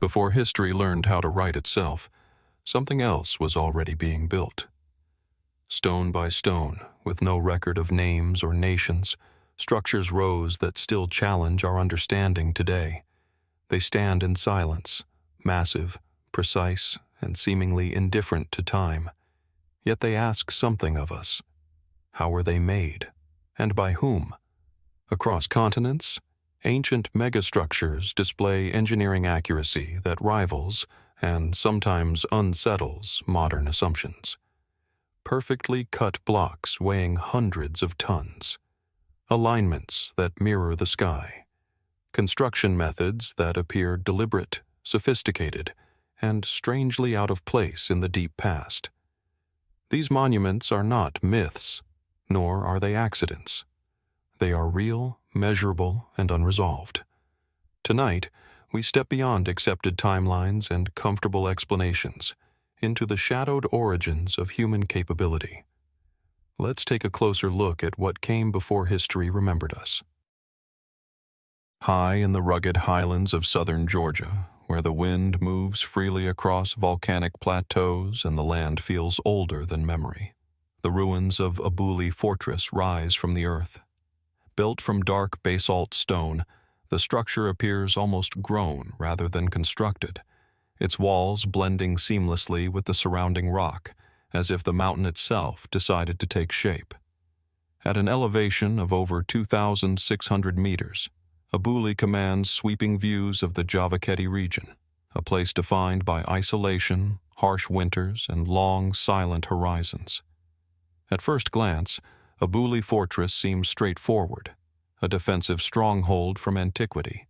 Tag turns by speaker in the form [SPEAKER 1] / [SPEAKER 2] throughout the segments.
[SPEAKER 1] Before history learned how to write itself, something else was already being built. Stone by stone, with no record of names or nations, structures rose that still challenge our understanding today. They stand in silence, massive, precise, and seemingly indifferent to time. Yet they ask something of us. How were they made? And by whom? Across continents, ancient megastructures display engineering accuracy that rivals and sometimes unsettles modern assumptions. Perfectly cut blocks weighing hundreds of tons. Alignments that mirror the sky. Construction methods that appear deliberate, sophisticated, and strangely out of place in the deep past. These monuments are not myths, nor are they accidents. They are real, measurable, and unresolved. Tonight, we step beyond accepted timelines and comfortable explanations into the shadowed origins of human capability. Let's take a closer look at what came before history remembered us. High in the rugged highlands of southern Georgia, where the wind moves freely across volcanic plateaus and the land feels older than memory, the ruins of Abuli fortress rise from the earth. Built from dark basalt stone, the structure appears almost grown rather than constructed, its walls blending seamlessly with the surrounding rock, as if the mountain itself decided to take shape. At an elevation of over 2,600 meters, Abuli commands sweeping views of the Javakheti region, a place defined by isolation, harsh winters, and long, silent horizons. At first glance, Abuli Fortress seems straightforward, a defensive stronghold from antiquity.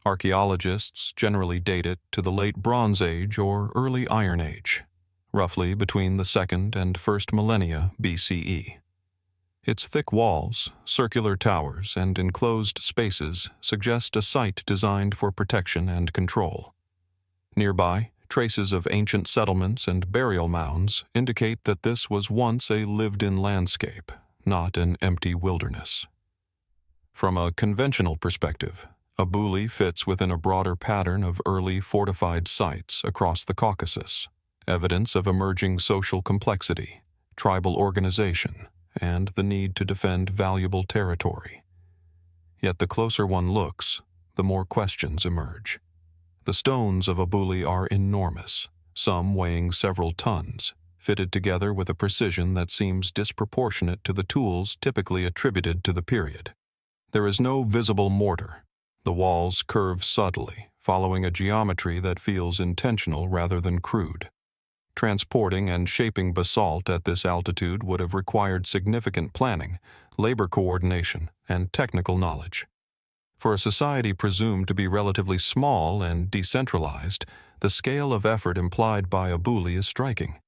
[SPEAKER 1] Archaeologists generally date it to the late Bronze Age or early Iron Age, roughly between the 2nd and 1st millennia BCE. Its thick walls, circular towers, and enclosed spaces suggest a site designed for protection and control. Nearby, traces of ancient settlements and burial mounds indicate that this was once a lived-in landscape, not an empty wilderness. From a conventional perspective, Abuli fits within a broader pattern of early fortified sites across the Caucasus, evidence of emerging social complexity, tribal organization, and the need to defend valuable territory. Yet the closer one looks, the more questions emerge. The stones of Abuli are enormous, some weighing several tons, fitted together with a precision that seems disproportionate to the tools typically attributed to the period. There is no visible mortar. The walls curve subtly, following a geometry that feels intentional rather than crude. Transporting and shaping basalt at this altitude would have required significant planning, labor coordination, and technical knowledge. For a society presumed to be relatively small and decentralized, the scale of effort implied by Abuli is striking.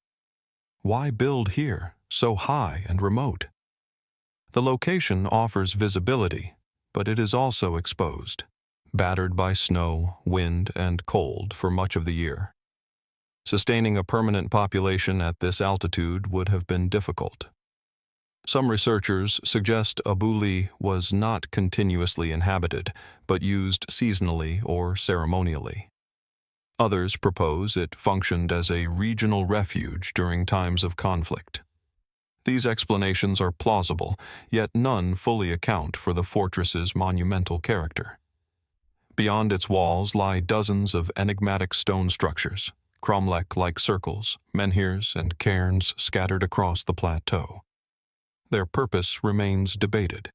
[SPEAKER 1] Why build here, so high and remote? The location offers visibility, but it is also exposed, battered by snow, wind, and cold for much of the year. Sustaining a permanent population at this altitude would have been difficult. Some researchers suggest Abuli was not continuously inhabited, but used seasonally or ceremonially. Others propose it functioned as a regional refuge during times of conflict. These explanations are plausible, yet none fully account for the fortress's monumental character. Beyond its walls lie dozens of enigmatic stone structures, cromlech-like circles, menhirs, and cairns scattered across the plateau. Their purpose remains debated.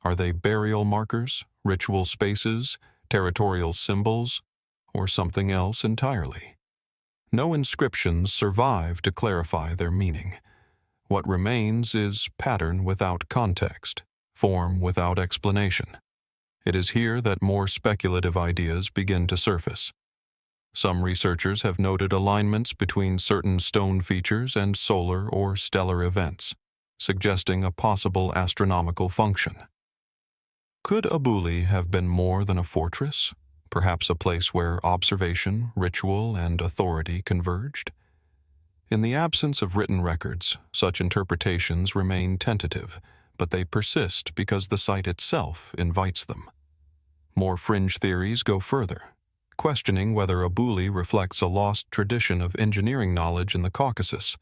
[SPEAKER 1] Are they burial markers, ritual spaces, territorial symbols, or something else entirely? No inscriptions survive to clarify their meaning. What remains is pattern without context, form without explanation. It is here that more speculative ideas begin to surface. Some researchers have noted alignments between certain stone features and solar or stellar events, suggesting a possible astronomical function. Could Abuli have been more than a fortress? Perhaps a place where observation, ritual, and authority converged? In the absence of written records, such interpretations remain tentative, but they persist because the site itself invites them. More fringe theories go further. questioning whether Abuli reflects a lost tradition of engineering knowledge in the Caucasus,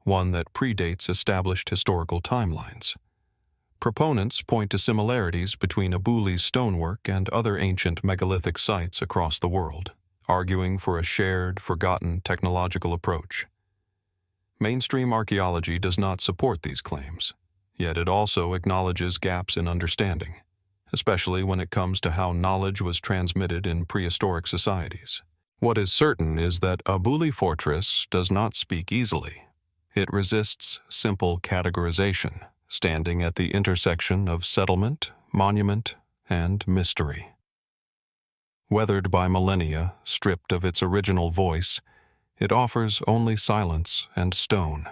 [SPEAKER 1] one that predates established historical timelines. Proponents point to similarities between Abuli's stonework and other ancient megalithic sites across the world, arguing for a shared, forgotten technological approach. Mainstream archaeology does not support these claims, yet it also acknowledges gaps in understanding, especially when it comes to how knowledge was transmitted in prehistoric societies. What is certain is that Abuli Fortress does not speak easily. It resists simple categorization, standing at the intersection of settlement, monument, and mystery. Weathered by millennia, stripped of its original voice, it offers only silence and stone.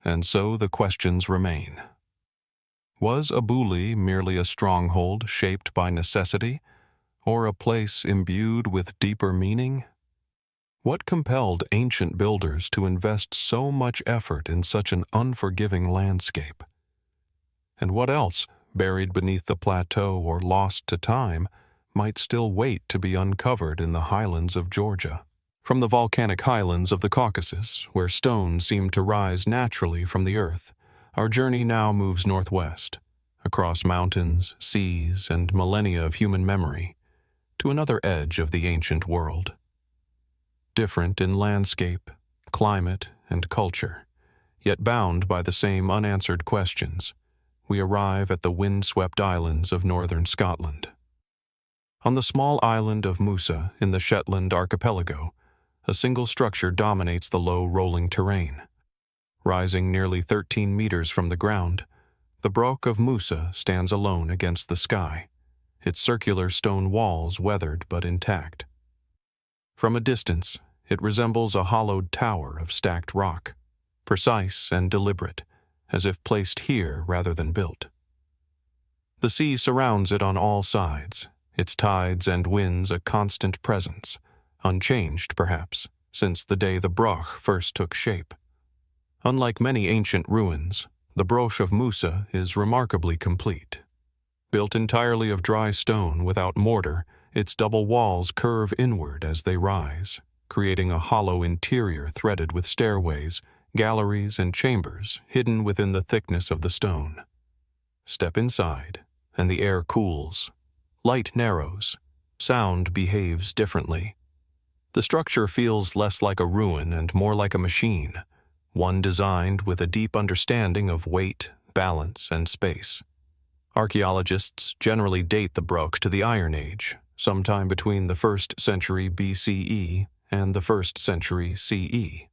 [SPEAKER 1] And so the questions remain. Was Abuli merely a stronghold shaped by necessity, or a place imbued with deeper meaning? What compelled ancient builders to invest so much effort in such an unforgiving landscape? And what else, buried beneath the plateau or lost to time, might still wait to be uncovered in the highlands of Georgia? From the volcanic highlands of the Caucasus, where stone seemed to rise naturally from the earth, our journey now moves northwest, across mountains, seas, and millennia of human memory, to another edge of the ancient world. Different in landscape, climate, and culture, yet bound by the same unanswered questions, we arrive at the wind-swept islands of northern Scotland. On the small island of Mousa in the Shetland archipelago, a single structure dominates the low, rolling terrain. Rising nearly 13 meters from the ground, the Broch of Mousa stands alone against the sky, its circular stone walls weathered but intact. From a distance, it resembles a hollowed tower of stacked rock, precise and deliberate, as if placed here rather than built. The sea surrounds it on all sides, its tides and winds a constant presence, unchanged perhaps, since the day the Broch first took shape. Unlike many ancient ruins, the Broch of Mousa is remarkably complete. Built entirely of dry stone without mortar, its double walls curve inward as they rise, creating a hollow interior threaded with stairways, galleries, and chambers hidden within the thickness of the stone. Step inside, and the air cools. Light narrows. Sound behaves differently. The structure feels less like a ruin and more like a machine, one designed with a deep understanding of weight, balance, and space. Archaeologists generally date the Broch to the Iron Age, sometime between the 1st century BCE and the 1st century CE.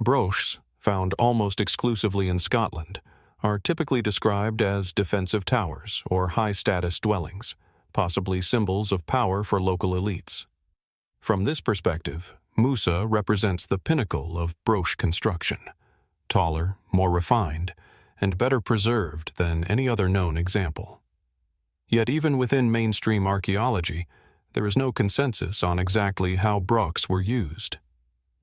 [SPEAKER 1] Brochs, found almost exclusively in Scotland, are typically described as defensive towers or high-status dwellings, possibly symbols of power for local elites. From this perspective, Mousa represents the pinnacle of Broch construction, taller, more refined, and better preserved than any other known example. Yet even within mainstream archaeology, there is no consensus on exactly how Brochs were used.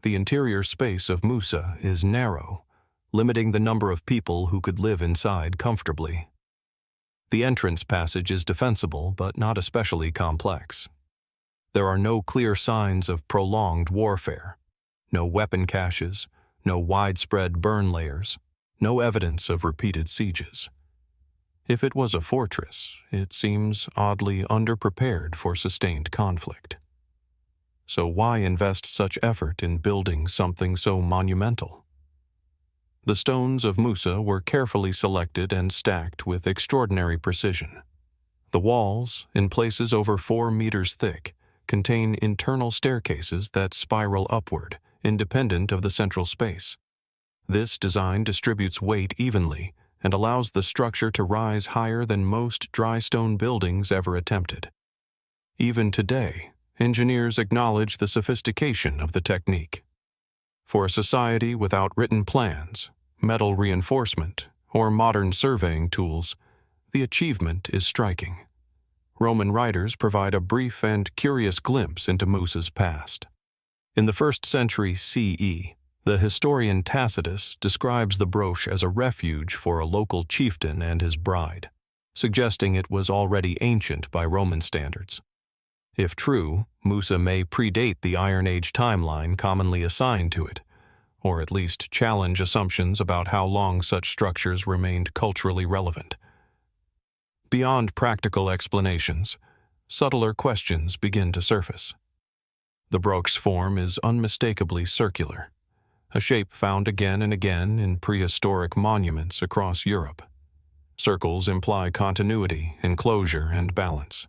[SPEAKER 1] The interior space of Mousa is narrow, limiting the number of people who could live inside comfortably. The entrance passage is defensible but not especially complex. There are no clear signs of prolonged warfare, no weapon caches, no widespread burn layers, no evidence of repeated sieges. If it was a fortress, it seems oddly underprepared for sustained conflict. So why invest such effort in building something so monumental? The stones of Mousa were carefully selected and stacked with extraordinary precision. The walls, in places over 4 meters thick, contain internal staircases that spiral upward, independent of the central space. This design distributes weight evenly and allows the structure to rise higher than most dry stone buildings ever attempted. Even today, engineers acknowledge the sophistication of the technique. For a society without written plans, metal reinforcement, or modern surveying tools, the achievement is striking. Roman writers provide a brief and curious glimpse into Mousa's past. In the 1st century CE, the historian Tacitus describes the Broch as a refuge for a local chieftain and his bride, suggesting it was already ancient by Roman standards. If true, Mousa may predate the Iron Age timeline commonly assigned to it, or at least challenge assumptions about how long such structures remained culturally relevant. Beyond practical explanations, subtler questions begin to surface. The Broch's form is unmistakably circular, a shape found again and again in prehistoric monuments across Europe. Circles imply continuity, enclosure, and balance.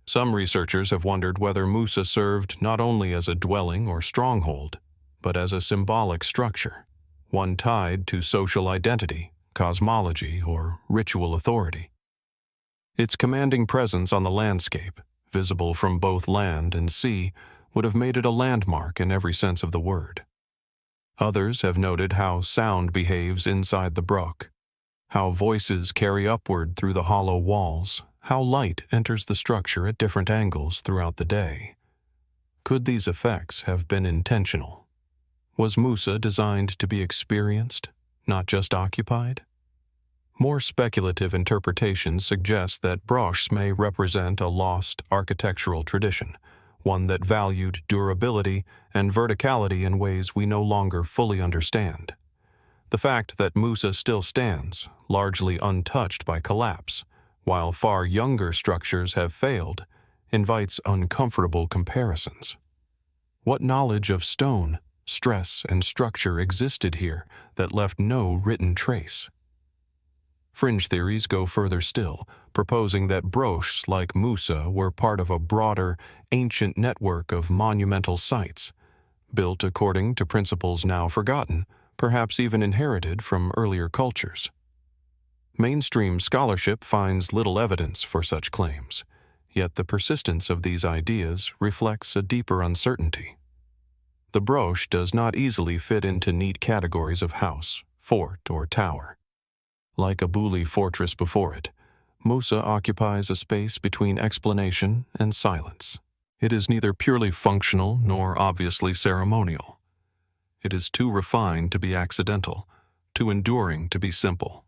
[SPEAKER 1] Some researchers have wondered whether Mousa served not only as a dwelling or stronghold, but as a symbolic structure, one tied to social identity, cosmology, or ritual authority. Its commanding presence on the landscape, visible from both land and sea, would have made it a landmark in every sense of the word. Others have noted how sound behaves inside the Broch, how voices carry upward through the hollow walls, how light enters the structure at different angles throughout the day. Could these effects have been intentional? Was Mousa designed to be experienced, not just occupied? More speculative interpretations suggest that Brochs may represent a lost architectural tradition, one that valued durability and verticality in ways we no longer fully understand. The fact that Mousa still stands, largely untouched by collapse, while far younger structures have failed, invites uncomfortable comparisons. What knowledge of stone, stress, and structure existed here that left no written trace? Fringe theories go further still, proposing that Brochs like Mousa were part of a broader, ancient network of monumental sites, built according to principles now forgotten, perhaps even inherited from earlier cultures. Mainstream scholarship finds little evidence for such claims, yet the persistence of these ideas reflects a deeper uncertainty. The Broch does not easily fit into neat categories of house, fort, or tower. Like Abuli fortress before it, Mousa occupies a space between explanation and silence. It is neither purely functional nor obviously ceremonial. It is too refined to be accidental, too enduring to be simple.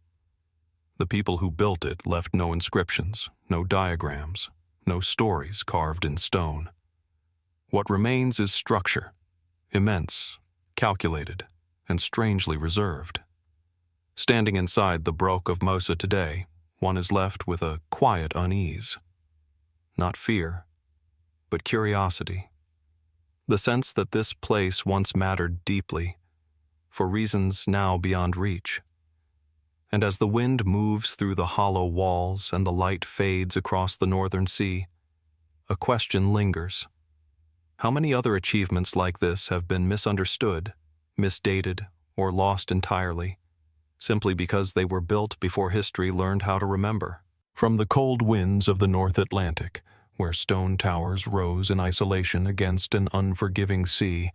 [SPEAKER 1] The people who built it left no inscriptions, no diagrams, no stories carved in stone. What remains is structure, immense, calculated, and strangely reserved. Standing inside the Broch of Mousa today, one is left with a quiet unease. Not fear, but curiosity. The sense that this place once mattered deeply, for reasons now beyond reach. And as the wind moves through the hollow walls and the light fades across the northern sea, a question lingers. How many other achievements like this have been misunderstood, misdated, or lost entirely, simply because they were built before history learned how to remember? From the cold winds of the North Atlantic, where stone towers rose in isolation against an unforgiving sea,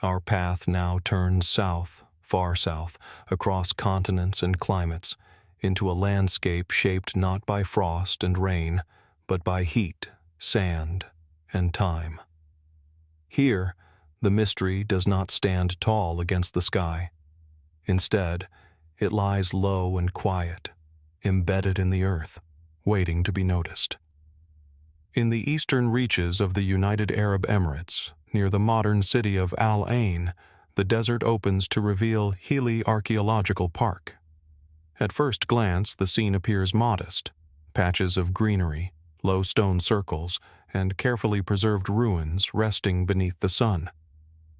[SPEAKER 1] our path now turns south, far south, across continents and climates, into a landscape shaped not by frost and rain, but by heat, sand, and time. Here, the mystery does not stand tall against the sky. Instead, it lies low and quiet, embedded in the earth, waiting to be noticed. In the eastern reaches of the United Arab Emirates, near the modern city of Al Ain, the desert opens to reveal Hili Archaeological Park. At first glance, the scene appears modest: patches of greenery, low stone circles, and carefully preserved ruins resting beneath the sun.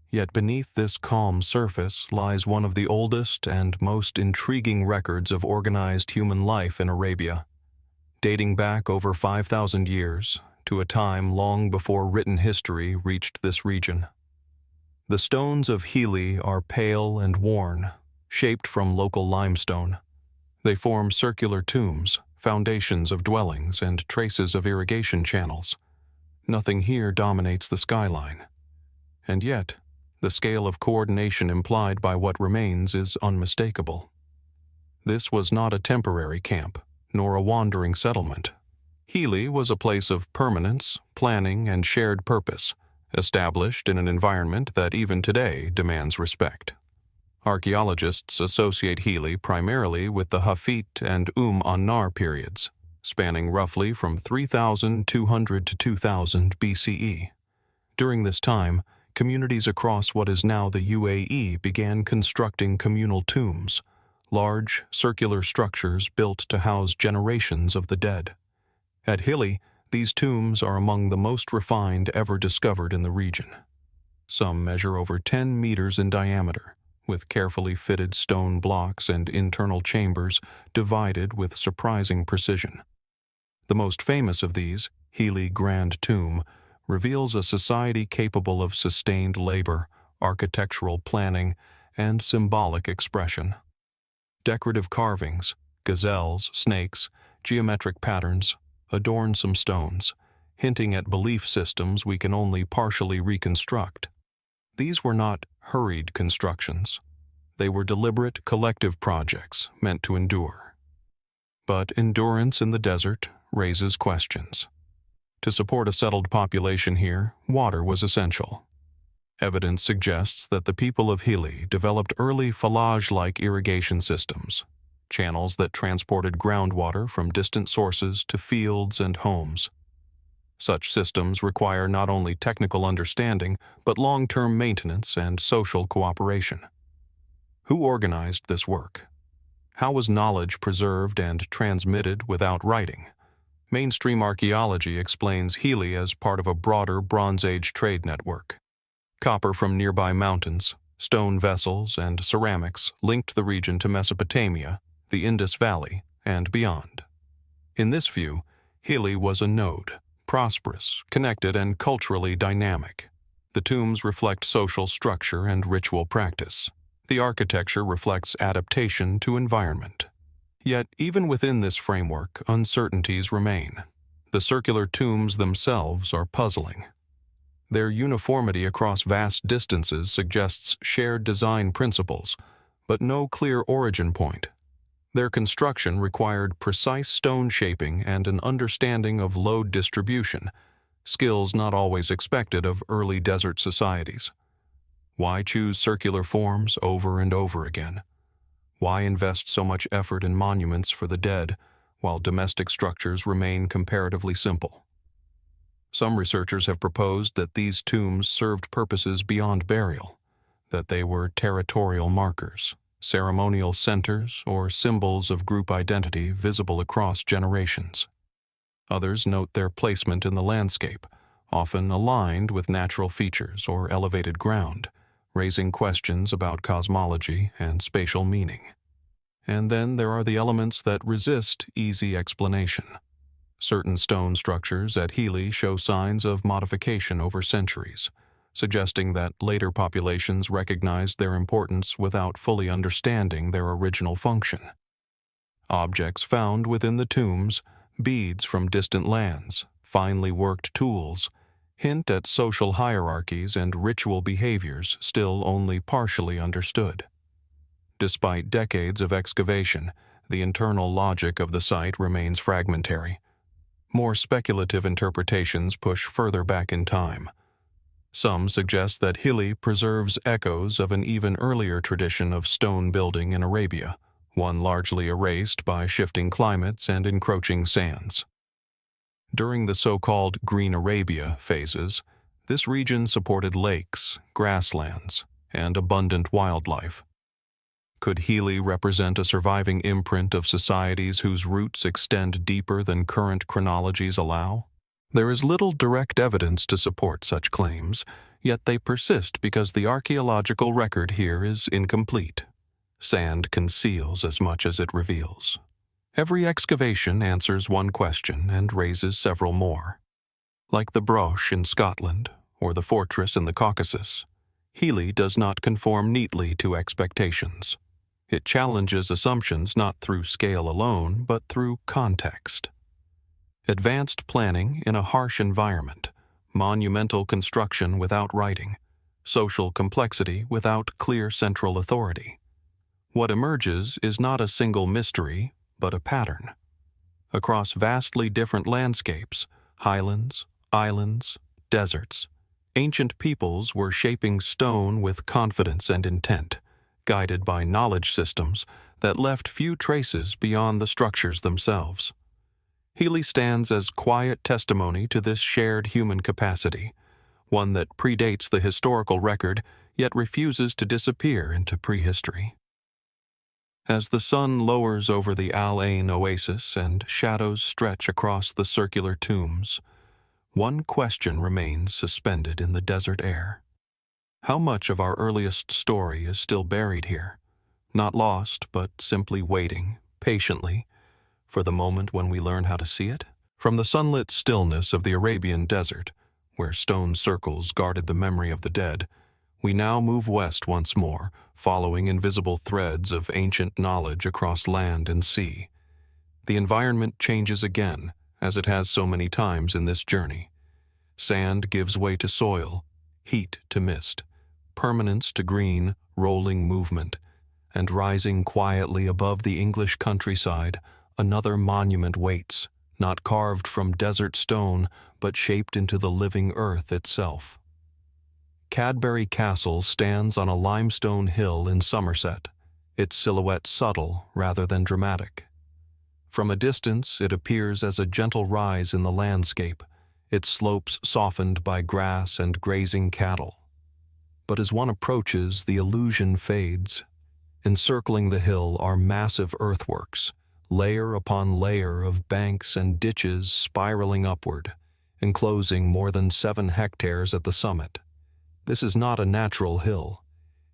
[SPEAKER 1] Yet beneath this calm surface lies one of the oldest and most intriguing records of organized human life in Arabia, dating back over 5,000 years to a time long before written history reached this region. The stones of Hili are pale and worn, shaped from local limestone. They form circular tombs, foundations of dwellings, and traces of irrigation channels. Nothing here dominates the skyline. And yet, the scale of coordination implied by what remains is unmistakable. This was not a temporary camp, nor a wandering settlement. Hili was a place of permanence, planning, and shared purpose, established in an environment that even today demands respect. Archaeologists associate Hili primarily with the Hafit and An-Nar periods, spanning roughly from 3,200 to 2000 BCE. During this time, communities across what is now the UAE began constructing communal tombs, large, circular structures built to house generations of the dead. At Hili, these tombs are among the most refined ever discovered in the region. Some measure over 10 meters in diameter, with carefully fitted stone blocks and internal chambers divided with surprising precision. The most famous of these, Hili Grand Tomb, reveals a society capable of sustained labor, architectural planning, and symbolic expression. Decorative carvings, gazelles, snakes, geometric patterns, adorn some stones, hinting at belief systems we can only partially reconstruct. These were not hurried constructions. They were deliberate collective projects meant to endure. But endurance in the desert raises questions. To support a settled population here, water was essential. Evidence suggests that the people of Hili developed early falage-like irrigation systems, channels that transported groundwater from distant sources to fields and homes. Such systems require not only technical understanding, but long-term maintenance and social cooperation. Who organized this work? How was knowledge preserved and transmitted without writing? Mainstream archaeology explains Hili as part of a broader Bronze Age trade network. Copper from nearby mountains, stone vessels, and ceramics linked the region to Mesopotamia, the Indus Valley, and beyond. In this view, Hili was a node, prosperous, connected, and culturally dynamic. The tombs reflect social structure and ritual practice. The architecture reflects adaptation to environment. Yet, even within this framework, uncertainties remain. The circular tombs themselves are puzzling. Their uniformity across vast distances suggests shared design principles, but no clear origin point. Their construction required precise stone shaping and an understanding of load distribution, skills not always expected of early desert societies. Why choose circular forms over and over again? Why invest so much effort in monuments for the dead, while domestic structures remain comparatively simple? Some researchers have proposed that these tombs served purposes beyond burial, that they were territorial markers, ceremonial centers, or symbols of group identity visible across generations. Others note their placement in the landscape, often aligned with natural features or elevated ground, raising questions about cosmology and spatial meaning. And then there are the elements that resist easy explanation. Certain stone structures at Hili show signs of modification over centuries, suggesting that later populations recognized their importance without fully understanding their original function. Objects found within the tombs, beads from distant lands, finely worked tools, hint at social hierarchies and ritual behaviors still only partially understood. Despite decades of excavation, the internal logic of the site remains fragmentary. More speculative interpretations push further back in time. Some suggest that Hili preserves echoes of an even earlier tradition of stone building in Arabia, one largely erased by shifting climates and encroaching sands. During the so-called Green Arabia phases, this region supported lakes, grasslands, and abundant wildlife. Could Hili represent a surviving imprint of societies whose roots extend deeper than current chronologies allow? There is little direct evidence to support such claims, yet they persist because the archaeological record here is incomplete. Sand conceals as much as it reveals. Every excavation answers one question and raises several more. Like the Broch in Scotland or the fortress in the Caucasus, Hili does not conform neatly to expectations. It challenges assumptions not through scale alone, but through context. Advanced planning in a harsh environment, monumental construction without writing, social complexity without clear central authority. What emerges is not a single mystery, but a pattern. Across vastly different landscapes, highlands, islands, deserts, ancient peoples were shaping stone with confidence and intent, guided by knowledge systems that left few traces beyond the structures themselves. Hili stands as quiet testimony to this shared human capacity, one that predates the historical record yet refuses to disappear into prehistory. As the sun lowers over the Al Ain oasis and shadows stretch across the circular tombs, one question remains suspended in the desert air. How much of our earliest story is still buried here, not lost, but simply waiting, patiently, for the moment when we learn how to see it? From the sunlit stillness of the Arabian desert, where stone circles guarded the memory of the dead, we now move west once more, following invisible threads of ancient knowledge across land and sea. The environment changes again, as it has so many times in this journey. Sand gives way to soil, heat to mist, permanence to green, rolling movement, and rising quietly above the English countryside, another monument waits, not carved from desert stone, but shaped into the living earth itself. Cadbury Castle stands on a limestone hill in Somerset, its silhouette subtle rather than dramatic. From a distance, it appears as a gentle rise in the landscape, its slopes softened by grass and grazing cattle. But as one approaches, the illusion fades. Encircling the hill are massive earthworks, layer upon layer of banks and ditches spiraling upward, enclosing more than 7 hectares at the summit. This is not a natural hill.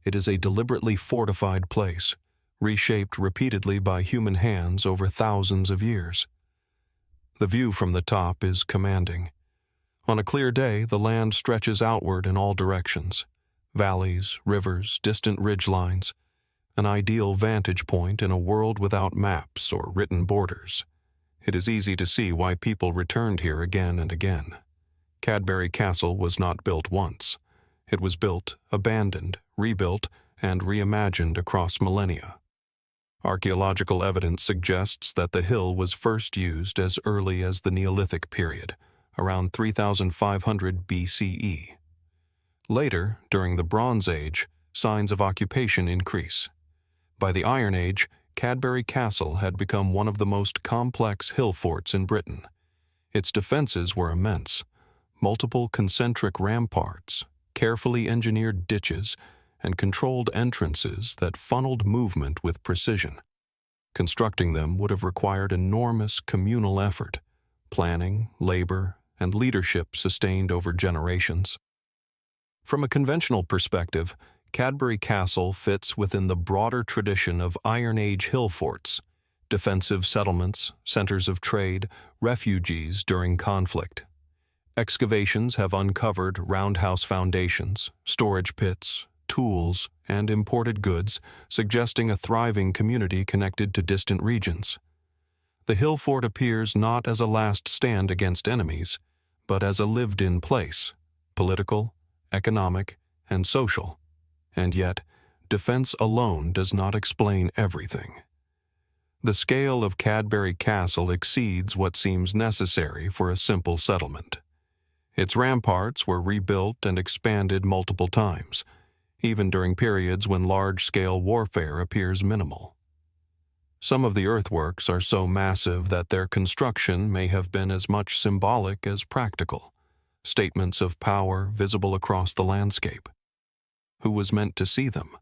[SPEAKER 1] It is a deliberately fortified place, reshaped repeatedly by human hands over thousands of years. The view from the top is commanding. On a clear day, the land stretches outward in all directions. Valleys, rivers, distant ridgelines, an ideal vantage point in a world without maps or written borders. It is easy to see why people returned here again and again. Cadbury Castle was not built once. It was built, abandoned, rebuilt, and reimagined across millennia. Archaeological evidence suggests that the hill was first used as early as the Neolithic period, around 3500 BCE. Later, during the Bronze Age, signs of occupation increase. By the Iron Age, Cadbury Castle had become one of the most complex hill forts in Britain. Its defenses were immense: multiple concentric ramparts, carefully engineered ditches, and controlled entrances that funneled movement with precision. Constructing them would have required enormous communal effort, planning, labor, and leadership sustained over generations. From a conventional perspective, Cadbury Castle fits within the broader tradition of Iron Age hill forts, defensive settlements, centers of trade, refuges during conflict. Excavations have uncovered roundhouse foundations, storage pits, tools, and imported goods, suggesting a thriving community connected to distant regions. The hill fort appears not as a last stand against enemies, but as a lived-in place, political, economic, and social. And yet, defense alone does not explain everything. The scale of Cadbury Castle exceeds what seems necessary for a simple settlement. Its ramparts were rebuilt and expanded multiple times, even during periods when large-scale warfare appears minimal. Some of the earthworks are so massive that their construction may have been as much symbolic as practical, statements of power visible across the landscape. Who was meant to see them?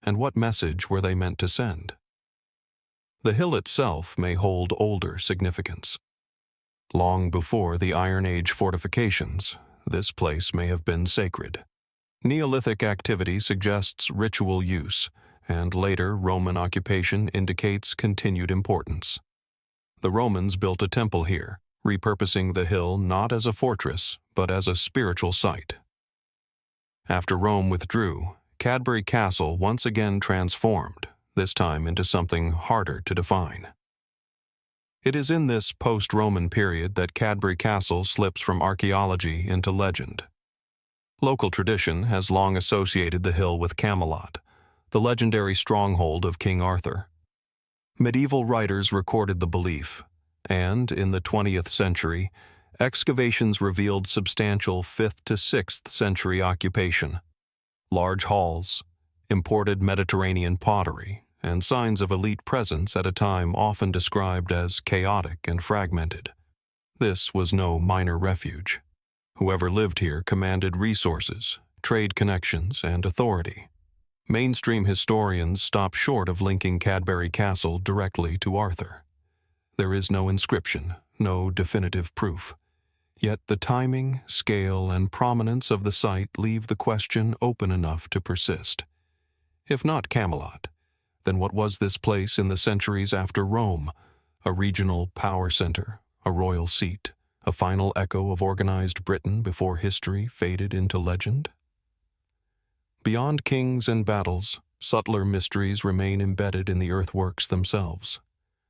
[SPEAKER 1] And what message were they meant to send? The hill itself may hold older significance. Long before the Iron Age fortifications, this place may have been sacred. Neolithic activity suggests ritual use, and later Roman occupation indicates continued importance. The Romans built a temple here, repurposing the hill not as a fortress, but as a spiritual site. After Rome withdrew, Cadbury Castle once again transformed, this time into something harder to define. It is in this post-Roman period that Cadbury Castle slips from archaeology into legend. Local tradition has long associated the hill with Camelot, the legendary stronghold of King Arthur. Medieval writers recorded the belief, and in the 20th century, excavations revealed substantial 5th to 6th century occupation. Large halls, imported Mediterranean pottery, and signs of elite presence at a time often described as chaotic and fragmented. This was no minor refuge. Whoever lived here commanded resources, trade connections, and authority. Mainstream historians stop short of linking Cadbury Castle directly to Arthur. There is no inscription, no definitive proof. Yet the timing, scale, and prominence of the site leave the question open enough to persist. If not Camelot, then what was this place in the centuries after Rome? A regional power center, a royal seat, a final echo of organized Britain before history faded into legend? Beyond kings and battles, subtler mysteries remain embedded in the earthworks themselves.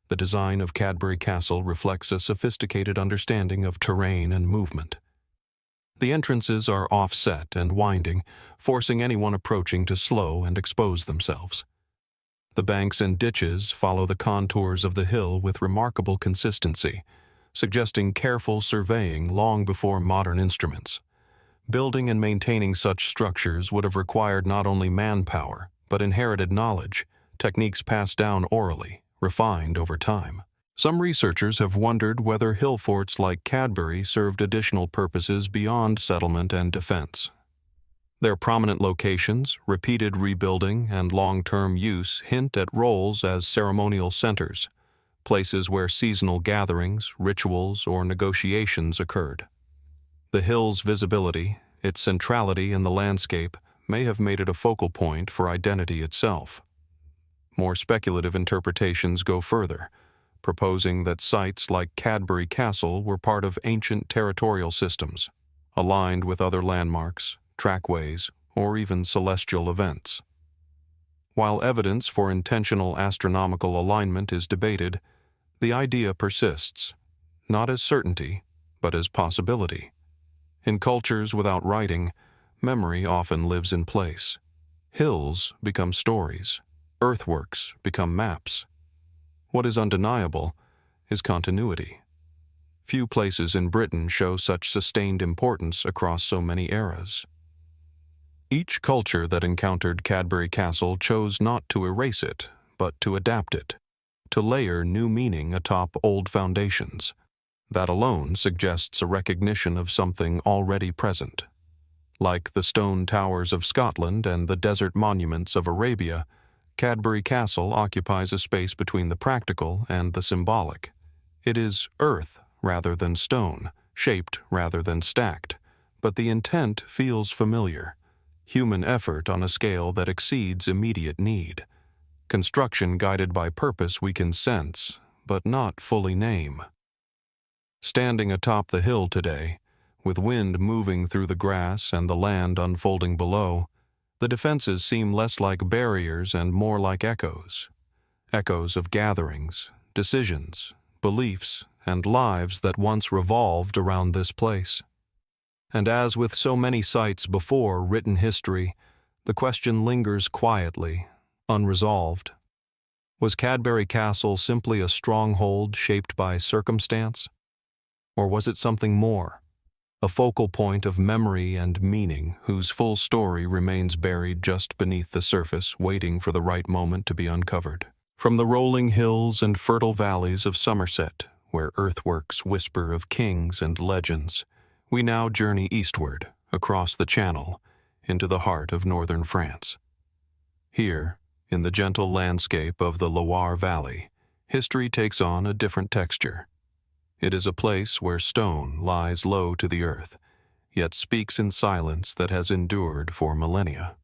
[SPEAKER 1] The design of Cadbury Castle reflects a sophisticated understanding of terrain and movement. The entrances are offset and winding, forcing anyone approaching to slow and expose themselves. The banks and ditches follow the contours of the hill with remarkable consistency, suggesting careful surveying long before modern instruments. Building and maintaining such structures would have required not only manpower, but inherited knowledge, techniques passed down orally, refined over time. Some researchers have wondered whether hill forts like Cadbury served additional purposes beyond settlement and defense. Their prominent locations, repeated rebuilding, and long-term use hint at roles as ceremonial centers, places where seasonal gatherings, rituals, or negotiations occurred. The hill's visibility, its centrality in the landscape, may have made it a focal point for identity itself. More speculative interpretations go further, proposing that sites like Cadbury Castle were part of ancient territorial systems, aligned with other landmarks, trackways, or even celestial events. While evidence for intentional astronomical alignment is debated, the idea persists, not as certainty, but as possibility. In cultures without writing, memory often lives in place. Hills become stories. Earthworks become maps. What is undeniable is continuity. Few places in Britain show such sustained importance across so many eras. Each culture that encountered Cadbury Castle chose not to erase it, but to adapt it, to layer new meaning atop old foundations. That alone suggests a recognition of something already present. Like the stone towers of Scotland and the desert monuments of Arabia, Cadbury Castle occupies a space between the practical and the symbolic. It is earth rather than stone, shaped rather than stacked, but the intent feels familiar. Human effort on a scale that exceeds immediate need. Construction guided by purpose we can sense, but not fully name. Standing atop the hill today, with wind moving through the grass and the land unfolding below, the defenses seem less like barriers and more like echoes. Echoes of gatherings, decisions, beliefs, and lives that once revolved around this place. And as with so many sites before written history, the question lingers quietly, unresolved. Was Cadbury Castle simply a stronghold shaped by circumstance? Or was it something more? A focal point of memory and meaning whose full story remains buried just beneath the surface, waiting for the right moment to be uncovered. From the rolling hills and fertile valleys of Somerset, where earthworks whisper of kings and legends, we now journey eastward, across the Channel, into the heart of northern France. Here, in the gentle landscape of the Loire Valley, history takes on a different texture. It is a place where stone lies low to the earth, yet speaks in silence that has endured for millennia.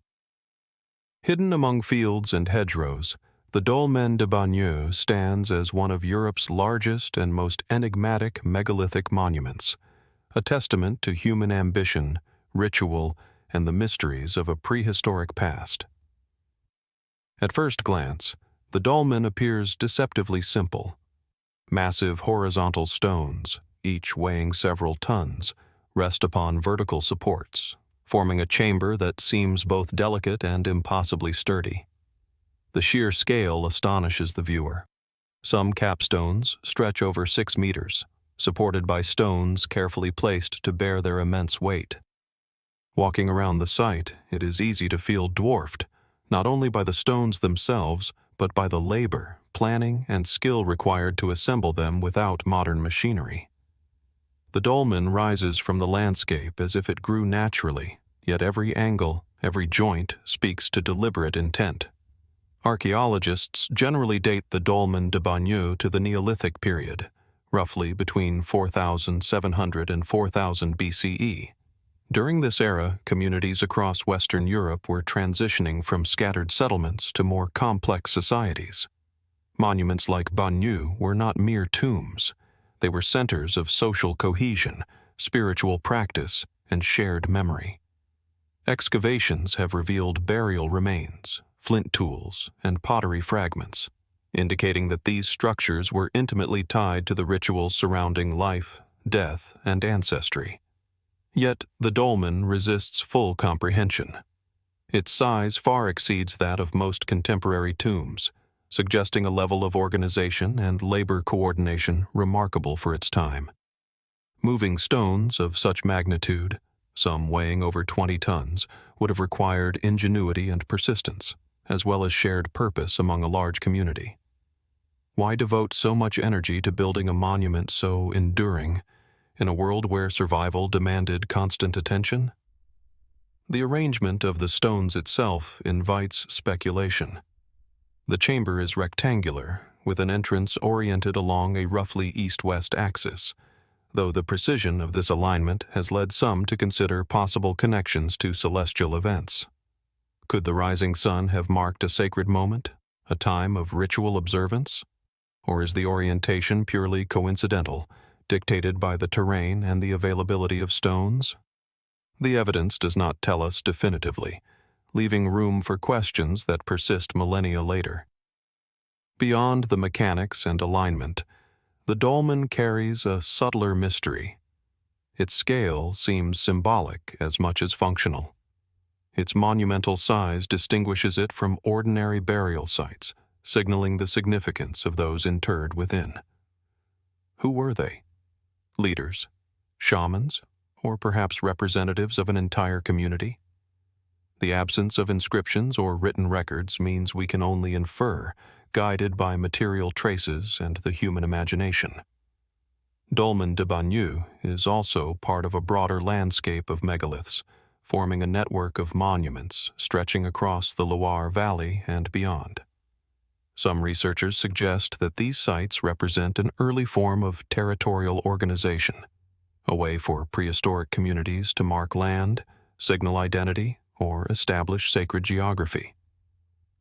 [SPEAKER 1] Hidden among fields and hedgerows, the Dolmen de Bagneux stands as one of Europe's largest and most enigmatic megalithic monuments, a testament to human ambition, ritual, and the mysteries of a prehistoric past. At first glance, the dolmen appears deceptively simple. Massive horizontal stones, each weighing several tons, rest upon vertical supports, forming a chamber that seems both delicate and impossibly sturdy. The sheer scale astonishes the viewer. Some capstones stretch over 6 meters, supported by stones carefully placed to bear their immense weight. Walking around the site, it is easy to feel dwarfed, not only by the stones themselves, but by the labor, planning, and skill required to assemble them without modern machinery. The dolmen rises from the landscape as if it grew naturally, yet every angle, every joint speaks to deliberate intent. Archaeologists generally date the Dolmen de Bagneux to the Neolithic period, roughly between 4,700 and 4000 BCE. During this era, communities across Western Europe were transitioning from scattered settlements to more complex societies. Monuments like Bagneux were not mere tombs. They were centers of social cohesion, spiritual practice, and shared memory. Excavations have revealed burial remains, flint tools, and pottery fragments, indicating that these structures were intimately tied to the rituals surrounding life, death, and ancestry. Yet the dolmen resists full comprehension. Its size far exceeds that of most contemporary tombs, suggesting a level of organization and labor coordination remarkable for its time. Moving stones of such magnitude, some weighing over 20 tons, would have required ingenuity and persistence, as well as shared purpose among a large community. Why devote so much energy to building a monument so enduring, in a world where survival demanded constant attention? The arrangement of the stones itself invites speculation. The chamber is rectangular, with an entrance oriented along a roughly east-west axis, though the precision of this alignment has led some to consider possible connections to celestial events. Could the rising sun have marked a sacred moment, a time of ritual observance? Or is the orientation purely coincidental, dictated by the terrain and the availability of stones? The evidence does not tell us definitively, leaving room for questions that persist millennia later. Beyond the mechanics and alignment, the dolmen carries a subtler mystery. Its scale seems symbolic as much as functional. Its monumental size distinguishes it from ordinary burial sites, signaling the significance of those interred within. Who were they? Leaders, shamans, or perhaps representatives of an entire community? The absence of inscriptions or written records means we can only infer, guided by material traces and the human imagination. Dolmen de Bagneux is also part of a broader landscape of megaliths, forming a network of monuments stretching across the Loire Valley and beyond. Some researchers suggest that these sites represent an early form of territorial organization, a way for prehistoric communities to mark land, signal identity, or establish sacred geography.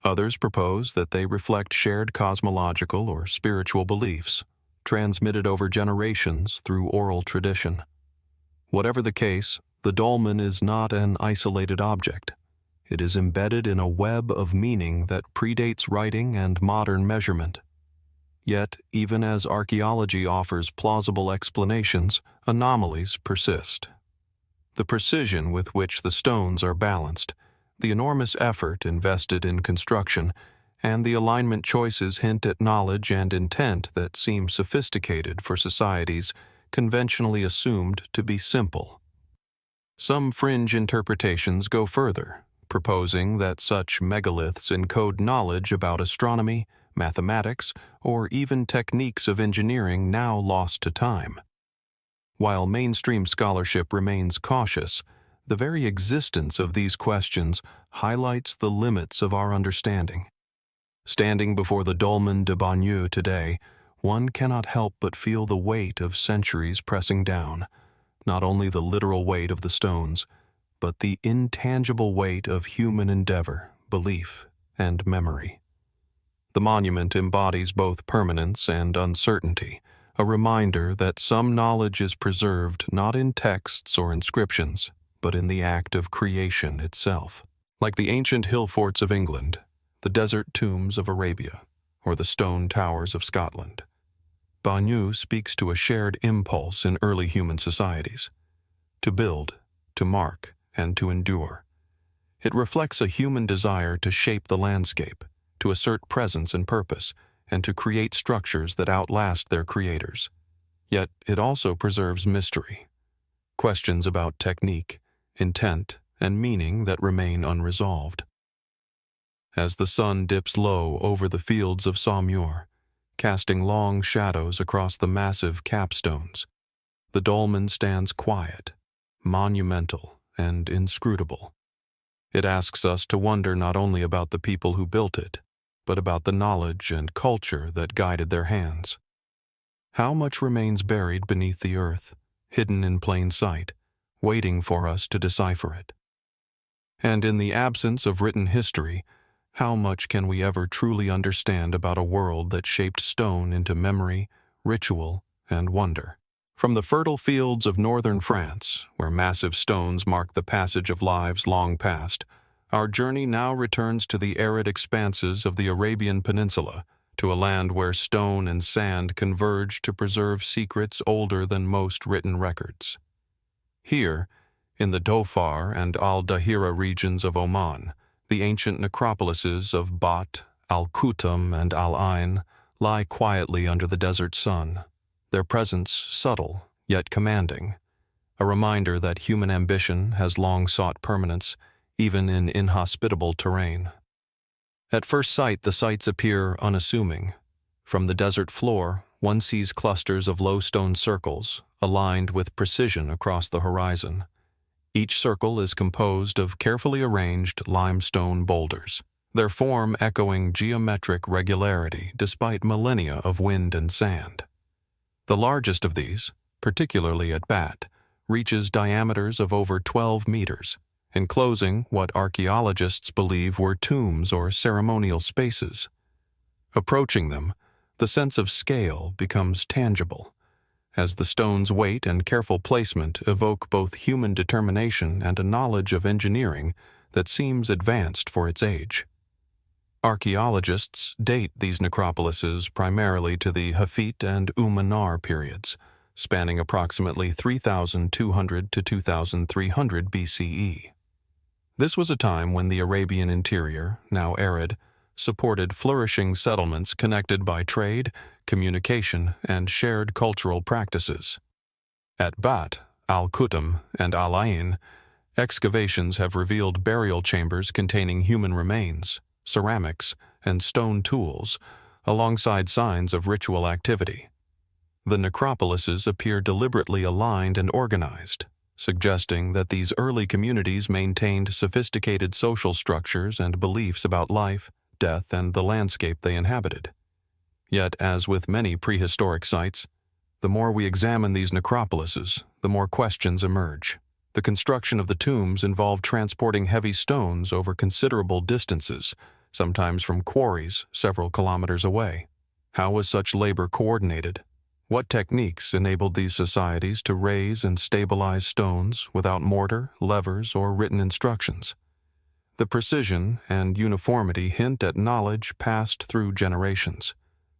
[SPEAKER 1] Others propose that they reflect shared cosmological or spiritual beliefs, transmitted over generations through oral tradition. Whatever the case, the dolmen is not an isolated object. It is embedded in a web of meaning that predates writing and modern measurement. Yet, even as archaeology offers plausible explanations, anomalies persist. The precision with which the stones are balanced, the enormous effort invested in construction, and the alignment choices hint at knowledge and intent that seem sophisticated for societies conventionally assumed to be simple. Some fringe interpretations go further, proposing that such megaliths encode knowledge about astronomy, mathematics, or even techniques of engineering now lost to time. While mainstream scholarship remains cautious, the very existence of these questions highlights the limits of our understanding. Standing before the Dolmen de Bagneux today, one cannot help but feel the weight of centuries pressing down, not only the literal weight of the stones, but the intangible weight of human endeavor, belief, and memory. The monument embodies both permanence and uncertainty, a reminder that some knowledge is preserved not in texts or inscriptions, but in the act of creation itself. Like the ancient Hillforts of England, the desert tombs of Arabia, or the stone towers of Scotland, Bagneux speaks to a shared impulse in early human societies: to build, to mark, and to endure. It reflects a human desire to shape the landscape, to assert presence and purpose, and to create structures that outlast their creators. Yet it also preserves mystery, questions about technique, intent, and meaning that remain unresolved. as the sun dips low over the fields of Saumur, casting long shadows across the massive capstones. The dolmen stands quiet, monumental, and inscrutable. It asks us to wonder not only about the people who built it, but about the knowledge and culture that guided their hands. How much remains buried beneath the earth, hidden in plain sight, waiting for us to decipher it? And in the absence of written history, how much can we ever truly understand about a world that shaped stone into memory, ritual, and wonder? From the fertile fields of northern France, where massive stones mark the passage of lives long past, our journey now returns to the arid expanses of the Arabian Peninsula, to a land where stone and sand converge to preserve secrets older than most written records. Here, in the Dhofar and Al-Dahira regions of Oman, the ancient necropolises of Bat, Al-Khutm, and Al-Ain lie quietly under the desert sun, their presence subtle yet commanding, a reminder that human ambition has long sought permanence, even in inhospitable terrain. At first sight, the sites appear unassuming. From the desert floor, one sees clusters of low stone circles, aligned with precision across the horizon. Each circle is composed of carefully arranged limestone boulders, their form echoing geometric regularity despite millennia of wind and sand. The largest of these, particularly at Bat, reaches diameters of over 12 meters, enclosing what archaeologists believe were tombs or ceremonial spaces. Approaching them, the sense of scale becomes tangible, as the stone's weight and careful placement evoke both human determination and a knowledge of engineering that seems advanced for its age. Archaeologists date these necropolises primarily to the Hafit and Umanar periods, spanning approximately 3,200 to 2,300 BCE. This was a time when the Arabian interior, now arid, supported flourishing settlements connected by trade, communication, and shared cultural practices. At Bat, Al-Khutm, and Al-Ain, excavations have revealed burial chambers containing human remains, ceramics, and stone tools, alongside signs of ritual activity. The necropolises appear deliberately aligned and organized, suggesting that these early communities maintained sophisticated social structures and beliefs about life, death, and the landscape they inhabited. Yet, as with many prehistoric sites, the more we examine these necropolises, the more questions emerge. The construction of the tombs involved transporting heavy stones over considerable distances, sometimes from quarries several kilometers away. How was such labor coordinated? What techniques enabled these societies to raise and stabilize stones without mortar, levers, or written instructions? The precision and uniformity hint at knowledge passed through generations,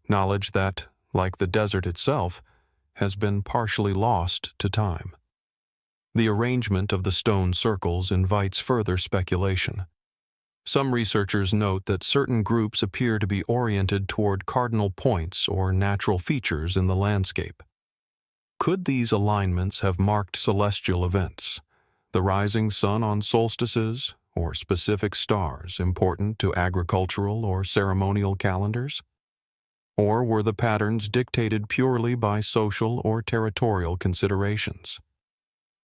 [SPEAKER 1] knowledge that, like the desert itself, has been partially lost to time. The arrangement of the stone circles invites further speculation. Some researchers note that certain groups appear to be oriented toward cardinal points or natural features in the landscape. Could these alignments have marked celestial events, the rising sun on solstices, or specific stars important to agricultural or ceremonial calendars? Or were the patterns dictated purely by social or territorial considerations?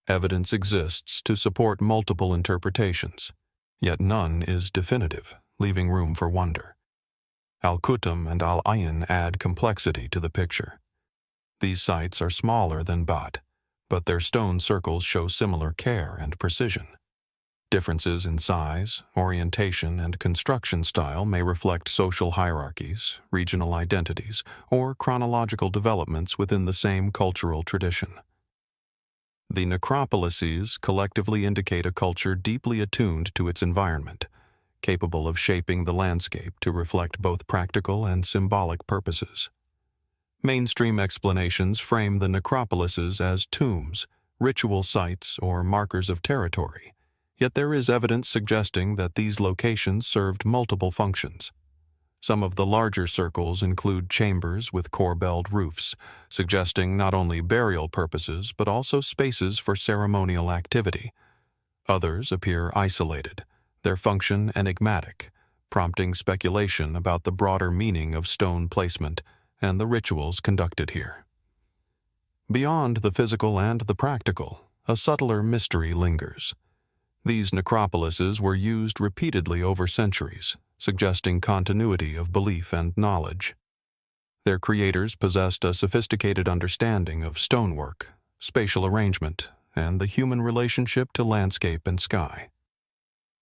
[SPEAKER 1] Evidence exists to support multiple interpretations, yet none is definitive, leaving room for wonder. Al-Khutm and Al-Ain add complexity to the picture. These sites are smaller than Bat, but their stone circles show similar care and precision. Differences in size, orientation, and construction style may reflect social hierarchies, regional identities, or chronological developments within the same cultural tradition. The necropolises collectively indicate a culture deeply attuned to its environment, capable of shaping the landscape to reflect both practical and symbolic purposes. Mainstream explanations frame the necropolises as tombs, ritual sites, or markers of territory, yet there is evidence suggesting that these locations served multiple functions. Some of the larger circles include chambers with corbelled roofs, suggesting not only burial purposes but also spaces for ceremonial activity. Others appear isolated, their function enigmatic, prompting speculation about the broader meaning of stone placement and the rituals conducted here. Beyond the physical and the practical, a subtler mystery lingers. These necropolises were used repeatedly over centuries, suggesting continuity of belief and knowledge. Their creators possessed a sophisticated understanding of stonework, spatial arrangement, and the human relationship to landscape and sky.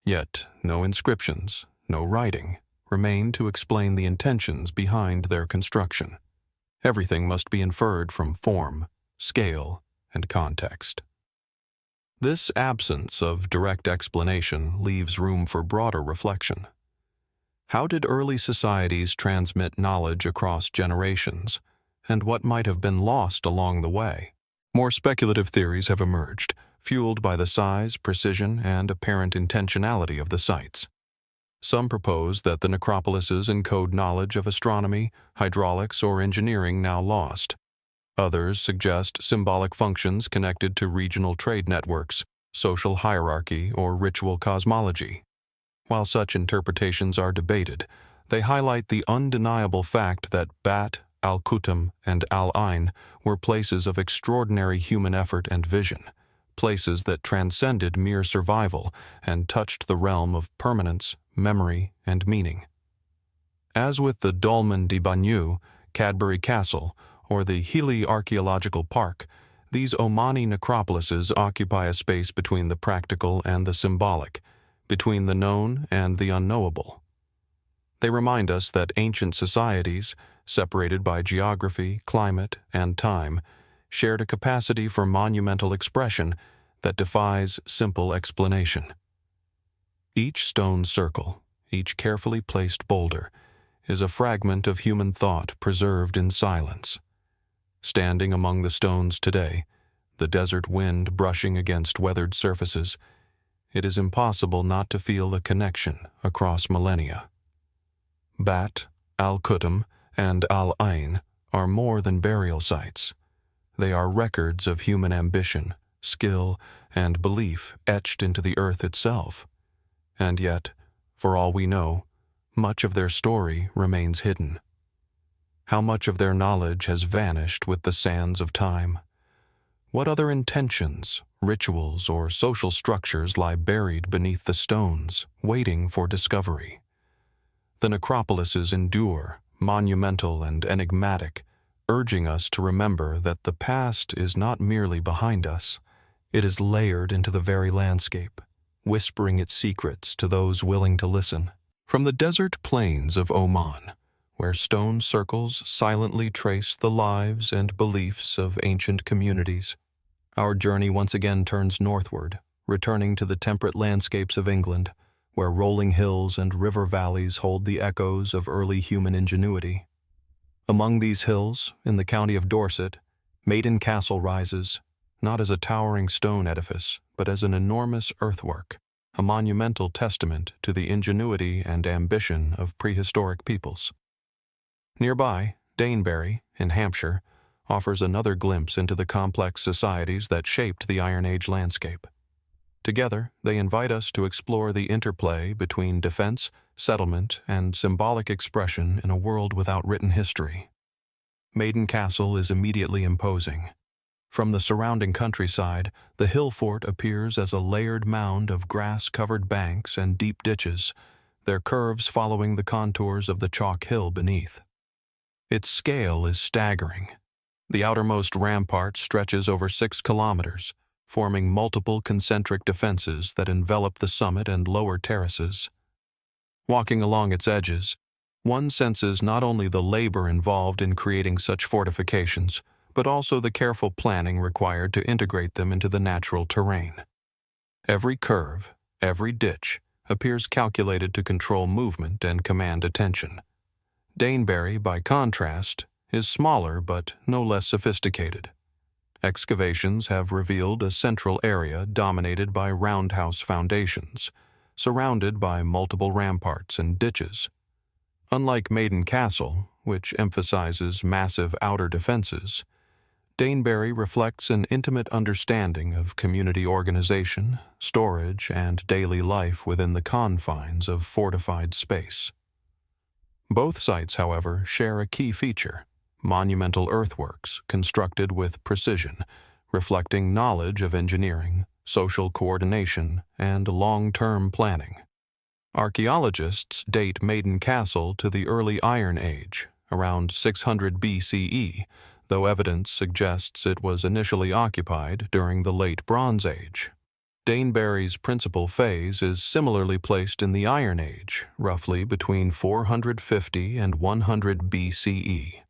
[SPEAKER 1] Yet, no inscriptions, no writing, remain to explain the intentions behind their construction. Everything must be inferred from form, scale, and context. This absence of direct explanation leaves room for broader reflection. How did early societies transmit knowledge across generations, and what might have been lost along the way? More speculative theories have emerged, fueled by the size, precision, and apparent intentionality of the sites. Some propose that the necropolises encode knowledge of astronomy, hydraulics, or engineering now lost. Others suggest symbolic functions connected to regional trade networks, social hierarchy, or ritual cosmology. While such interpretations are debated, they highlight the undeniable fact that Bat, Al-Khutm, and Al-Ain were places of extraordinary human effort and vision, places that transcended mere survival and touched the realm of permanence, memory, and meaning. As with the Dolmen de Bagneux, Cadbury Castle, or the Hili Archaeological Park, these Omani necropolises occupy a space between the practical and the symbolic, between the known and the unknowable. They remind us that ancient societies, separated by geography, climate, and time, shared a capacity for monumental expression that defies simple explanation. Each stone circle, each carefully placed boulder, is a fragment of human thought preserved in silence. Standing among the stones today, the desert wind brushing against weathered surfaces, it is impossible not to feel a connection across millennia. Bat, Al-Khutm, and Al-Ain are more than burial sites. They are records of human ambition, skill, and belief etched into the earth itself. And yet, for all we know, much of their story remains hidden. How much of their knowledge has vanished with the sands of time? What other intentions, rituals, or social structures lie buried beneath the stones, waiting for discovery? The necropolises endure, monumental and enigmatic, urging us to remember that the past is not merely behind us. It is layered into the very landscape, whispering its secrets to those willing to listen. From the desert plains of Oman, where stone circles silently trace the lives and beliefs of ancient communities, our journey once again turns northward, returning to the temperate landscapes of England, where rolling hills and river valleys hold the echoes of early human ingenuity. Among these hills, in the county of Dorset, Maiden Castle rises, not as a towering stone edifice, but as an enormous earthwork, a monumental testament to the ingenuity and ambition of prehistoric peoples. Nearby, Danebury, in Hampshire, offers another glimpse into the complex societies that shaped the Iron Age landscape. Together, they invite us to explore the interplay between defense, settlement, and symbolic expression in a world without written history. Maiden Castle is immediately imposing. From the surrounding countryside, the hill fort appears as a layered mound of grass-covered banks and deep ditches, their curves following the contours of the chalk hill beneath. Its scale is staggering. The outermost rampart stretches over 6 kilometers, forming multiple concentric defenses that envelop the summit and lower terraces. Walking along its edges, one senses not only the labor involved in creating such fortifications, but also the careful planning required to integrate them into the natural terrain. Every curve, every ditch, appears calculated to control movement and command attention. Danebury, by contrast, is smaller but no less sophisticated. Excavations have revealed a central area dominated by roundhouse foundations, surrounded by multiple ramparts and ditches. Unlike Maiden Castle, which emphasizes massive outer defenses, Danebury reflects an intimate understanding of community organization, storage, and daily life within the confines of fortified space. Both sites, however, share a key feature: monumental earthworks constructed with precision, reflecting knowledge of engineering, social coordination, and long-term planning. Archaeologists date Maiden Castle to the early Iron Age, around 600 BCE, though evidence suggests it was initially occupied during the Late Bronze Age. Danebury's principal phase is similarly placed in the Iron Age, roughly between 450 and 100 BCE.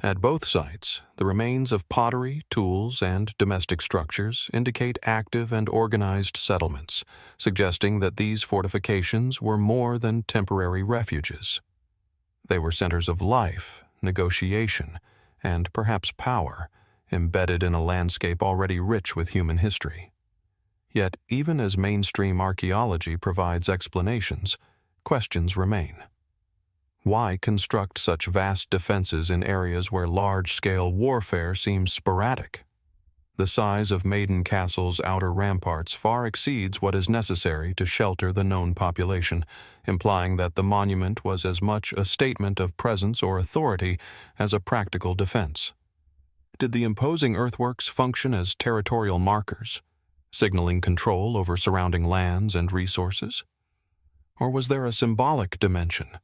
[SPEAKER 1] At both sites, the remains of pottery, tools, and domestic structures indicate active and organized settlements, suggesting that these fortifications were more than temporary refuges. They were centers of life, negotiation, and perhaps power, embedded in a landscape already rich with human history. Yet, even as mainstream archaeology provides explanations, questions remain. Why construct such vast defenses in areas where large-scale warfare seems sporadic? The size of Maiden Castle's outer ramparts far exceeds what is necessary to shelter the known population, implying that the monument was as much a statement of presence or authority as a practical defense. Did the imposing earthworks function as territorial markers, signaling control over surrounding lands and resources? Or was there a symbolic dimension,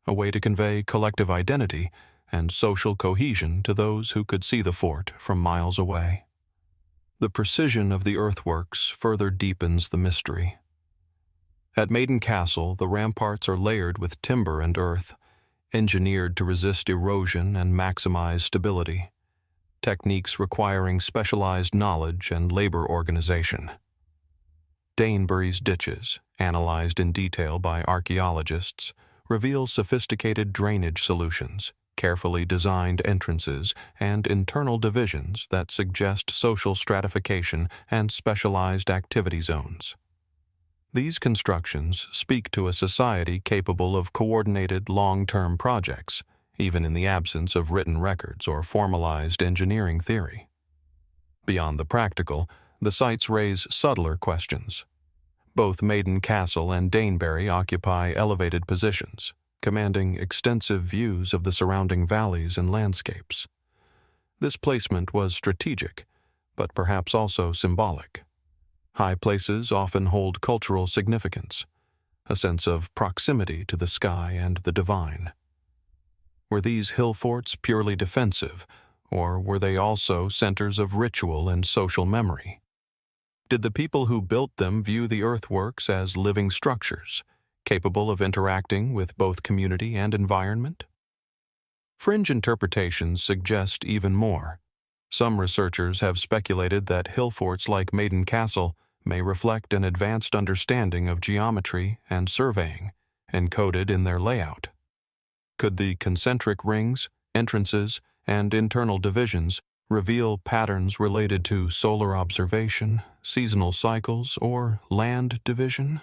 [SPEAKER 1] a way to convey collective identity and social cohesion to those who could see the fort from miles away? The precision of the earthworks further deepens the mystery. At Maiden Castle, the ramparts are layered with timber and earth, engineered to resist erosion and maximize stability, techniques requiring specialized knowledge and labor organization. Danebury's ditches, analyzed in detail by archaeologists, reveal sophisticated drainage solutions, carefully designed entrances, and internal divisions that suggest social stratification and specialized activity zones. These constructions speak to a society capable of coordinated long-term projects, even in the absence of written records or formalized engineering theory. Beyond the practical, the sites raise subtler questions. Both Maiden Castle and Danebury occupy elevated positions, commanding extensive views of the surrounding valleys and landscapes. This placement was strategic, but perhaps also symbolic. High places often hold cultural significance, a sense of proximity to the sky and the divine. Were these hill forts purely defensive, or were they also centers of ritual and social memory? Did the people who built them view the earthworks as living structures, capable of interacting with both community and environment? Fringe interpretations suggest even more. Some researchers have speculated that hill forts like Maiden Castle may reflect an advanced understanding of geometry and surveying, encoded in their layout. Could the concentric rings, entrances, and internal divisions reveal patterns related to solar observation, seasonal cycles, or land division?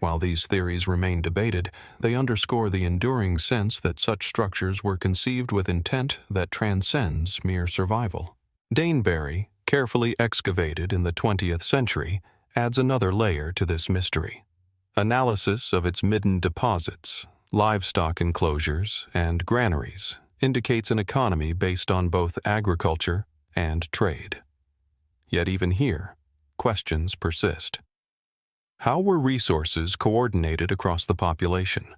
[SPEAKER 1] While these theories remain debated, they underscore the enduring sense that such structures were conceived with intent that transcends mere survival. Danebury, carefully excavated in the 20th century, adds another layer to this mystery. Analysis of its midden deposits, livestock enclosures, and granaries indicates an economy based on both agriculture and trade. Yet even here, questions persist. How were resources coordinated across the population?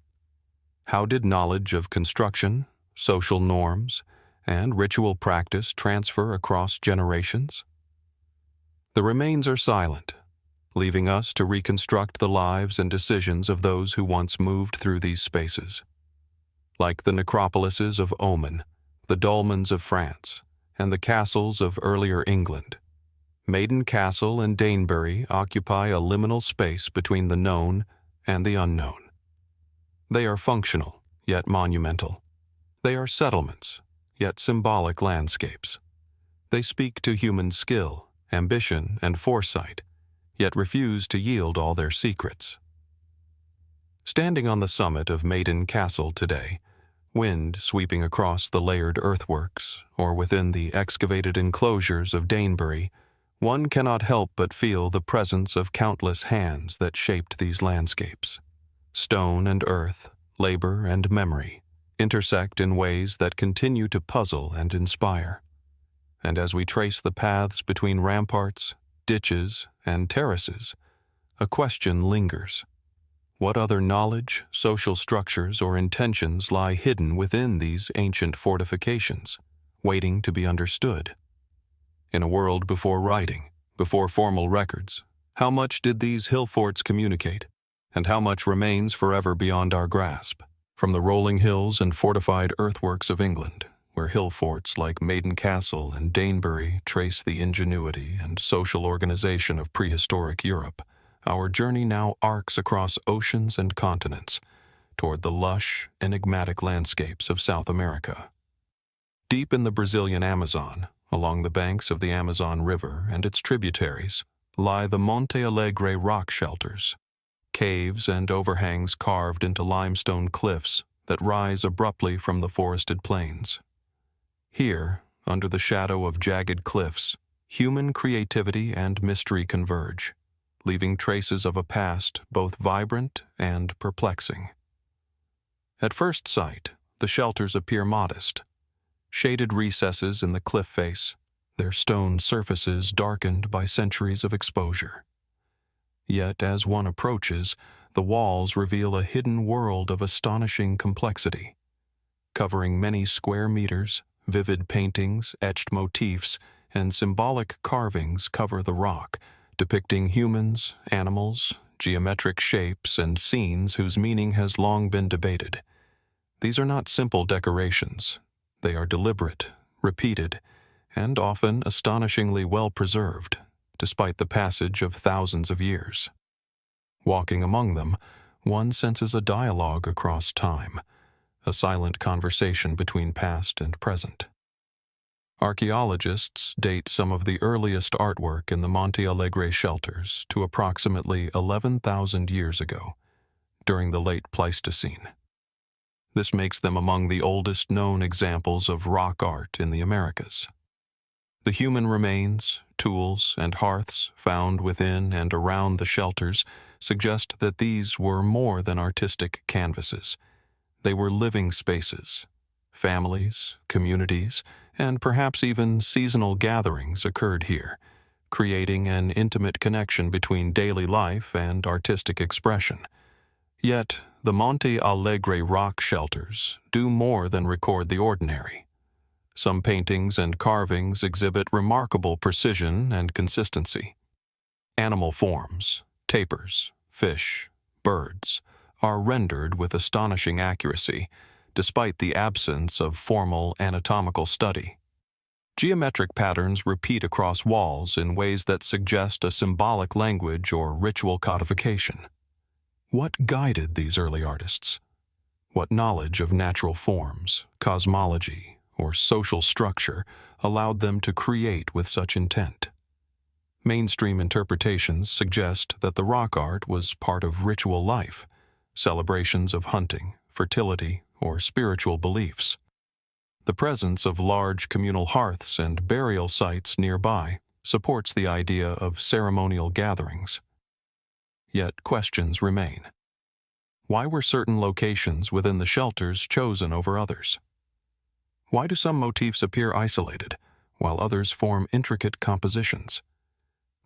[SPEAKER 1] How did knowledge of construction, social norms, and ritual practice transfer across generations? The remains are silent, leaving us to reconstruct the lives and decisions of those who once moved through these spaces. Like the necropolises of Oman, the dolmens of France, and the castles of earlier England, Maiden Castle and Danebury occupy a liminal space between the known and the unknown. They are functional, yet monumental. They are settlements, yet symbolic landscapes. They speak to human skill, ambition, and foresight, yet refuse to yield all their secrets. Standing on the summit of Maiden Castle today, Wind sweeping across the layered earthworks, or within the excavated enclosures of Danebury, one cannot help but feel the presence of countless hands that shaped these landscapes. Stone and earth, labor and memory, intersect in ways that continue to puzzle and inspire. And as we trace the paths between ramparts, ditches, and terraces, a question lingers. What other knowledge, social structures, or intentions lie hidden within these ancient fortifications, waiting to be understood? In a world before writing, before formal records, how much did these hillforts communicate, and how much remains forever beyond our grasp? From the rolling hills and fortified earthworks of England, where hillforts like Maiden Castle and Danebury trace the ingenuity and social organization of prehistoric Europe, our journey now arcs across oceans and continents toward the lush, enigmatic landscapes of South America. Deep in the Brazilian Amazon, along the banks of the Amazon River and its tributaries, lie the Monte Alegre rock shelters, caves and overhangs carved into limestone cliffs that rise abruptly from the forested plains. Here, under the shadow of jagged cliffs, human creativity and mystery converge, leaving traces of a past both vibrant and perplexing. At first sight, the shelters appear modest. Shaded recesses in the cliff face, their stone surfaces darkened by centuries of exposure. Yet as one approaches, the walls reveal a hidden world of astonishing complexity. Covering many square meters, vivid paintings, etched motifs, and symbolic carvings cover the rock, depicting humans, animals, geometric shapes, and scenes whose meaning has long been debated. These are not simple decorations. They are deliberate, repeated, and often astonishingly well preserved, despite the passage of thousands of years. Walking among them, one senses a dialogue across time, a silent conversation between past and present. Archaeologists date some of the earliest artwork in the Monte Alegre shelters to approximately 11,000 years ago, during the late Pleistocene. This makes them among the oldest known examples of rock art in the Americas. The human remains, tools, and hearths found within and around the shelters suggest that these were more than artistic canvases. They were living spaces. Families, communities, and perhaps even seasonal gatherings occurred here, creating an intimate connection between daily life and artistic expression. Yet, the Monte Alegre rock shelters do more than record the ordinary. Some paintings and carvings exhibit remarkable precision and consistency. Animal forms, tapirs, fish, birds, are rendered with astonishing accuracy, despite the absence of formal anatomical study. Geometric patterns repeat across walls in ways that suggest a symbolic language or ritual codification. What guided these early artists? What knowledge of natural forms, cosmology, or social structure allowed them to create with such intent? Mainstream interpretations suggest that the rock art was part of ritual life, celebrations of hunting, fertility, or spiritual beliefs. The presence of large communal hearths and burial sites nearby supports the idea of ceremonial gatherings. Yet questions remain. Why were certain locations within the shelters chosen over others? Why do some motifs appear isolated, while others form intricate compositions?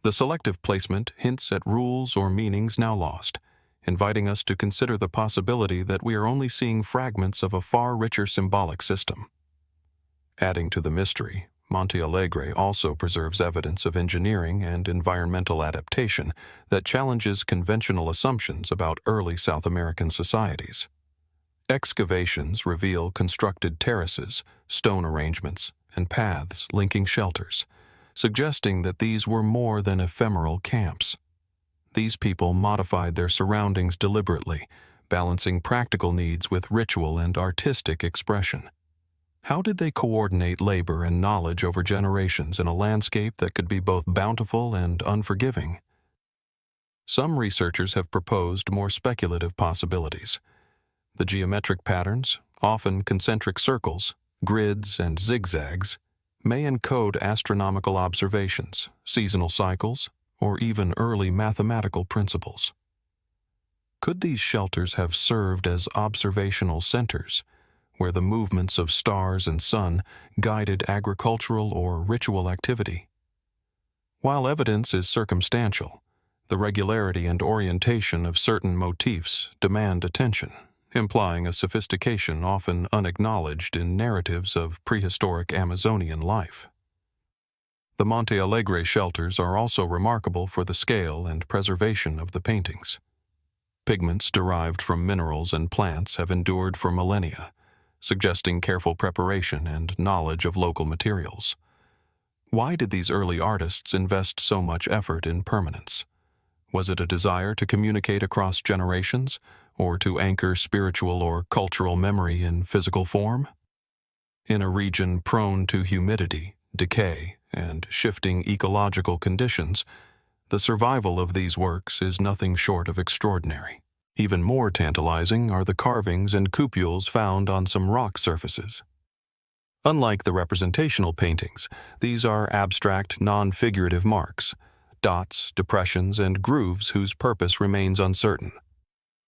[SPEAKER 1] The selective placement hints at rules or meanings now lost, inviting us to consider the possibility that we are only seeing fragments of a far richer symbolic system. Adding to the mystery, Monte Alegre also preserves evidence of engineering and environmental adaptation that challenges conventional assumptions about early South American societies. Excavations reveal constructed terraces, stone arrangements, and paths linking shelters, suggesting that these were more than ephemeral camps. These people modified their surroundings deliberately, balancing practical needs with ritual and artistic expression. How did they coordinate labor and knowledge over generations in a landscape that could be both bountiful and unforgiving? Some researchers have proposed more speculative possibilities. The geometric patterns, often concentric circles, grids, and zigzags, may encode astronomical observations, seasonal cycles, or even early mathematical principles. Could these shelters have served as observational centers, where the movements of stars and sun guided agricultural or ritual activity? While evidence is circumstantial, the regularity and orientation of certain motifs demand attention, implying a sophistication often unacknowledged in narratives of prehistoric Amazonian life. The Monte Alegre shelters are also remarkable for the scale and preservation of the paintings. Pigments derived from minerals and plants have endured for millennia, suggesting careful preparation and knowledge of local materials. Why did these early artists invest so much effort in permanence? Was it a desire to communicate across generations, or to anchor spiritual or cultural memory in physical form? In a region prone to humidity, decay, and shifting ecological conditions, the survival of these works is nothing short of extraordinary. Even more tantalizing are the carvings and cupules found on some rock surfaces. Unlike the representational paintings, these are abstract, non-figurative marks, dots, depressions, and grooves whose purpose remains uncertain.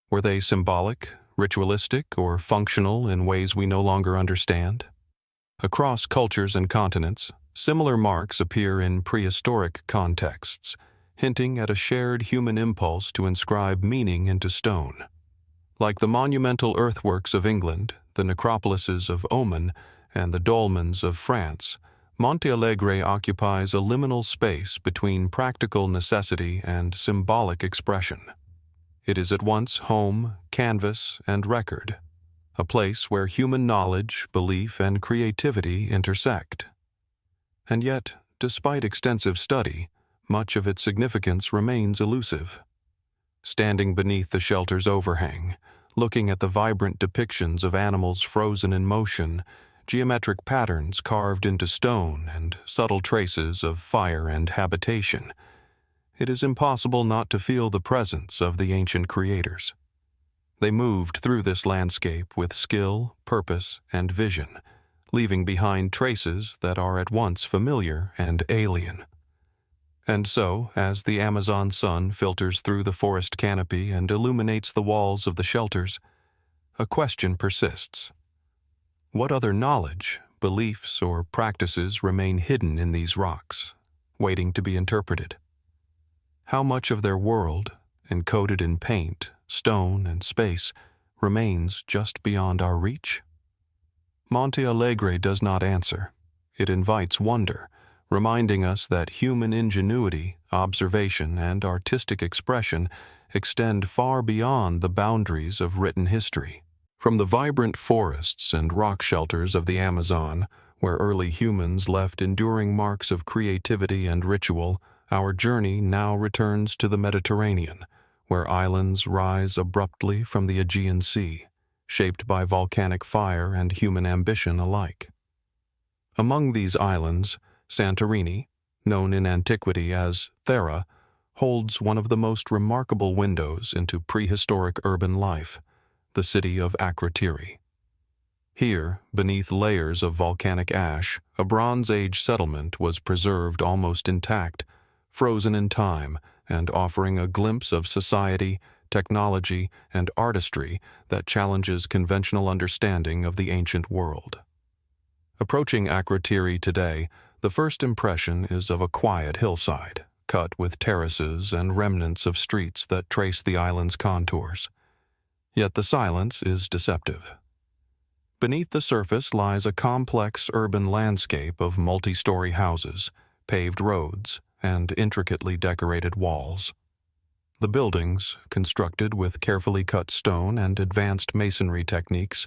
[SPEAKER 1] Were they symbolic, ritualistic, or functional in ways we no longer understand? Across cultures and continents, similar marks appear in prehistoric contexts, hinting at a shared human impulse to inscribe meaning into stone. Like the monumental earthworks of England, the necropolises of Oman, and the dolmens of France, Monte Alegre occupies a liminal space between practical necessity and symbolic expression. It is at once home, canvas, and record, a place where human knowledge, belief, and creativity intersect. And yet, despite extensive study, much of its significance remains elusive. Standing beneath the shelter's overhang, looking at the vibrant depictions of animals frozen in motion, geometric patterns carved into stone, and subtle traces of fire and habitation, it is impossible not to feel the presence of the ancient creators. They moved through this landscape with skill, purpose, and vision, leaving behind traces that are at once familiar and alien. And so, as the Amazon sun filters through the forest canopy and illuminates the walls of the shelters, a question persists. What other knowledge, beliefs, or practices remain hidden in these rocks, waiting to be interpreted? How much of their world, encoded in paint, stone, and space, remains just beyond our reach? Monte Alegre does not answer. It invites wonder, reminding us that human ingenuity, observation, and artistic expression extend far beyond the boundaries of written history. From the vibrant forests and rock shelters of the Amazon, where early humans left enduring marks of creativity and ritual, our journey now returns to the Mediterranean, where islands rise abruptly from the Aegean Sea, shaped by volcanic fire and human ambition alike. Among these islands, Santorini, known in antiquity as Thera, holds one of the most remarkable windows into prehistoric urban life, the city of Akrotiri. Here, beneath layers of volcanic ash, a Bronze Age settlement was preserved almost intact, frozen in time, and offering a glimpse of society, technology, and artistry that challenges conventional understanding of the ancient world. Approaching Akrotiri today, the first impression is of a quiet hillside, cut with terraces and remnants of streets that trace the island's contours. Yet the silence is deceptive. Beneath the surface lies a complex urban landscape of multi-story houses, paved roads, and intricately decorated walls. The buildings, constructed with carefully cut stone and advanced masonry techniques,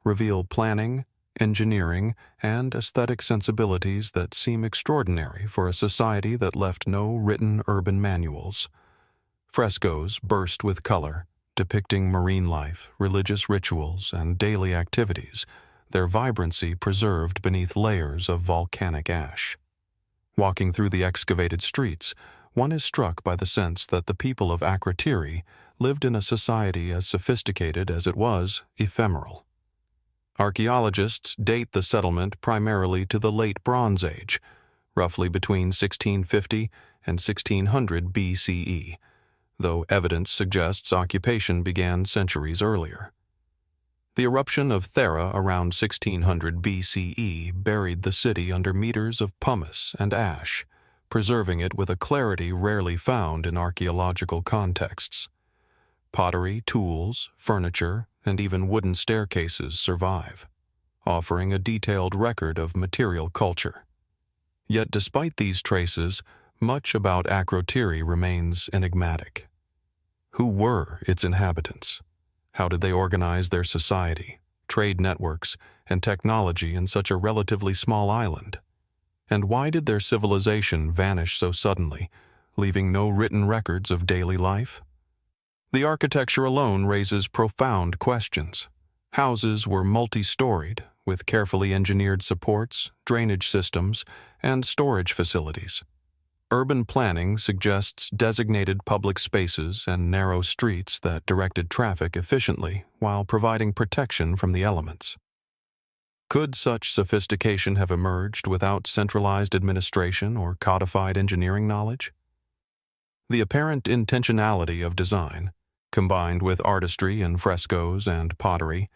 [SPEAKER 1] reveal planning, engineering, and aesthetic sensibilities that seem extraordinary for a society that left no written urban manuals. Frescoes burst with color, depicting marine life, religious rituals, and daily activities, their vibrancy preserved beneath layers of volcanic ash. Walking through the excavated streets, one is struck by the sense that the people of Akrotiri lived in a society as sophisticated as it was ephemeral. Archaeologists date the settlement primarily to the Late Bronze Age, roughly between 1650 and 1600 BCE, though evidence suggests occupation began centuries earlier. The eruption of Thera around 1600 BCE buried the city under meters of pumice and ash, preserving it with a clarity rarely found in archaeological contexts. Pottery, tools, furniture, and even wooden staircases survive, offering a detailed record of material culture. Yet despite these traces, much about Akrotiri remains enigmatic. Who were its inhabitants? How did they organize their society, trade networks, and technology in such a relatively small island? And why did their civilization vanish so suddenly, leaving no written records of daily life? The architecture alone raises profound questions. Houses were multi-storied, with carefully engineered supports, drainage systems, and storage facilities. Urban planning suggests designated public spaces and narrow streets that directed traffic efficiently while providing protection from the elements. Could such sophistication have emerged without centralized administration or codified engineering knowledge? The apparent intentionality of design, combined with artistry in frescoes and pottery,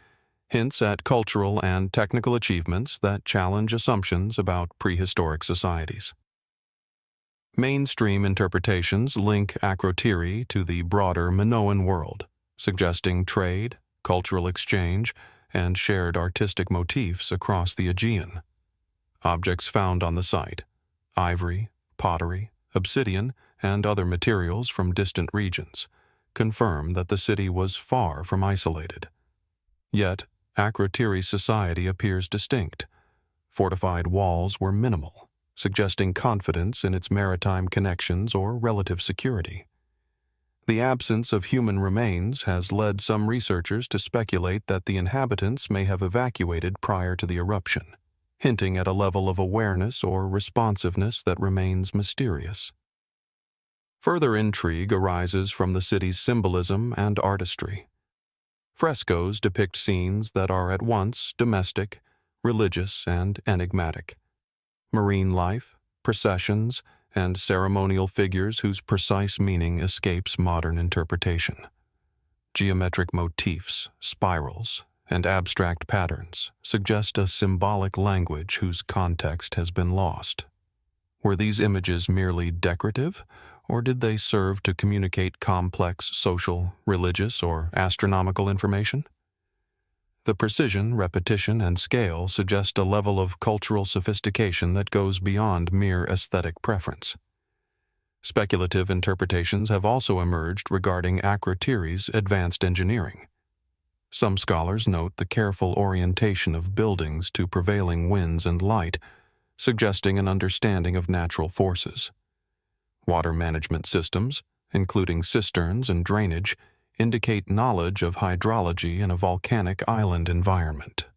[SPEAKER 1] hints at cultural and technical achievements that challenge assumptions about prehistoric societies. Mainstream interpretations link Akrotiri to the broader Minoan world, suggesting trade, cultural exchange, and shared artistic motifs across the Aegean. Objects found on the site, ivory, pottery, obsidian, and other materials from distant regions, confirm that the city was far from isolated. Yet, Akrotiri's society appears distinct. Fortified walls were minimal, suggesting confidence in its maritime connections or relative security. The absence of human remains has led some researchers to speculate that the inhabitants may have evacuated prior to the eruption, hinting at a level of awareness or responsiveness that remains mysterious. Further intrigue arises from the city's symbolism and artistry. Frescoes depict scenes that are at once domestic, religious, and enigmatic. Marine life, processions, and ceremonial figures whose precise meaning escapes modern interpretation. Geometric motifs, spirals, and abstract patterns suggest a symbolic language whose context has been lost. Were these images merely decorative, or did they serve to communicate complex social, religious, or astronomical information? The precision, repetition, and scale suggest a level of cultural sophistication that goes beyond mere aesthetic preference. Speculative interpretations have also emerged regarding Akrotiri's advanced engineering. Some scholars note the careful orientation of buildings to prevailing winds and light, suggesting an understanding of natural forces. Water management systems, including cisterns and drainage, indicate knowledge of hydrology in a volcanic island environment.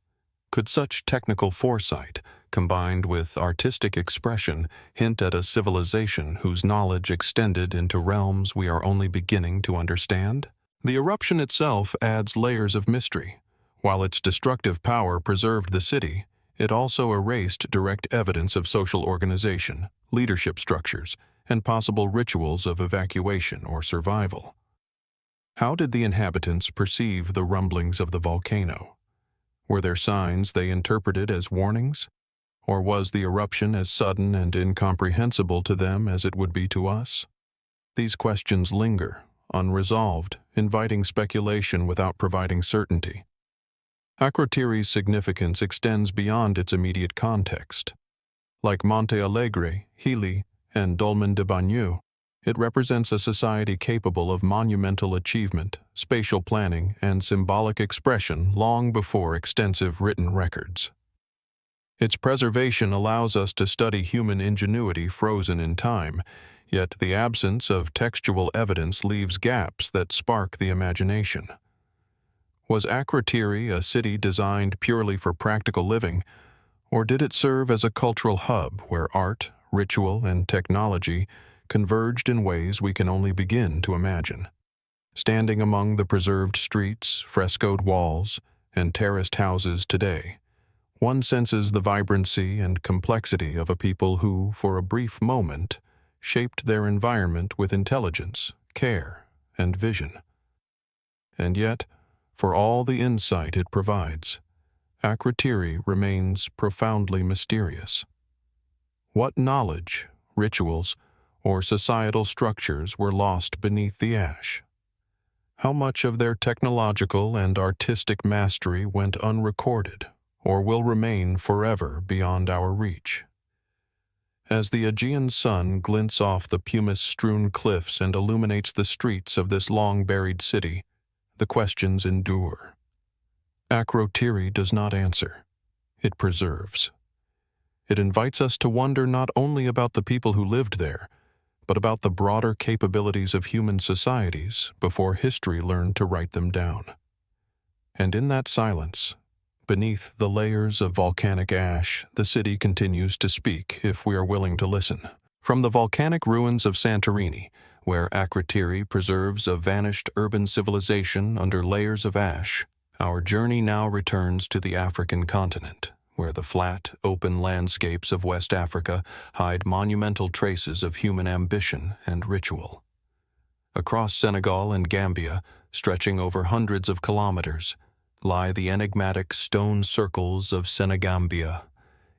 [SPEAKER 1] Could such technical foresight, combined with artistic expression, hint at a civilization whose knowledge extended into realms we are only beginning to understand? The eruption itself adds layers of mystery. While its destructive power preserved the city, it also erased direct evidence of social organization, leadership structures, and possible rituals of evacuation or survival. How did the inhabitants perceive the rumblings of the volcano? Were there signs they interpreted as warnings? Or was the eruption as sudden and incomprehensible to them as it would be to us? These questions linger, unresolved, inviting speculation without providing certainty. Akrotiri's significance extends beyond its immediate context. Like Monte Alegre, Hili, and Dolmen de Bagneux, it represents a society capable of monumental achievement, spatial planning, and symbolic expression long before extensive written records. Its preservation allows us to study human ingenuity frozen in time, yet the absence of textual evidence leaves gaps that spark the imagination. Was Akrotiri a city designed purely for practical living, or did it serve as a cultural hub where art, ritual, and technology converged in ways we can only begin to imagine? Standing among the preserved streets, frescoed walls, and terraced houses today, one senses the vibrancy and complexity of a people who, for a brief moment, shaped their environment with intelligence, care, and vision. And yet, for all the insight it provides, Akrotiri remains profoundly mysterious. What knowledge, rituals, or societal structures were lost beneath the ash? How much of their technological and artistic mastery went unrecorded, or will remain forever beyond our reach? As the Aegean sun glints off the pumice-strewn cliffs and illuminates the streets of this long-buried city, the questions endure. Akrotiri does not answer. It preserves. It invites us to wonder not only about the people who lived there, but about the broader capabilities of human societies before history learned to write them down. And in that silence, beneath the layers of volcanic ash, the city continues to speak if we are willing to listen. From the volcanic ruins of Santorini, where Akrotiri preserves a vanished urban civilization under layers of ash, our journey now returns to the African continent, where the flat, open landscapes of West Africa hide monumental traces of human ambition and ritual. Across Senegal and Gambia, stretching over hundreds of kilometers, lie the enigmatic stone circles of Senegambia,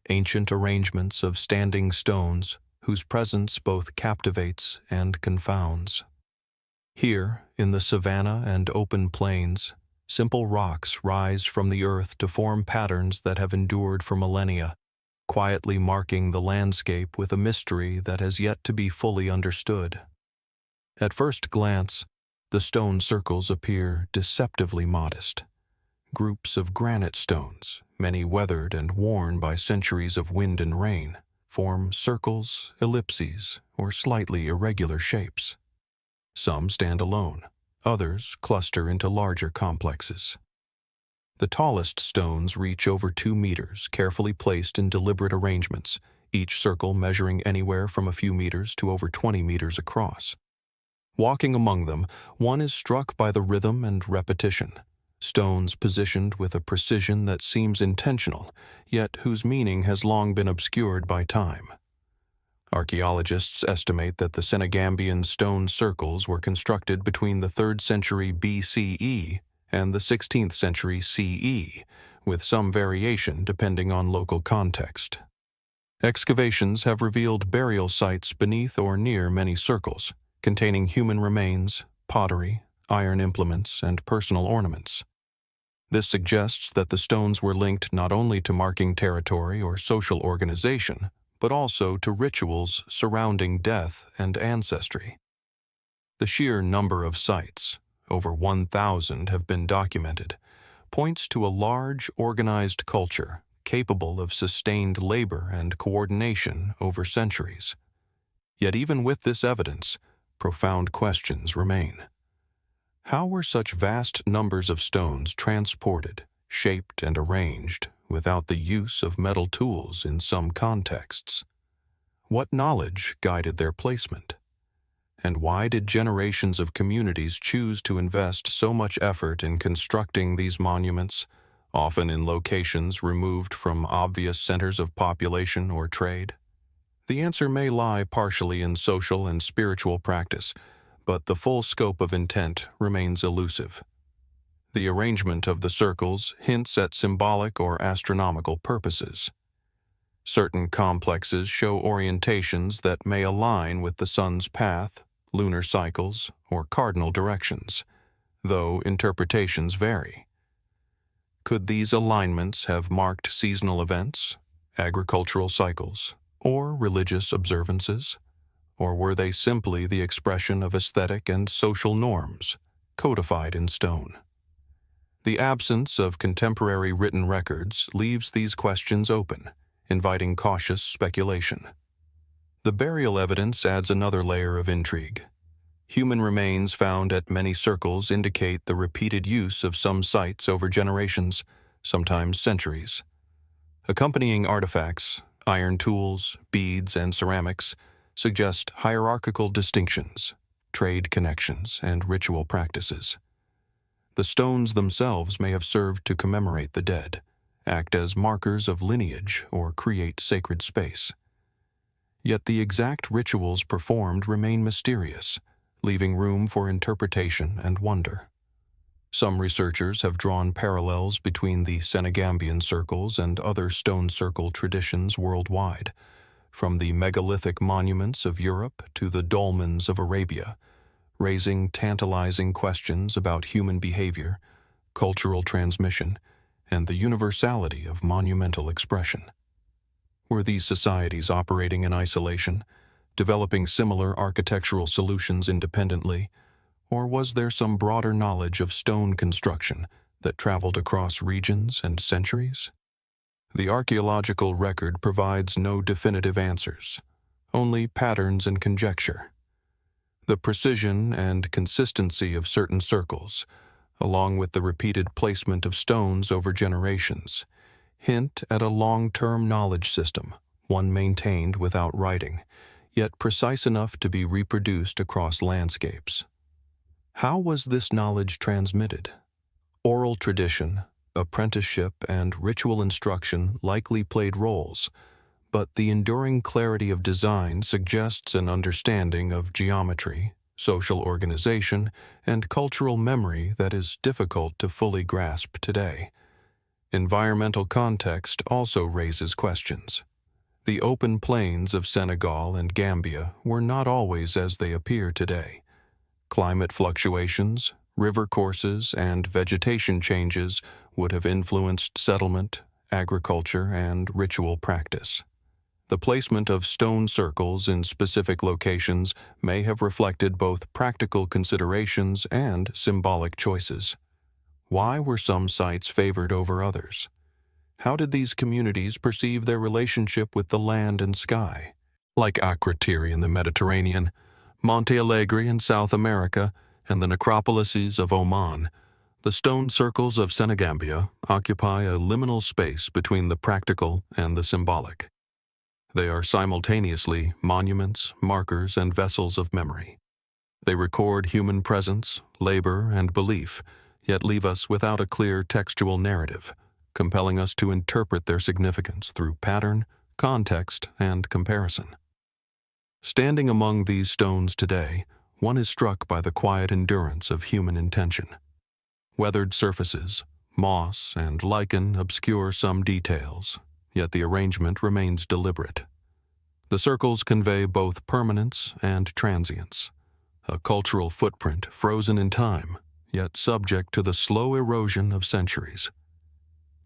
[SPEAKER 1] ancient arrangements of standing stones whose presence both captivates and confounds. Here, in the savanna and open plains, simple rocks rise from the earth to form patterns that have endured for millennia, quietly marking the landscape with a mystery that has yet to be fully understood. At first glance, the stone circles appear deceptively modest. Groups of granite stones, many weathered and worn by centuries of wind and rain, form circles, ellipses, or slightly irregular shapes. Some stand alone. Others cluster into larger complexes. The tallest stones reach over 2 meters, carefully placed in deliberate arrangements, each circle measuring anywhere from a few meters to over 20 meters across. Walking among them, one is struck by the rhythm and repetition, stones positioned with a precision that seems intentional, yet whose meaning has long been obscured by time. Archaeologists estimate that the Senegambian stone circles were constructed between the 3rd century BCE and the 16th century CE, with some variation depending on local context. Excavations have revealed burial sites beneath or near many circles, containing human remains, pottery, iron implements, and personal ornaments. This suggests that the stones were linked not only to marking territory or social organization, but also to rituals surrounding death and ancestry. The sheer number of sites, over 1,000 have been documented, points to a large, organized culture capable of sustained labor and coordination over centuries. Yet even with this evidence, profound questions remain. How were such vast numbers of stones transported, shaped, and arranged without the use of metal tools in some contexts? What knowledge guided their placement? And why did generations of communities choose to invest so much effort in constructing these monuments, often in locations removed from obvious centers of population or trade? The answer may lie partially in social and spiritual practice, but the full scope of intent remains elusive. The arrangement of the circles hints at symbolic or astronomical purposes. Certain complexes show orientations that may align with the sun's path, lunar cycles, or cardinal directions, though interpretations vary. Could these alignments have marked seasonal events, agricultural cycles, or religious observances? Or were they simply the expression of aesthetic and social norms, codified in stone? The absence of contemporary written records leaves these questions open, inviting cautious speculation. The burial evidence adds another layer of intrigue. Human remains found at many circles indicate the repeated use of some sites over generations, sometimes centuries. Accompanying artifacts, iron tools, beads, and ceramics suggest hierarchical distinctions, trade connections, and ritual practices. The stones themselves may have served to commemorate the dead, act as markers of lineage, or create sacred space. Yet the exact rituals performed remain mysterious, leaving room for interpretation and wonder. Some researchers have drawn parallels between the Senegambian circles and other stone circle traditions worldwide, from the megalithic monuments of Europe to the dolmens of Arabia, raising tantalizing questions about human behavior, cultural transmission, and the universality of monumental expression. Were these societies operating in isolation, developing similar architectural solutions independently, or was there some broader knowledge of stone construction that traveled across regions and centuries? The archaeological record provides no definitive answers, only patterns and conjecture. The precision and consistency of certain circles, along with the repeated placement of stones over generations, hint at a long-term knowledge system, one maintained without writing, yet precise enough to be reproduced across landscapes. How was this knowledge transmitted? Oral tradition, apprenticeship, and ritual instruction likely played roles, but the enduring clarity of design suggests an understanding of geometry, social organization, and cultural memory that is difficult to fully grasp today. Environmental context also raises questions. The open plains of Senegal and Gambia were not always as they appear today. Climate fluctuations, river courses, and vegetation changes would have influenced settlement, agriculture, and ritual practice. The placement of stone circles in specific locations may have reflected both practical considerations and symbolic choices. Why were some sites favored over others? How did these communities perceive their relationship with the land and sky? Like Akrotiri in the Mediterranean, Monte Alegre in South America, and the necropolises of Oman, the stone circles of Senegambia occupy a liminal space between the practical and the symbolic. They are simultaneously monuments, markers, and vessels of memory. They record human presence, labor, and belief, yet leave us without a clear textual narrative, compelling us to interpret their significance through pattern, context, and comparison. Standing among these stones today, one is struck by the quiet endurance of human intention. Weathered surfaces, moss, and lichen obscure some details, yet the arrangement remains deliberate. The circles convey both permanence and transience, a cultural footprint frozen in time, yet subject to the slow erosion of centuries.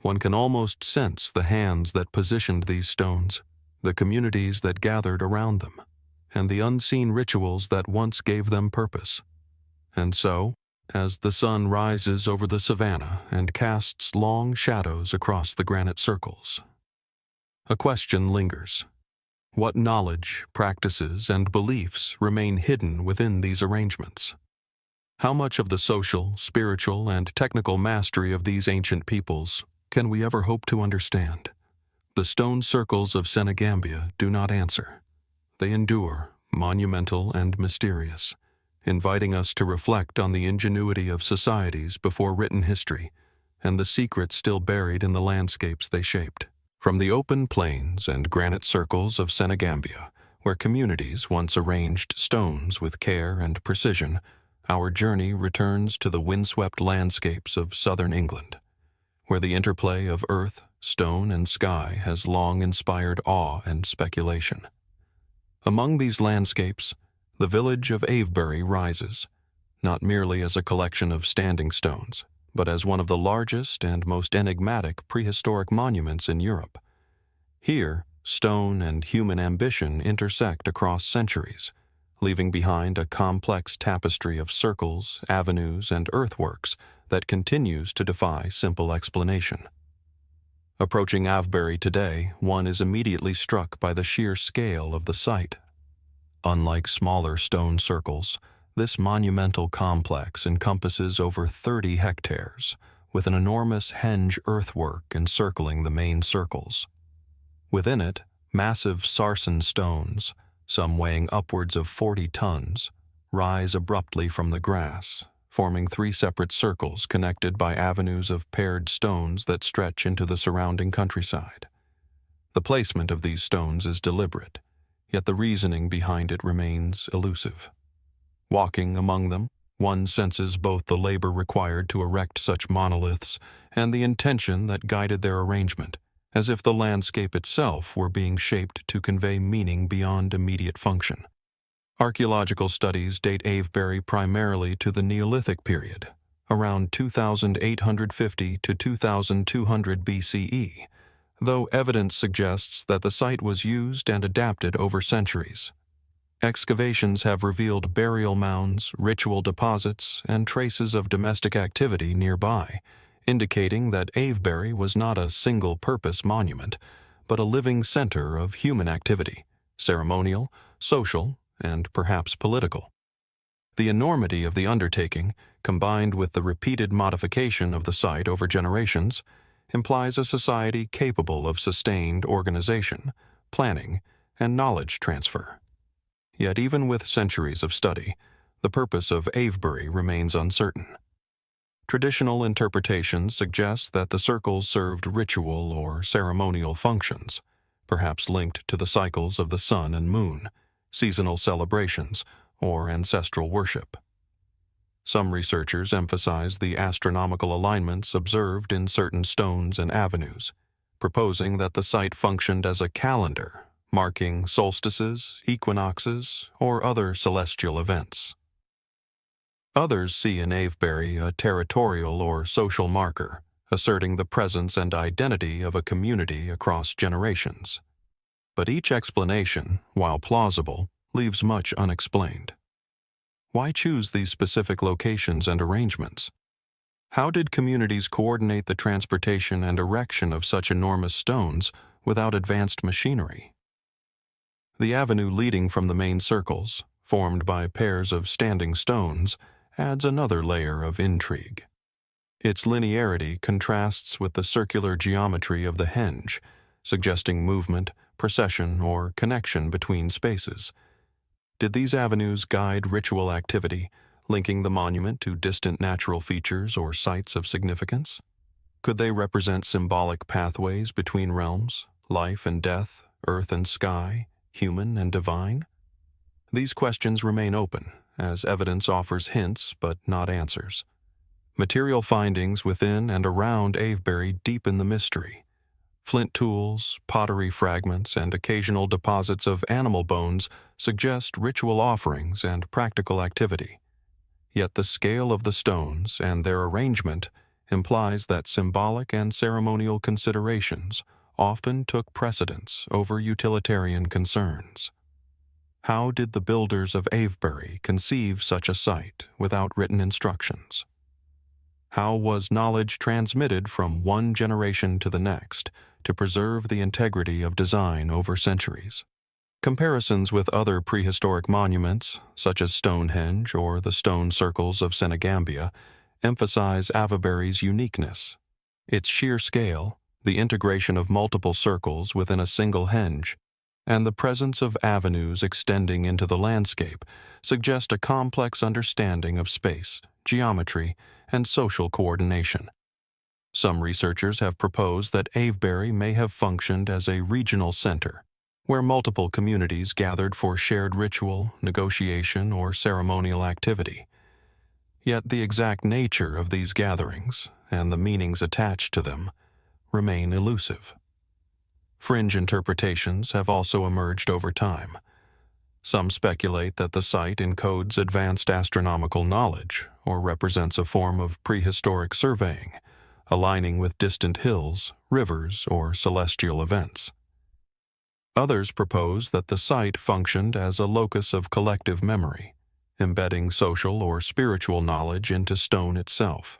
[SPEAKER 1] One can almost sense the hands that positioned these stones, the communities that gathered around them, and the unseen rituals that once gave them purpose. And so, as the sun rises over the savanna and casts long shadows across the granite circles, a question lingers. What knowledge, practices, and beliefs remain hidden within these arrangements? How much of the social, spiritual, and technical mastery of these ancient peoples can we ever hope to understand? The stone circles of Senegambia do not answer. They endure, monumental and mysterious, inviting us to reflect on the ingenuity of societies before written history and the secrets still buried in the landscapes they shaped. From the open plains and granite circles of Senegambia, where communities once arranged stones with care and precision, our journey returns to the windswept landscapes of southern England, where the interplay of earth, stone, and sky has long inspired awe and speculation. Among these landscapes, the village of Avebury rises, not merely as a collection of standing stones, but as one of the largest and most enigmatic prehistoric monuments in Europe. Here, stone and human ambition intersect across centuries, leaving behind a complex tapestry of circles, avenues, and earthworks that continues to defy simple explanation. Approaching Avebury today, one is immediately struck by the sheer scale of the site. Unlike smaller stone circles, this monumental complex encompasses over 30 hectares, with an enormous henge earthwork encircling the main circles. Within it, massive sarsen stones, some weighing upwards of 40 tons, rise abruptly from the grass, forming 3 separate circles connected by avenues of paired stones that stretch into the surrounding countryside. The placement of these stones is deliberate, yet the reasoning behind it remains elusive. Walking among them, one senses both the labor required to erect such monoliths and the intention that guided their arrangement, as if the landscape itself were being shaped to convey meaning beyond immediate function. Archaeological studies date Avebury primarily to the Neolithic period, around 2850 to 2200 BCE, though evidence suggests that the site was used and adapted over centuries. Excavations have revealed burial mounds, ritual deposits, and traces of domestic activity nearby, indicating that Avebury was not a single-purpose monument, but a living center of human activity, ceremonial, social, and perhaps political. The enormity of the undertaking, combined with the repeated modification of the site over generations, implies a society capable of sustained organization, planning, and knowledge transfer. Yet even with centuries of study, the purpose of Avebury remains uncertain. Traditional interpretations suggest that the circles served ritual or ceremonial functions, perhaps linked to the cycles of the sun and moon, seasonal celebrations, or ancestral worship. Some researchers emphasize the astronomical alignments observed in certain stones and avenues, proposing that the site functioned as a calendar, marking solstices, equinoxes, or other celestial events. Others see in Avebury a territorial or social marker, asserting the presence and identity of a community across generations. But each explanation, while plausible, leaves much unexplained. Why choose these specific locations and arrangements? How did communities coordinate the transportation and erection of such enormous stones without advanced machinery? The avenue leading from the main circles, formed by pairs of standing stones, adds another layer of intrigue. Its linearity contrasts with the circular geometry of the henge, suggesting movement, procession, or connection between spaces. Did these avenues guide ritual activity, linking the monument to distant natural features or sites of significance? Could they represent symbolic pathways between realms, life and death, earth and sky, human and divine? These questions remain open, as evidence offers hints but not answers. Material findings within and around Avebury deepen the mystery. Flint tools, pottery fragments, and occasional deposits of animal bones suggest ritual offerings and practical activity. Yet the scale of the stones and their arrangement implies that symbolic and ceremonial considerations often took precedence over utilitarian concerns. How did the builders of Avebury conceive such a site without written instructions? How was knowledge transmitted from one generation to the next to preserve the integrity of design over centuries? Comparisons with other prehistoric monuments, such as Stonehenge or the stone circles of Senegambia, emphasize Avebury's uniqueness. Its sheer scale, the integration of multiple circles within a single henge, and the presence of avenues extending into the landscape suggest a complex understanding of space, geometry, and social coordination. Some researchers have proposed that Avebury may have functioned as a regional center, where multiple communities gathered for shared ritual, negotiation, or ceremonial activity. Yet the exact nature of these gatherings, and the meanings attached to them, remain elusive. Fringe interpretations have also emerged over time. Some speculate that the site encodes advanced astronomical knowledge or represents a form of prehistoric surveying, aligning with distant hills, rivers, or celestial events. Others propose that the site functioned as a locus of collective memory, embedding social or spiritual knowledge into stone itself.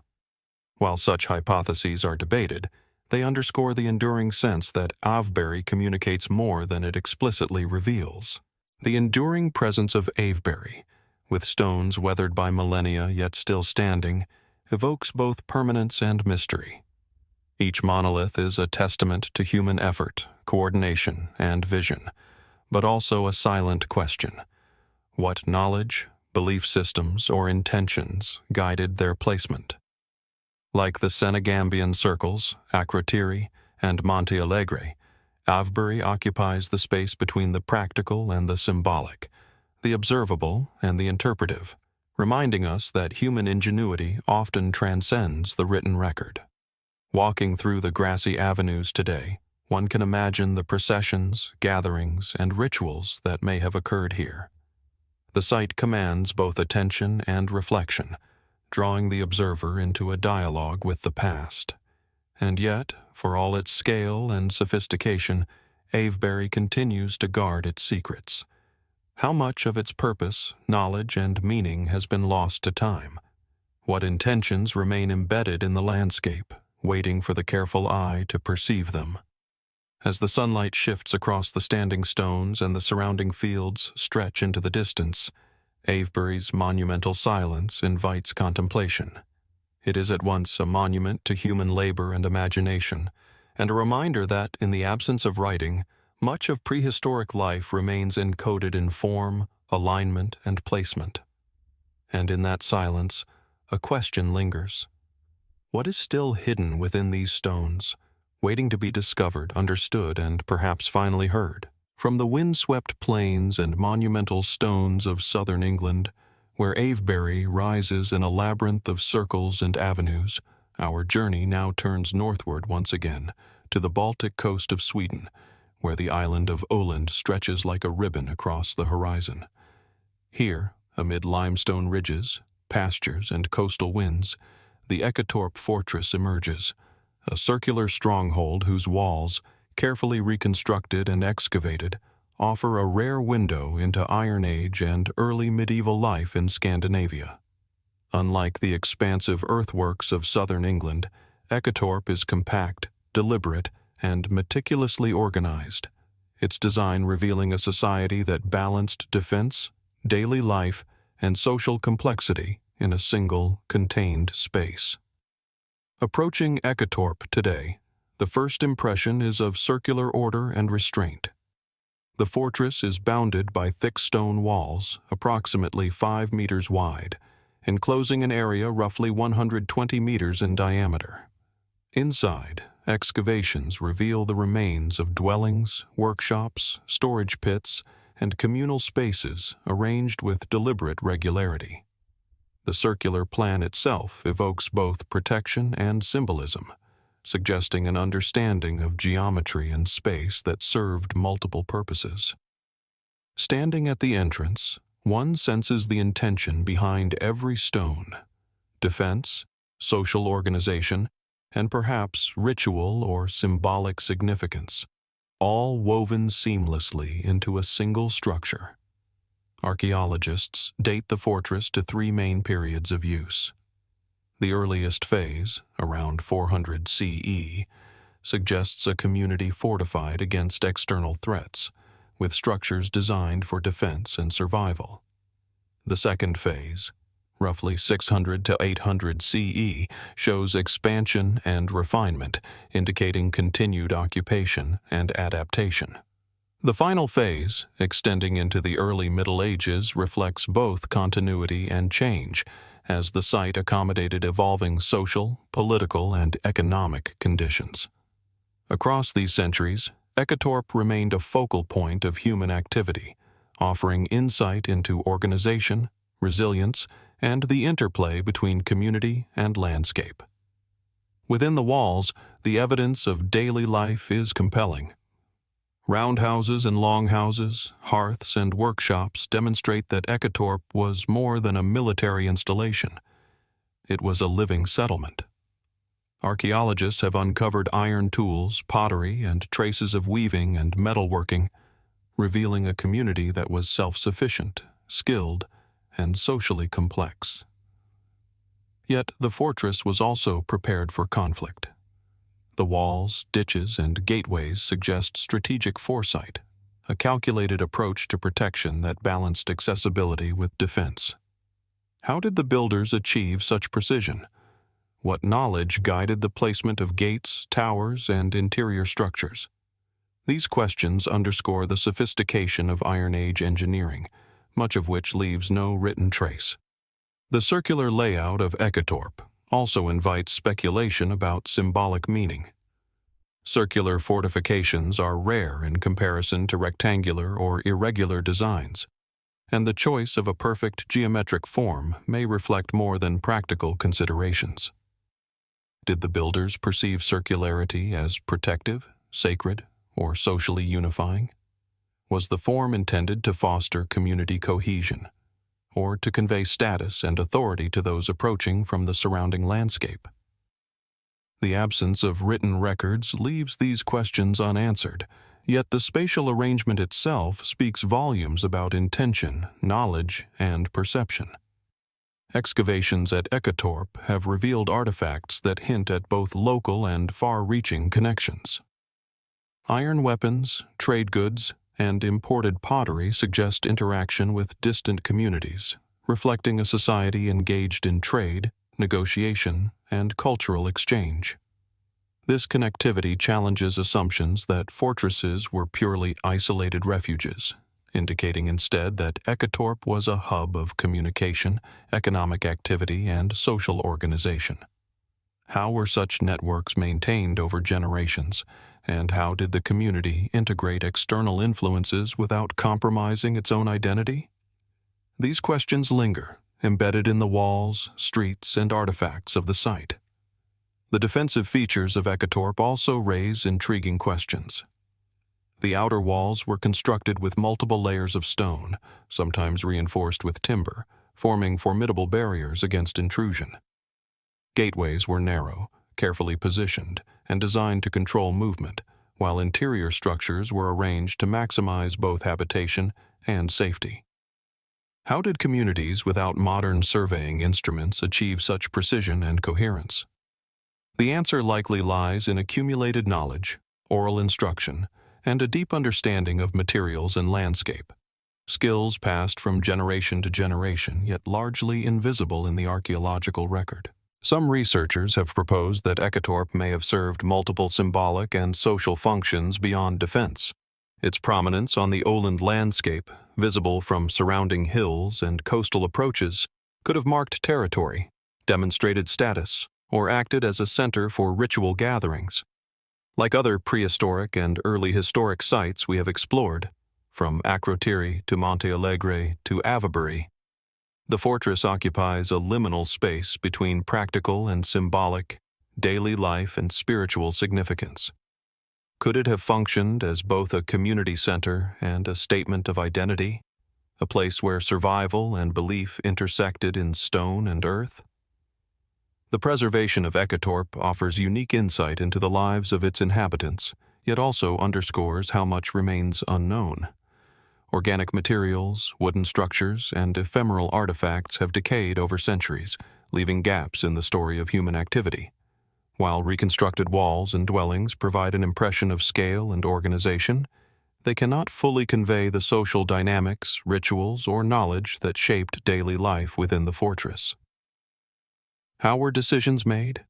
[SPEAKER 1] While such hypotheses are debated, they underscore the enduring sense that Avebury communicates more than it explicitly reveals. The enduring presence of Avebury, with stones weathered by millennia yet still standing, evokes both permanence and mystery. Each monolith is a testament to human effort, coordination, and vision, but also a silent question. What knowledge, Belief systems or intentions guided their placement. Like the Senegambian circles, Akrotiri, and Monte Alegre, Avebury occupies the space between the practical and the symbolic, the observable and the interpretive, reminding us that human ingenuity often transcends the written record. Walking through the grassy avenues today, one can imagine the processions, gatherings, and rituals that may have occurred here. The site commands both attention and reflection, drawing the observer into a dialogue with the past. And yet, for all its scale and sophistication, Avebury continues to guard its secrets. How much of its purpose, knowledge, and meaning has been lost to time? What intentions remain embedded in the landscape, waiting for the careful eye to perceive them? As the sunlight shifts across the standing stones and the surrounding fields stretch into the distance, Avebury's monumental silence invites contemplation. It is at once a monument to human labor and imagination, and a reminder that, in the absence of writing, much of prehistoric life remains encoded in form, alignment, and placement. And in that silence, a question lingers. What is still hidden within these stones, waiting to be discovered, understood, and perhaps finally heard? From the wind-swept plains and monumental stones of southern England, where Avebury rises in a labyrinth of circles and avenues, our journey now turns northward once again to the Baltic coast of Sweden, where the island of Öland stretches like a ribbon across the horizon. Here, amid limestone ridges, pastures, and coastal winds, the Eketorp fortress emerges, a circular stronghold whose walls, carefully reconstructed and excavated, offer a rare window into Iron Age and early medieval life in Scandinavia. Unlike the expansive earthworks of southern England, Eketorp is compact, deliberate, and meticulously organized, its design revealing a society that balanced defense, daily life, and social complexity in a single, contained space. Approaching Eketorp today, the first impression is of circular order and restraint. The fortress is bounded by thick stone walls, approximately 5 meters wide, enclosing an area roughly 120 meters in diameter. Inside, excavations reveal the remains of dwellings, workshops, storage pits, and communal spaces arranged with deliberate regularity. The circular plan itself evokes both protection and symbolism, suggesting an understanding of geometry and space that served multiple purposes. Standing at the entrance, one senses the intention behind every stone: defense, social organization, and perhaps ritual or symbolic significance, all woven seamlessly into a single structure. Archaeologists date the fortress to 3 main periods of use. The earliest phase, around 400 CE, suggests a community fortified against external threats, with structures designed for defense and survival. The second phase, roughly 600 to 800 CE, shows expansion and refinement, indicating continued occupation and adaptation. The final phase, extending into the early Middle Ages, reflects both continuity and change, as the site accommodated evolving social, political, and economic conditions. Across these centuries, Eketorp remained a focal point of human activity, offering insight into organization, resilience, and the interplay between community and landscape. Within the walls, the evidence of daily life is compelling. Roundhouses and longhouses, hearths and workshops demonstrate that Eketorp was more than a military installation. It was a living settlement. Archaeologists have uncovered iron tools, pottery, and traces of weaving and metalworking, revealing a community that was self-sufficient, skilled, and socially complex. Yet the fortress was also prepared for conflict. The walls, ditches, and gateways suggest strategic foresight, a calculated approach to protection that balanced accessibility with defense. How did the builders achieve such precision? What knowledge guided the placement of gates, towers, and interior structures? These questions underscore the sophistication of Iron Age engineering, much of which leaves no written trace. The circular layout of Eketorp also invites speculation about symbolic meaning. Circular fortifications are rare in comparison to rectangular or irregular designs, and the choice of a perfect geometric form may reflect more than practical considerations. Did the builders perceive circularity as protective, sacred, or socially unifying? Was the form intended to foster community cohesion, or to convey status and authority to those approaching from the surrounding landscape? The absence of written records leaves these questions unanswered, yet the spatial arrangement itself speaks volumes about intention, knowledge, and perception. Excavations at Eketorp have revealed artifacts that hint at both local and far-reaching connections. Iron weapons, trade goods, and imported pottery suggest interaction with distant communities, reflecting a society engaged in trade, negotiation, and cultural exchange. This connectivity challenges assumptions that fortresses were purely isolated refuges, indicating instead that Eketorp was a hub of communication, economic activity, and social organization. How were such networks maintained over generations, and how did the community integrate external influences without compromising its own identity? These questions linger, embedded in the walls, streets, and artifacts of the site. The defensive features of Eketorp also raise intriguing questions. The outer walls were constructed with multiple layers of stone, sometimes reinforced with timber, forming formidable barriers against intrusion. Gateways were narrow, carefully positioned, and designed to control movement, while interior structures were arranged to maximize both habitation and safety. How did communities without modern surveying instruments achieve such precision and coherence? The answer likely lies in accumulated knowledge, oral instruction, and a deep understanding of materials and landscape, skills passed from generation to generation yet largely invisible in the archaeological record. Some researchers have proposed that Eketorp may have served multiple symbolic and social functions beyond defense. Its prominence on the Öland landscape, visible from surrounding hills and coastal approaches, could have marked territory, demonstrated status, or acted as a center for ritual gatherings. Like other prehistoric and early historic sites we have explored, from Akrotiri to Monte Alegre to Avebury, the fortress occupies a liminal space between practical and symbolic, daily life and spiritual significance. Could it have functioned as both a community center and a statement of identity, a place where survival and belief intersected in stone and earth? The preservation of Eketorp offers unique insight into the lives of its inhabitants, yet also underscores how much remains unknown. Organic materials, wooden structures, and ephemeral artifacts have decayed over centuries, leaving gaps in the story of human activity. While reconstructed walls and dwellings provide an impression of scale and organization, they cannot fully convey the social dynamics, rituals, or knowledge that shaped daily life within the fortress. How were decisions made?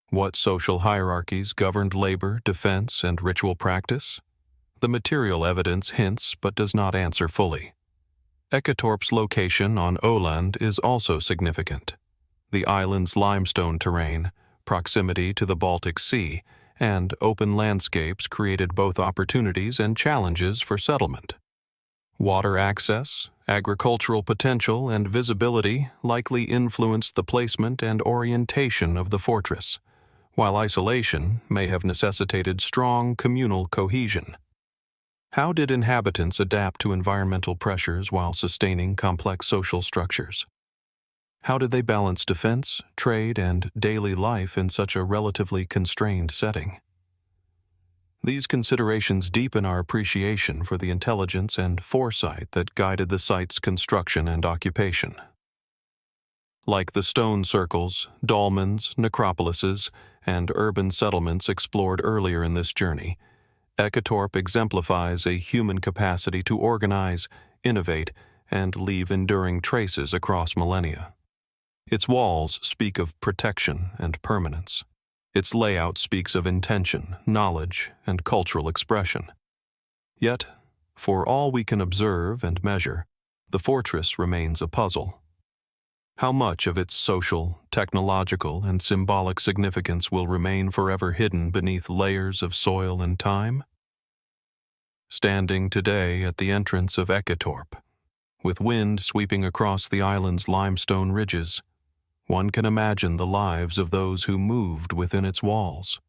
[SPEAKER 1] What social hierarchies governed labor, defense, and ritual practice? The material evidence hints but does not answer fully. Eketorp's location on Öland is also significant. The island's limestone terrain, proximity to the Baltic Sea, and open landscapes created both opportunities and challenges for settlement. Water access, agricultural potential, and visibility likely influenced the placement and orientation of the fortress, while isolation may have necessitated strong communal cohesion. How did inhabitants adapt to environmental pressures while sustaining complex social structures? How did they balance defense, trade, and daily life in such a relatively constrained setting? These considerations deepen our appreciation for the intelligence and foresight that guided the site's construction and occupation. Like the stone circles, dolmens, necropolises, and urban settlements explored earlier in this journey, Eketorp exemplifies a human capacity to organize, innovate, and leave enduring traces across millennia. Its walls speak of protection and permanence. Its layout speaks of intention, knowledge, and cultural expression. Yet, for all we can observe and measure, the fortress remains a puzzle. How much of its social, technological, and symbolic significance will remain forever hidden beneath layers of soil and time? Standing today at the entrance of Eketorp, with wind sweeping across the island's limestone ridges, one can imagine the lives of those who moved within its walls.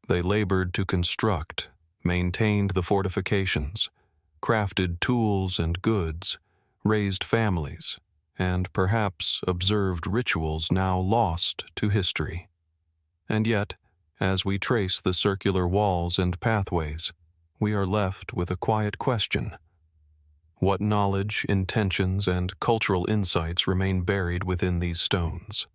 [SPEAKER 1] They labored to construct, maintained the fortifications, crafted tools and goods, raised families, and perhaps observed rituals now lost to history. And yet, as we trace the circular walls and pathways, we are left with a quiet question. What knowledge, intentions, and cultural insights remain buried within these stones?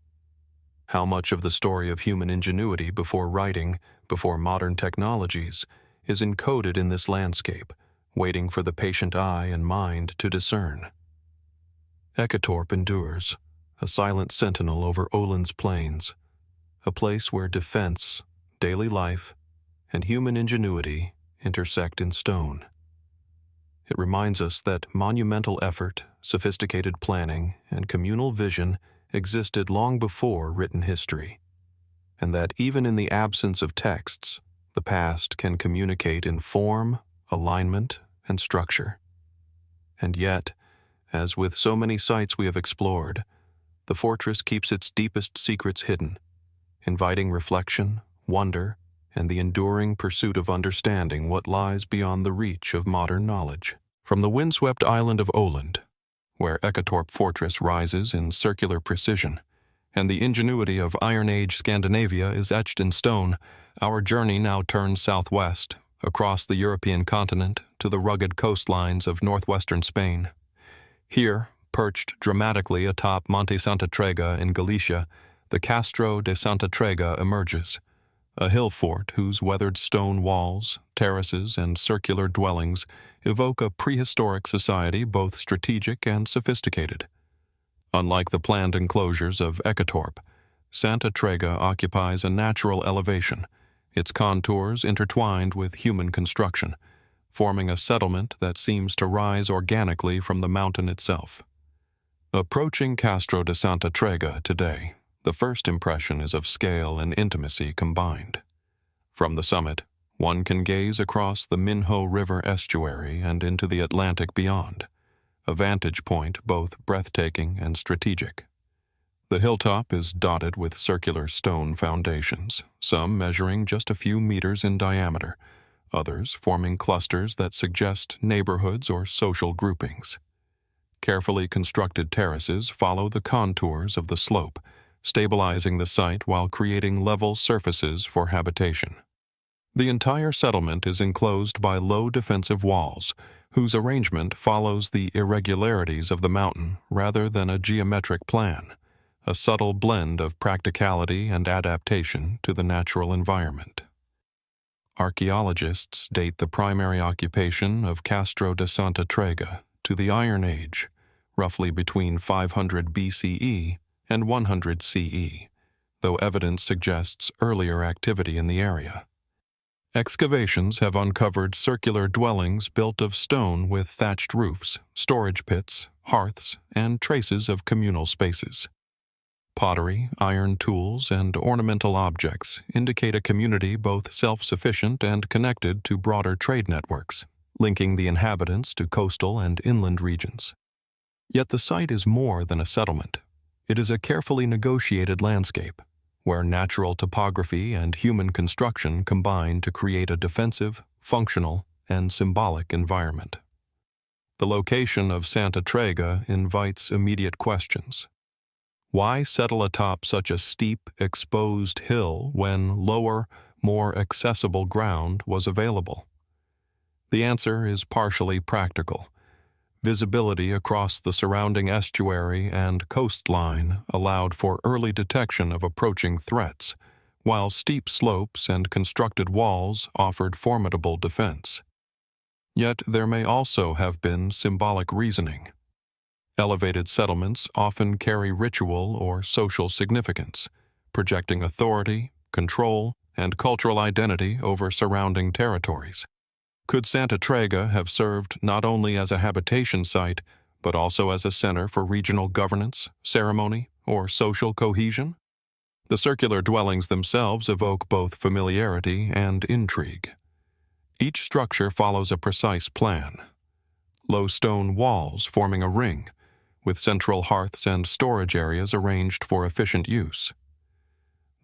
[SPEAKER 1] How much of the story of human ingenuity before writing, before modern technologies, is encoded in this landscape, waiting for the patient eye and mind to discern? Eketorp endures, a silent sentinel over Öland's plains, a place where defense, daily life, and human ingenuity intersect in stone. It reminds us that monumental effort, sophisticated planning, and communal vision existed long before written history, and that even in the absence of texts, the past can communicate in form, alignment, and structure. And yet, as with so many sites we have explored, the fortress keeps its deepest secrets hidden, inviting reflection, wonder, and the enduring pursuit of understanding what lies beyond the reach of modern knowledge. From the windswept island of Öland, where Eketorp Fortress rises in circular precision, and the ingenuity of Iron Age Scandinavia is etched in stone, our journey now turns southwest, across the European continent to the rugged coastlines of northwestern Spain. Here, perched dramatically atop Monte Santa Trega in Galicia, the Castro de Santa Trega emerges, a hill fort whose weathered stone walls, terraces, and circular dwellings evoke a prehistoric society both strategic and sophisticated. Unlike the planned enclosures of Eketorp, Santa Trega occupies a natural elevation, its contours intertwined with human construction, forming a settlement that seems to rise organically from the mountain itself. Approaching Castro de Santa Trega today, the first impression is of scale and intimacy combined. From the summit, one can gaze across the Minho River estuary and into the Atlantic beyond, a vantage point both breathtaking and strategic. The hilltop is dotted with circular stone foundations, some measuring just a few meters in diameter, others forming clusters that suggest neighborhoods or social groupings. Carefully constructed terraces follow the contours of the slope, stabilizing the site while creating level surfaces for habitation. The entire settlement is enclosed by low defensive walls, whose arrangement follows the irregularities of the mountain rather than a geometric plan, a subtle blend of practicality and adaptation to the natural environment. Archaeologists date the primary occupation of Castro de Santa Trega to the Iron Age, roughly between 500 BCE and 100 CE, though evidence suggests earlier activity in the area. Excavations have uncovered circular dwellings built of stone with thatched roofs, storage pits, hearths, and traces of communal spaces. Pottery, iron tools, and ornamental objects indicate a community both self-sufficient and connected to broader trade networks, linking the inhabitants to coastal and inland regions. Yet the site is more than a settlement. It is a carefully negotiated landscape, where natural topography and human construction combine to create a defensive, functional, and symbolic environment. The location of Santa Trega invites immediate questions. Why settle atop such a steep, exposed hill when lower, more accessible ground was available? The answer is partially practical. Visibility across the surrounding estuary and coastline allowed for early detection of approaching threats, while steep slopes and constructed walls offered formidable defense. Yet there may also have been symbolic reasoning. Elevated settlements often carry ritual or social significance, projecting authority, control, and cultural identity over surrounding territories. Could Santa Trega have served not only as a habitation site, but also as a center for regional governance, ceremony, or social cohesion? The circular dwellings themselves evoke both familiarity and intrigue. Each structure follows a precise plan. Low stone walls forming a ring, with central hearths and storage areas arranged for efficient use.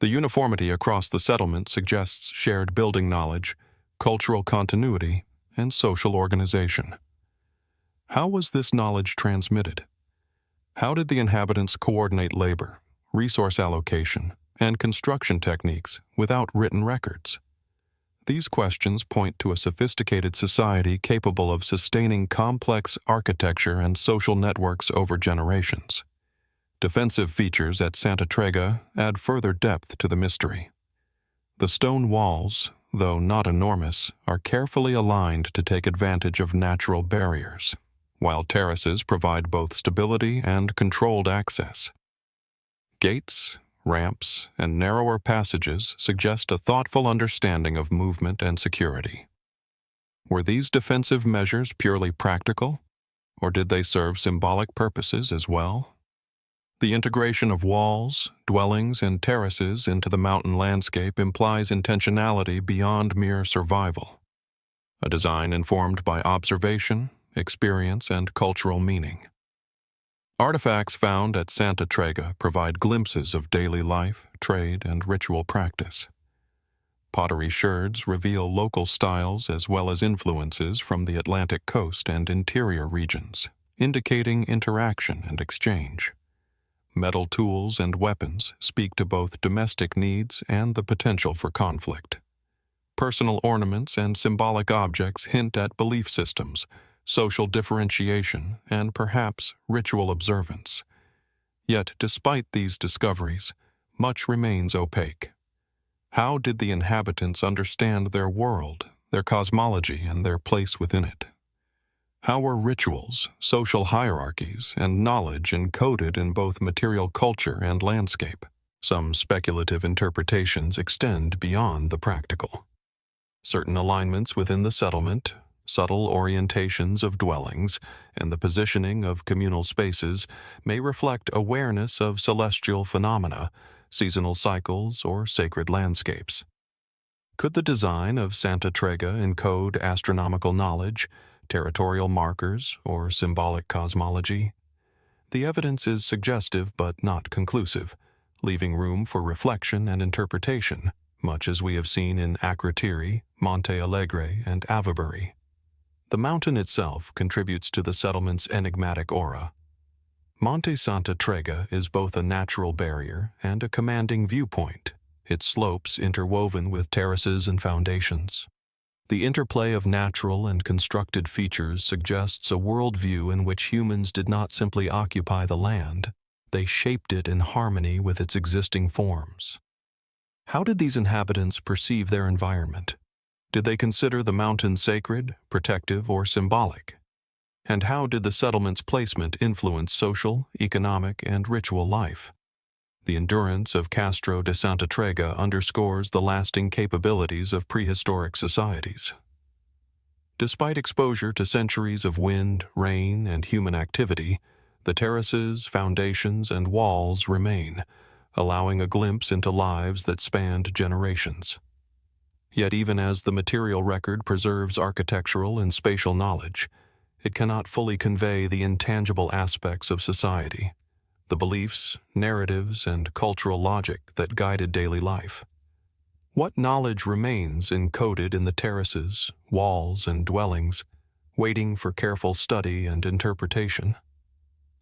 [SPEAKER 1] The uniformity across the settlement suggests shared building knowledge, cultural continuity, and social organization. How was this knowledge transmitted? How did the inhabitants coordinate labor, resource allocation, and construction techniques without written records? These questions point to a sophisticated society capable of sustaining complex architecture and social networks over generations. Defensive features at Santa Trega add further depth to the mystery. The stone walls, though not enormous, are carefully aligned to take advantage of natural barriers, while terraces provide both stability and controlled access. Gates, ramps, and narrower passages suggest a thoughtful understanding of movement and security. Were these defensive measures purely practical, or did they serve symbolic purposes as well? The integration of walls, dwellings, and terraces into the mountain landscape implies intentionality beyond mere survival, a design informed by observation, experience, and cultural meaning. Artifacts found at Santa Trega provide glimpses of daily life, trade, and ritual practice. Pottery sherds reveal local styles as well as influences from the Atlantic coast and interior regions, indicating interaction and exchange. Metal tools and weapons speak to both domestic needs and the potential for conflict. Personal ornaments and symbolic objects hint at belief systems, social differentiation, and perhaps ritual observance. Yet, despite these discoveries, much remains opaque. How did the inhabitants understand their world, their cosmology, and their place within it? How were rituals, social hierarchies, and knowledge encoded in both material culture and landscape? Some speculative interpretations extend beyond the practical. Certain alignments within the settlement, subtle orientations of dwellings, and the positioning of communal spaces may reflect awareness of celestial phenomena, seasonal cycles, or sacred landscapes. Could the design of Santa Trega encode astronomical knowledge, territorial markers, or symbolic cosmology? The evidence is suggestive but not conclusive, leaving room for reflection and interpretation, much as we have seen in Akrotiri, Monte Alegre, and Avebury. The mountain itself contributes to the settlement's enigmatic aura. Monte Santa Trega is both a natural barrier and a commanding viewpoint, its slopes interwoven with terraces and foundations. The interplay of natural and constructed features suggests a worldview in which humans did not simply occupy the land, they shaped it in harmony with its existing forms. How did these inhabitants perceive their environment? Did they consider the mountain sacred, protective, or symbolic? And how did the settlement's placement influence social, economic, and ritual life? The endurance of Castro de Santa Trega underscores the lasting capabilities of prehistoric societies. Despite exposure to centuries of wind, rain, and human activity, the terraces, foundations, and walls remain, allowing a glimpse into lives that spanned generations. Yet even as the material record preserves architectural and spatial knowledge, it cannot fully convey the intangible aspects of society, the beliefs, narratives, and cultural logic that guided daily life. What knowledge remains encoded in the terraces, walls, and dwellings, waiting for careful study and interpretation?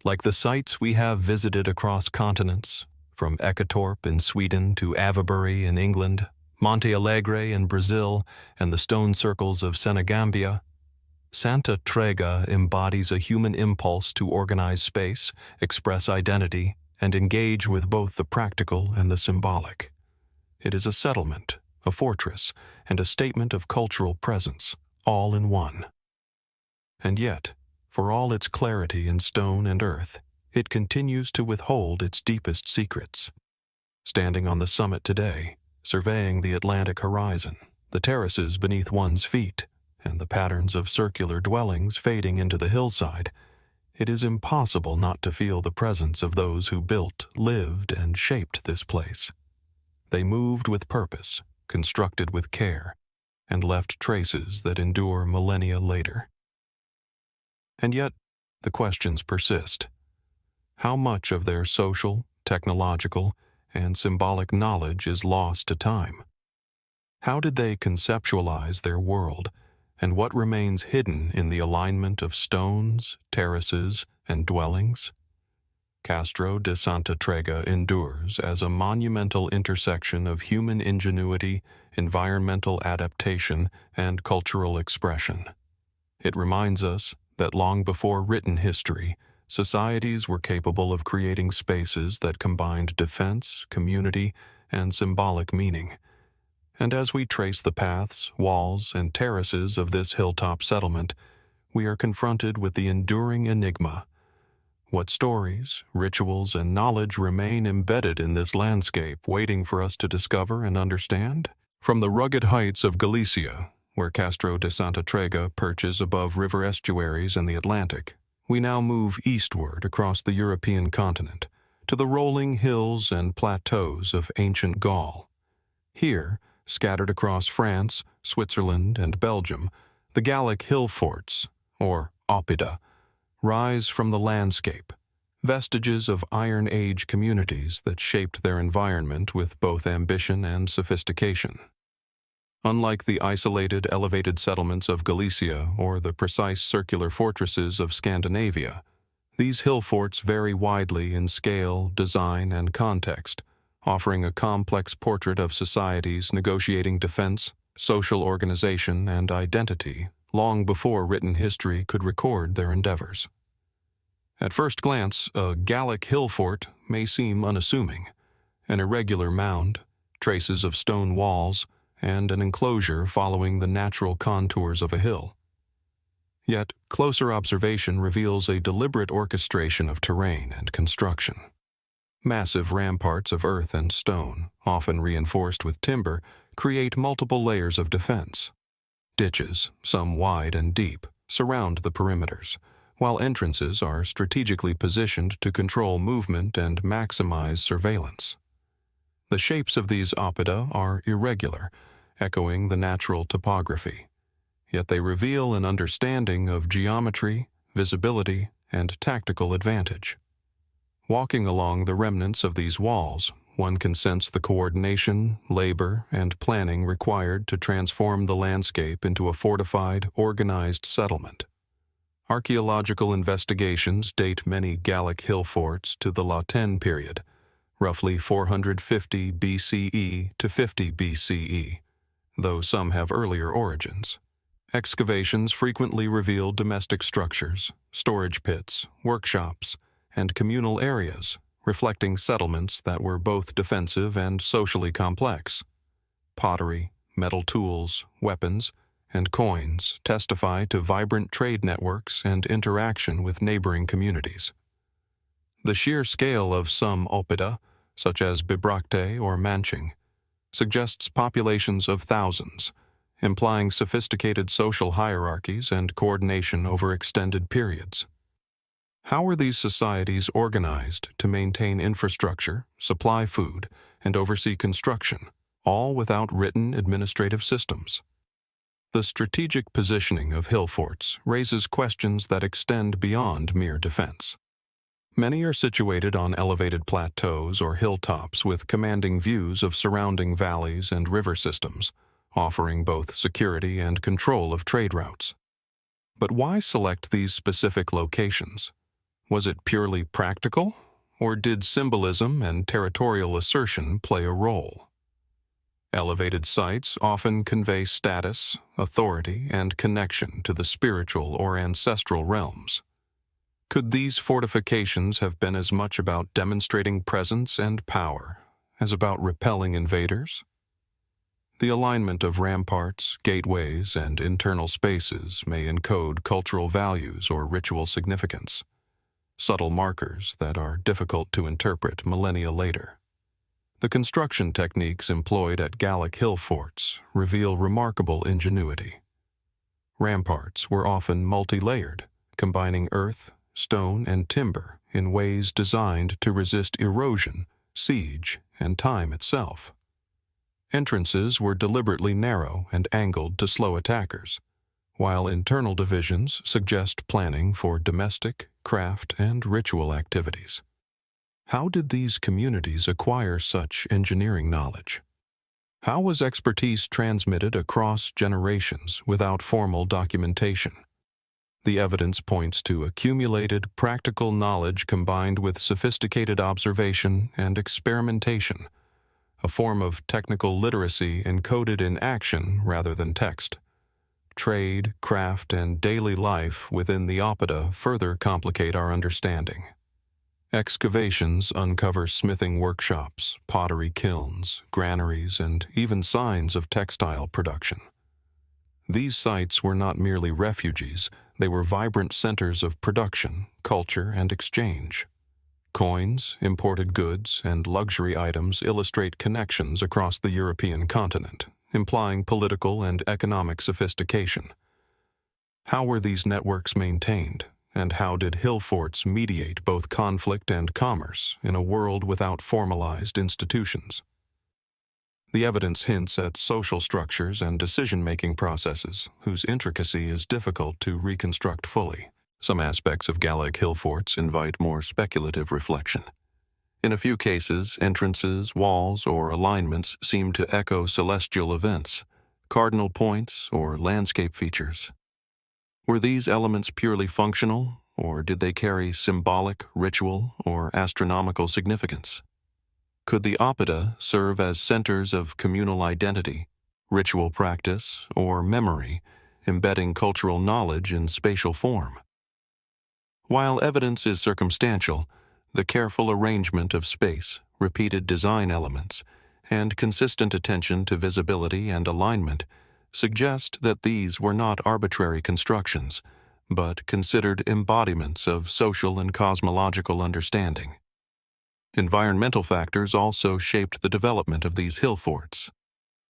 [SPEAKER 1] Like the sites we have visited across continents, from Eketorp in Sweden to Avebury in England, Monte Alegre in Brazil, and the stone circles of Senegambia, Santa Trega embodies a human impulse to organize space, express identity, and engage with both the practical and the symbolic. It is a settlement, a fortress, and a statement of cultural presence, all in one. And yet, for all its clarity in stone and earth, it continues to withhold its deepest secrets. Standing on the summit today, surveying the Atlantic horizon, the terraces beneath one's feet, and the patterns of circular dwellings fading into the hillside, it is impossible not to feel the presence of those who built, lived, and shaped this place. They moved with purpose, constructed with care, and left traces that endure millennia later. And yet, the questions persist. How much of their social, technological, and symbolic knowledge is lost to time? How did they conceptualize their world, and what remains hidden in the alignment of stones, terraces, and dwellings? Castro de Santa Trega endures as a monumental intersection of human ingenuity, environmental adaptation, and cultural expression. It reminds us that long before written history, societies were capable of creating spaces that combined defense, community, and symbolic meaning. And as we trace the paths, walls, and terraces of this hilltop settlement, we are confronted with the enduring enigma. What stories, rituals, and knowledge remain embedded in this landscape, waiting for us to discover and understand? From the rugged heights of Galicia, where Castro de Santa Trega perches above river estuaries and the Atlantic, we now move eastward across the European continent, to the rolling hills and plateaus of ancient Gaul. Here, scattered across France, Switzerland, and Belgium, the Gallic Hillforts, or Oppida, rise from the landscape, vestiges of Iron Age communities that shaped their environment with both ambition and sophistication. Unlike the isolated, elevated settlements of Galicia or the precise circular fortresses of Scandinavia, these hill forts vary widely in scale, design, and context, offering a complex portrait of societies negotiating defense, social organization, and identity long before written history could record their endeavors. At first glance, a Gallic hill fort may seem unassuming: an irregular mound, traces of stone walls, and an enclosure following the natural contours of a hill. Yet, closer observation reveals a deliberate orchestration of terrain and construction. Massive ramparts of earth and stone, often reinforced with timber, create multiple layers of defense. Ditches, some wide and deep, surround the perimeters, while entrances are strategically positioned to control movement and maximize surveillance. The shapes of these oppida are irregular, echoing the natural topography, yet they reveal an understanding of geometry, visibility, and tactical advantage. Walking along the remnants of these walls, one can sense the coordination, labor, and planning required to transform the landscape into a fortified, organized settlement. Archaeological investigations date many Gallic hill forts to the Latin period, roughly 450 BCE to 50 BCE, though some have earlier origins. Excavations frequently reveal domestic structures, storage pits, workshops, and communal areas, reflecting settlements that were both defensive and socially complex. Pottery, metal tools, weapons, and coins testify to vibrant trade networks and interaction with neighboring communities. The sheer scale of some oppida, such as Bibracte or Manching, suggests populations of thousands, implying sophisticated social hierarchies and coordination over extended periods. How were these societies organized to maintain infrastructure, supply food, and oversee construction, all without written administrative systems? The strategic positioning of hill forts raises questions that extend beyond mere defense. Many are situated on elevated plateaus or hilltops with commanding views of surrounding valleys and river systems, offering both security and control of trade routes. But why select these specific locations? Was it purely practical, or did symbolism and territorial assertion play a role? Elevated sites often convey status, authority, and connection to the spiritual or ancestral realms. Could these fortifications have been as much about demonstrating presence and power as about repelling invaders? The alignment of ramparts, gateways, and internal spaces may encode cultural values or ritual significance, subtle markers that are difficult to interpret millennia later. The construction techniques employed at Gallic hill forts reveal remarkable ingenuity. Ramparts were often multi-layered, combining earth, stone, and timber in ways designed to resist erosion, siege, and time itself. Entrances were deliberately narrow and angled to slow attackers, while internal divisions suggest planning for domestic, craft, and ritual activities. How did these communities acquire such engineering knowledge? How was expertise transmitted across generations without formal documentation? The evidence points to accumulated practical knowledge combined with sophisticated observation and experimentation, a form of technical literacy encoded in action rather than text. Trade, craft, and daily life within the Oppida further complicate our understanding. Excavations uncover smithing workshops, pottery kilns, granaries, and even signs of textile production. These sites were not merely refuges, they were vibrant centers of production, culture, and exchange. Coins, imported goods, and luxury items illustrate connections across the European continent, implying political and economic sophistication. How were these networks maintained, and how did Hillforts mediate both conflict and commerce in a world without formalized institutions? The evidence hints at social structures and decision-making processes whose intricacy is difficult to reconstruct fully. Some aspects of Gallic Hillforts invite more speculative reflection. In a few cases, entrances, walls, or alignments seem to echo celestial events, cardinal points, or landscape features. Were these elements purely functional, or did they carry symbolic, ritual, or astronomical significance? Could the Oppida serve as centers of communal identity, ritual practice, or memory, embedding cultural knowledge in spatial form? While evidence is circumstantial, the careful arrangement of space, repeated design elements, and consistent attention to visibility and alignment suggest that these were not arbitrary constructions, but considered embodiments of social and cosmological understanding. Environmental factors also shaped the development of these hillforts.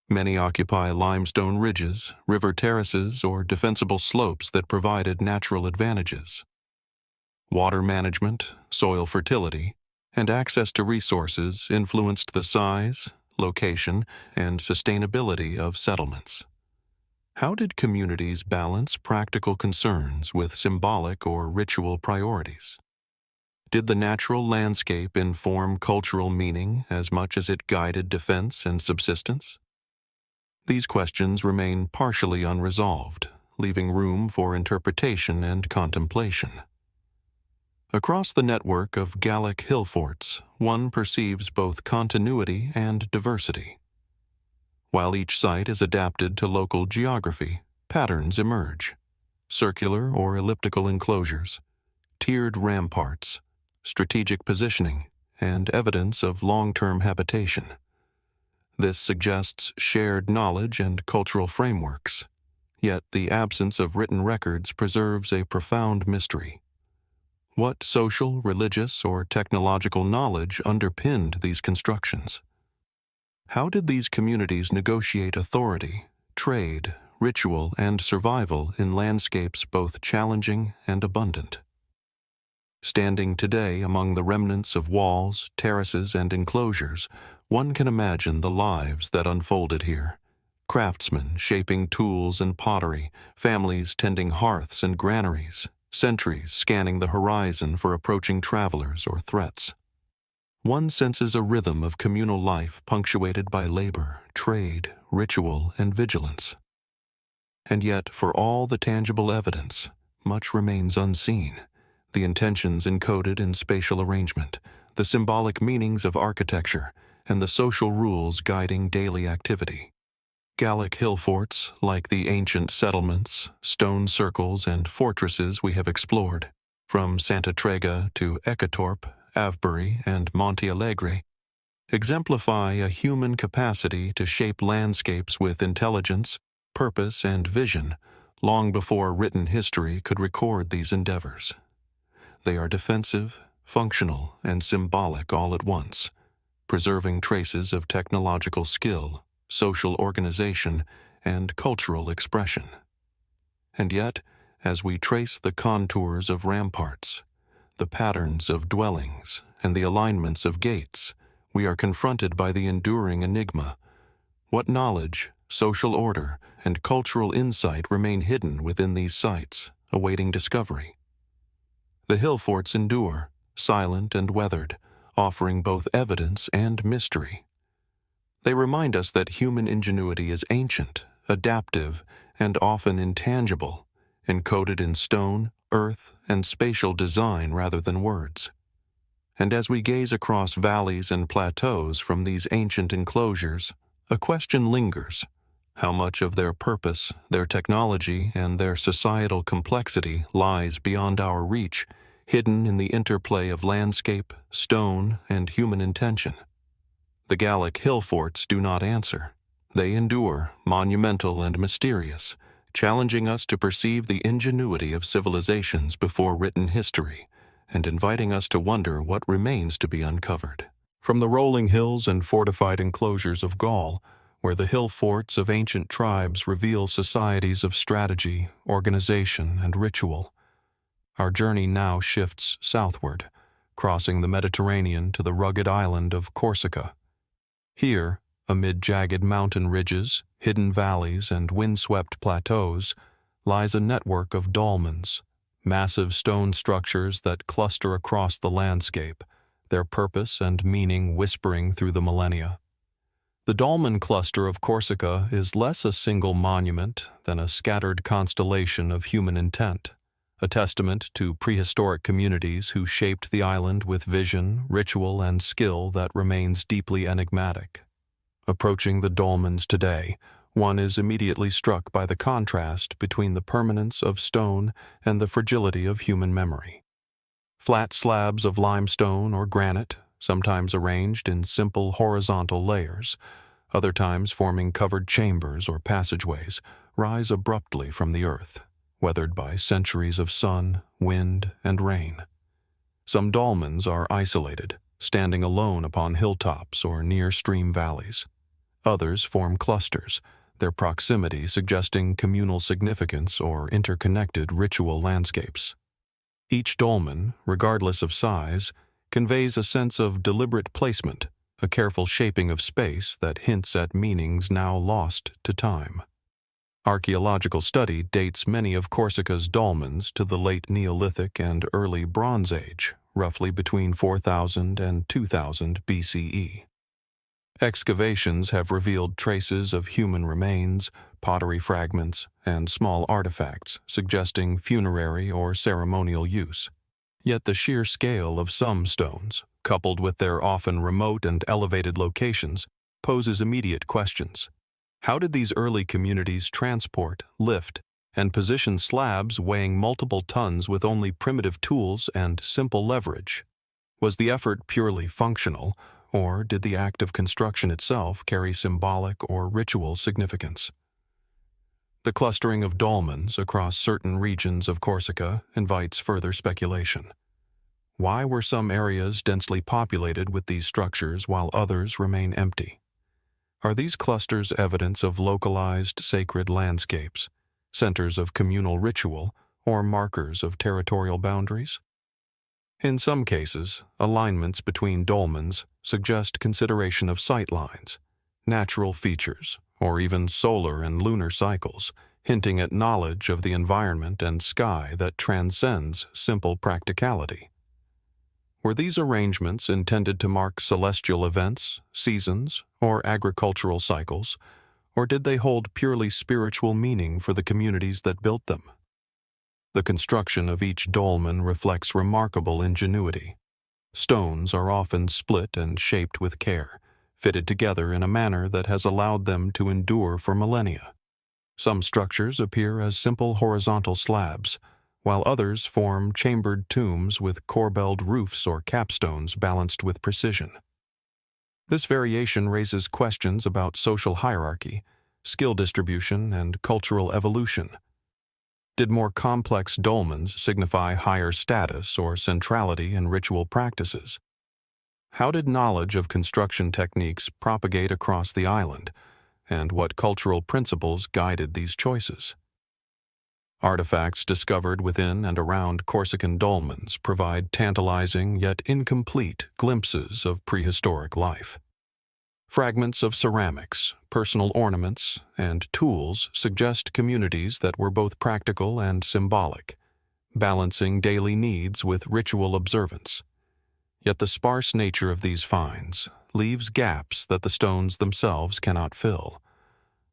[SPEAKER 1] Many occupy limestone ridges, river terraces, or defensible slopes that provided natural advantages. Water management, soil fertility, and access to resources influenced the size, location, and sustainability of settlements. How did communities balance practical concerns with symbolic or ritual priorities? Did the natural landscape inform cultural meaning as much as it guided defense and subsistence? These questions remain partially unresolved, leaving room for interpretation and contemplation. Across the network of Gallic Hillforts, one perceives both continuity and diversity. While each site is adapted to local geography, patterns emerge: circular or elliptical enclosures, tiered ramparts, strategic positioning, and evidence of long-term habitation. This suggests shared knowledge and cultural frameworks, yet the absence of written records preserves a profound mystery. What social, religious, or technological knowledge underpinned these constructions? How did these communities negotiate authority, trade, ritual, and survival in landscapes both challenging and abundant? Standing today among the remnants of walls, terraces, and enclosures, one can imagine the lives that unfolded here. Craftsmen shaping tools and pottery, families tending hearths and granaries, sentries scanning the horizon for approaching travelers or threats. One senses a rhythm of communal life punctuated by labor, trade, ritual, and vigilance. And yet, for all the tangible evidence, much remains unseen. The intentions encoded in spatial arrangement, the symbolic meanings of architecture, and the social rules guiding daily activity. Gallic hillforts, like the ancient settlements, stone circles, and fortresses we have explored, from Santa Trega to Eketorp, Avebury, and Monte Alegre, exemplify a human capacity to shape landscapes with intelligence, purpose, and vision long before written history could record these endeavors. They are defensive, functional, and symbolic all at once, preserving traces of technological skill, social organization, and cultural expression. And yet, as we trace the contours of ramparts, the patterns of dwellings and the alignments of gates, we are confronted by the enduring enigma. What knowledge, social order, and cultural insight remain hidden within these sites, awaiting discovery? The Hillforts endure, silent and weathered, offering both evidence and mystery. They remind us that human ingenuity is ancient, adaptive, and often intangible, encoded in stone, earth, and spatial design rather than words. And as we gaze across valleys and plateaus from these ancient enclosures, a question lingers. How much of their purpose, their technology, and their societal complexity lies beyond our reach, hidden in the interplay of landscape, stone, and human intention? The Gallic Hillforts do not answer. They endure, monumental and mysterious, challenging us to perceive the ingenuity of civilizations before written history, and inviting us to wonder what remains to be uncovered. From the rolling hills and fortified enclosures of Gaul, where the hill forts of ancient tribes reveal societies of strategy, organization, and ritual, our journey now shifts southward, crossing the Mediterranean to the rugged island of Corsica. Here, amid jagged mountain ridges, hidden valleys, and windswept plateaus, lies a network of dolmens, massive stone structures that cluster across the landscape, their purpose and meaning whispering through the millennia. The dolmen cluster of Corsica is less a single monument than a scattered constellation of human intent, a testament to prehistoric communities who shaped the island with vision, ritual, and skill that remains deeply enigmatic. Approaching the dolmens today, one is immediately struck by the contrast between the permanence of stone and the fragility of human memory. Flat slabs of limestone or granite, sometimes arranged in simple horizontal layers, other times forming covered chambers or passageways, rise abruptly from the earth, weathered by centuries of sun, wind, and rain. Some dolmens are isolated, standing alone upon hilltops or near stream valleys. Others form clusters, their proximity suggesting communal significance or interconnected ritual landscapes. Each dolmen, regardless of size, conveys a sense of deliberate placement, a careful shaping of space that hints at meanings now lost to time. Archaeological study dates many of Corsica's dolmens to the late Neolithic and early Bronze Age, roughly between 4000 and 2000 BCE. Excavations have revealed traces of human remains, pottery fragments, and small artifacts suggesting funerary or ceremonial use. Yet the sheer scale of some stones, coupled with their often remote and elevated locations, poses immediate questions. How did these early communities transport, lift, and position slabs weighing multiple tons with only primitive tools and simple leverage? Was the effort purely functional, or did the act of construction itself carry symbolic or ritual significance? The clustering of dolmens across certain regions of Corsica invites further speculation. Why were some areas densely populated with these structures while others remain empty? Are these clusters evidence of localized sacred landscapes, centers of communal ritual, or markers of territorial boundaries? In some cases, alignments between dolmens suggest consideration of sightlines, natural features, or even solar and lunar cycles, hinting at knowledge of the environment and sky that transcends simple practicality. Were these arrangements intended to mark celestial events, seasons, or agricultural cycles, or did they hold purely spiritual meaning for the communities that built them? The construction of each dolmen reflects remarkable ingenuity. Stones are often split and shaped with care, fitted together in a manner that has allowed them to endure for millennia. Some structures appear as simple horizontal slabs, while others form chambered tombs with corbelled roofs or capstones balanced with precision. This variation raises questions about social hierarchy, skill distribution, and cultural evolution. Did more complex dolmens signify higher status or centrality in ritual practices? How did knowledge of construction techniques propagate across the island, and what cultural principles guided these choices? Artifacts discovered within and around Corsican dolmens provide tantalizing yet incomplete glimpses of prehistoric life. Fragments of ceramics, personal ornaments, and tools suggest communities that were both practical and symbolic, balancing daily needs with ritual observance. Yet the sparse nature of these finds leaves gaps that the stones themselves cannot fill.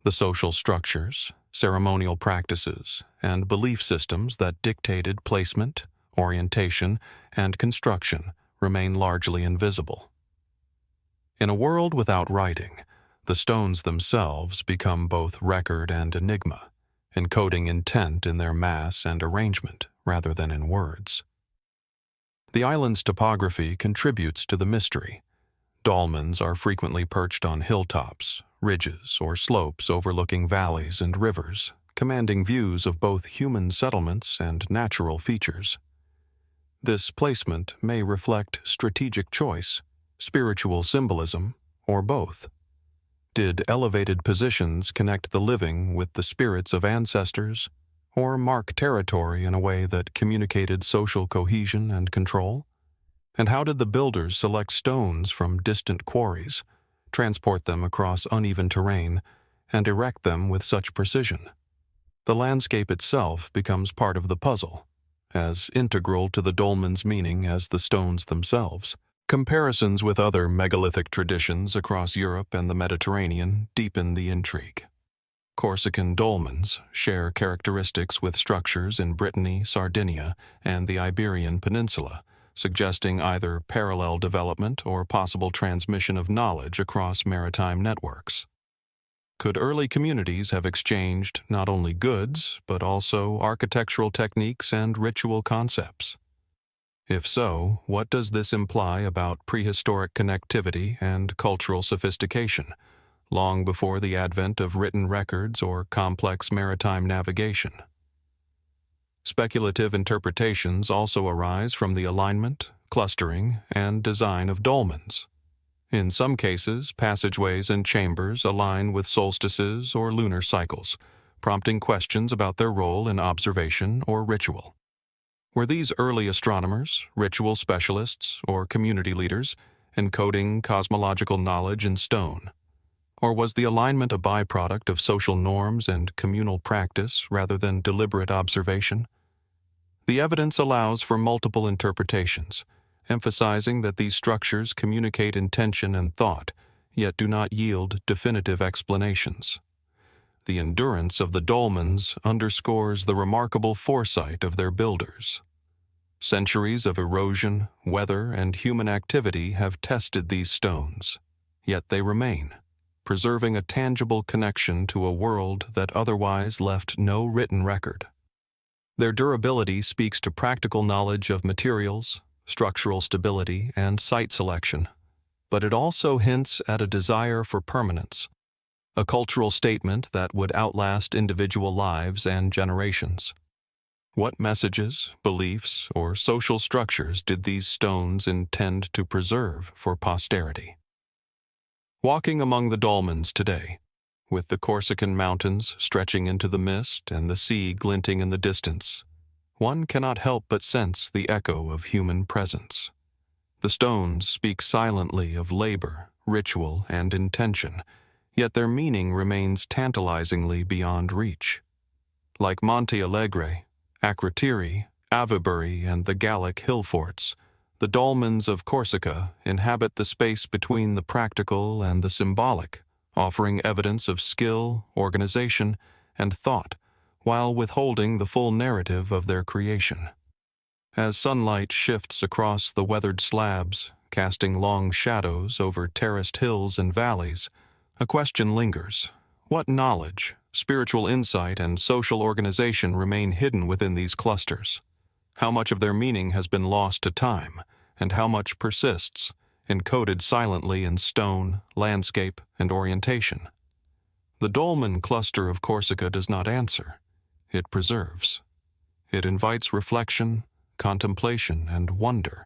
[SPEAKER 1] The social structures, ceremonial practices, and belief systems that dictated placement, orientation, and construction remain largely invisible. In a world without writing, the stones themselves become both record and enigma, encoding intent in their mass and arrangement rather than in words. The island's topography contributes to the mystery. Dolmens are frequently perched on hilltops, ridges, or slopes overlooking valleys and rivers, commanding views of both human settlements and natural features. This placement may reflect strategic choice, spiritual symbolism, or both. Did elevated positions connect the living with the spirits of ancestors, or mark territory in a way that communicated social cohesion and control? And how did the builders select stones from distant quarries, transport them across uneven terrain, and erect them with such precision? The landscape itself becomes part of the puzzle, as integral to the dolmen's meaning as the stones themselves. Comparisons with other megalithic traditions across Europe and the Mediterranean deepen the intrigue. Corsican dolmens share characteristics with structures in Brittany, Sardinia, and the Iberian Peninsula, suggesting either parallel development or possible transmission of knowledge across maritime networks. Could early communities have exchanged not only goods, but also architectural techniques and ritual concepts? If so, what does this imply about prehistoric connectivity and cultural sophistication, long before the advent of written records or complex maritime navigation? Speculative interpretations also arise from the alignment, clustering, and design of dolmens. In some cases, passageways and chambers align with solstices or lunar cycles, prompting questions about their role in observation or ritual. Were these early astronomers, ritual specialists, or community leaders encoding cosmological knowledge in stone? Or was the alignment a byproduct of social norms and communal practice rather than deliberate observation? The evidence allows for multiple interpretations, emphasizing that these structures communicate intention and thought, yet do not yield definitive explanations. The endurance of the dolmens underscores the remarkable foresight of their builders. Centuries of erosion, weather, and human activity have tested these stones, yet they remain, preserving a tangible connection to a world that otherwise left no written record. Their durability speaks to practical knowledge of materials, structural stability, and site selection, but it also hints at a desire for permanence, a cultural statement that would outlast individual lives and generations. What messages, beliefs, or social structures did these stones intend to preserve for posterity? Walking among the dolmens today, with the Corsican mountains stretching into the mist and the sea glinting in the distance, one cannot help but sense the echo of human presence. The stones speak silently of labor, ritual, and intention, yet their meaning remains tantalizingly beyond reach. Like Monte Alegre, Akrotiri, Avebury, and the Gallic Hillforts, the dolmens of Corsica inhabit the space between the practical and the symbolic, offering evidence of skill, organization, and thought, while withholding the full narrative of their creation. As sunlight shifts across the weathered slabs, casting long shadows over terraced hills and valleys, a question lingers. What knowledge, spiritual insight, and social organization remain hidden within these clusters? How much of their meaning has been lost to time, and how much persists, encoded silently in stone, landscape, and orientation? The dolmen cluster of Corsica does not answer. It preserves. It invites reflection, contemplation, and wonder,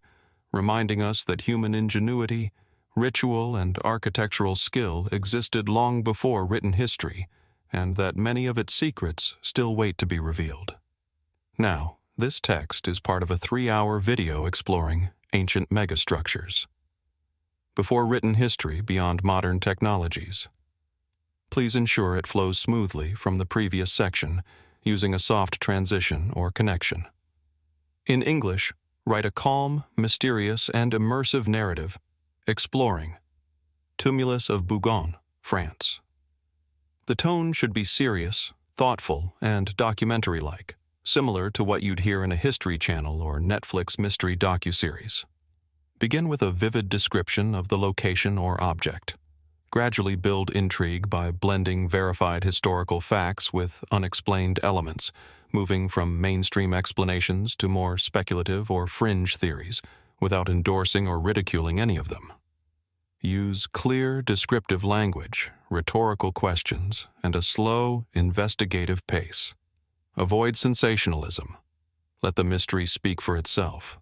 [SPEAKER 1] reminding us that human ingenuity, ritual, and architectural skill existed long before written history, and that many of its secrets still wait to be revealed. Now, this text is part of a 3-hour video exploring ancient megastructures. Before written history beyond modern technologies. Please ensure it flows smoothly from the previous section using a soft transition or connection. In English, write a calm, mysterious, and immersive narrative exploring Tumulus of Bougon, France. The tone should be serious, thoughtful, and documentary-like, similar to what you'd hear in a History Channel or Netflix mystery docuseries. Begin with a vivid description of the location or object. Gradually build intrigue by blending verified historical facts with unexplained elements, moving from mainstream explanations to more speculative or fringe theories, without endorsing or ridiculing any of them. Use clear, descriptive language, rhetorical questions, and a slow, investigative pace. Avoid sensationalism. Let the mystery speak for itself.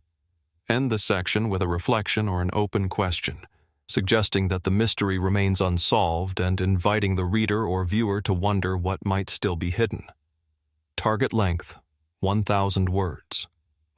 [SPEAKER 1] End the section with a reflection or an open question, suggesting that the mystery remains unsolved and inviting the reader or viewer to wonder what might still be hidden. Target length, 1,000 words.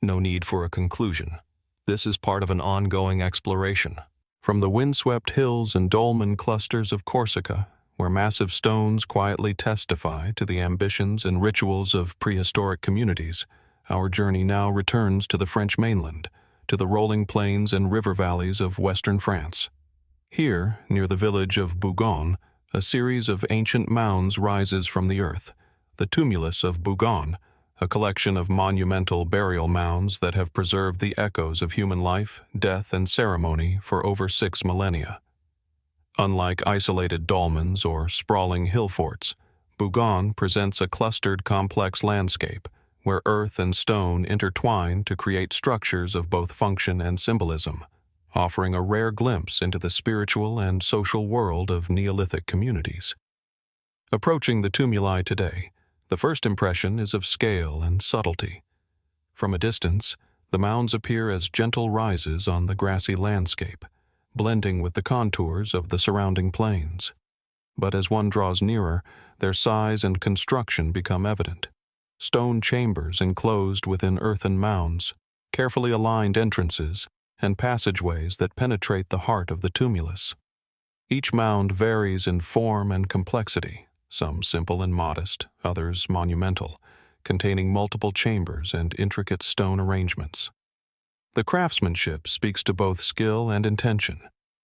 [SPEAKER 1] No need for a conclusion. This is part of an ongoing exploration. From the windswept hills and dolmen clusters of Corsica, where massive stones quietly testify to the ambitions and rituals of prehistoric communities, our journey now returns to the French mainland, to the rolling plains and river valleys of western France. Here, near the village of Bougon, a series of ancient mounds rises from the earth, the Tumulus of Bougon, a collection of monumental burial mounds that have preserved the echoes of human life, death, and ceremony for over 6 millennia. Unlike isolated dolmens or sprawling hillforts, Bougon presents a clustered, complex landscape where earth and stone intertwine to create structures of both function and symbolism, offering a rare glimpse into the spiritual and social world of Neolithic communities. Approaching the tumuli today, the first impression is of scale and subtlety. From a distance, the mounds appear as gentle rises on the grassy landscape, blending with the contours of the surrounding plains. But as one draws nearer, their size and construction become evident. Stone chambers enclosed within earthen mounds, carefully aligned entrances, and passageways that penetrate the heart of the tumulus. Each mound varies in form and complexity, some simple and modest, others monumental, containing multiple chambers and intricate stone arrangements. The craftsmanship speaks to both skill and intention,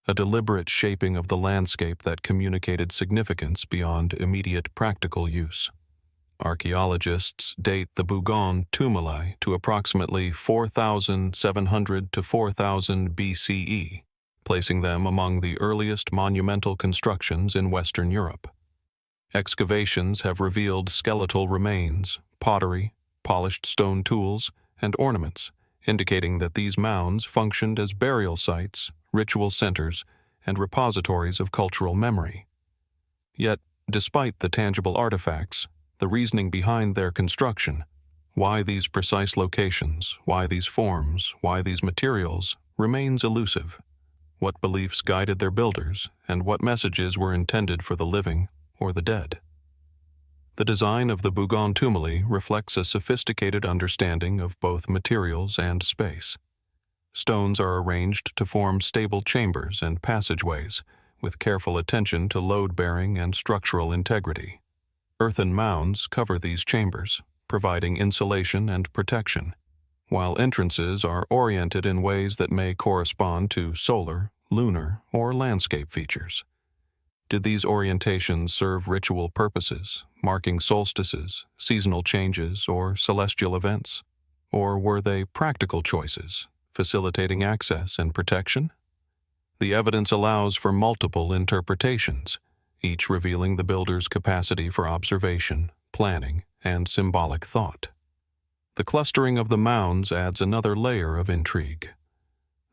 [SPEAKER 1] a deliberate shaping of the landscape that communicated significance beyond immediate practical use. Archaeologists date the Bougon tumuli to approximately 4,700 to 4,000 BCE, placing them among the earliest monumental constructions in Western Europe. Excavations have revealed skeletal remains, pottery, polished stone tools, and ornaments, indicating that these mounds functioned as burial sites, ritual centers, and repositories of cultural memory. Yet, despite the tangible artifacts, the reasoning behind their construction, why these precise locations, why these forms, why these materials, remains elusive. What beliefs guided their builders, and what messages were intended for the living or the dead? The design of the Bougon tumuli reflects a sophisticated understanding of both materials and space. Stones are arranged to form stable chambers and passageways, with careful attention to load-bearing and structural integrity. Earthen mounds cover these chambers, providing insulation and protection, while entrances are oriented in ways that may correspond to solar, lunar, or landscape features. Did these orientations serve ritual purposes, marking solstices, seasonal changes, or celestial events? Or were they practical choices, facilitating access and protection? The evidence allows for multiple interpretations, each revealing the builder's capacity for observation, planning, and symbolic thought. The clustering of the mounds adds another layer of intrigue.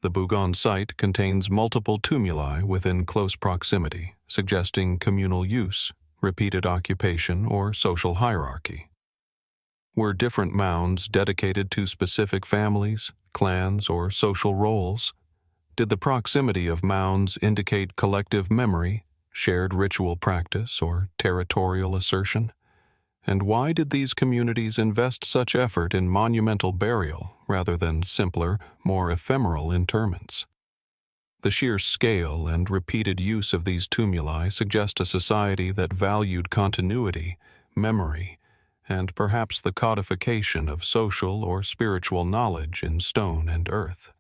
[SPEAKER 1] The Bougon site contains multiple tumuli within close proximity, suggesting communal use, repeated occupation, or social hierarchy. Were different mounds dedicated to specific families, clans, or social roles? Did the proximity of mounds indicate collective memory, shared ritual practice, or territorial assertion? And why did these communities invest such effort in monumental burial rather than simpler, more ephemeral interments? The sheer scale and repeated use of these tumuli suggest a society that valued continuity, memory, and perhaps the codification of social or spiritual knowledge in stone and earth.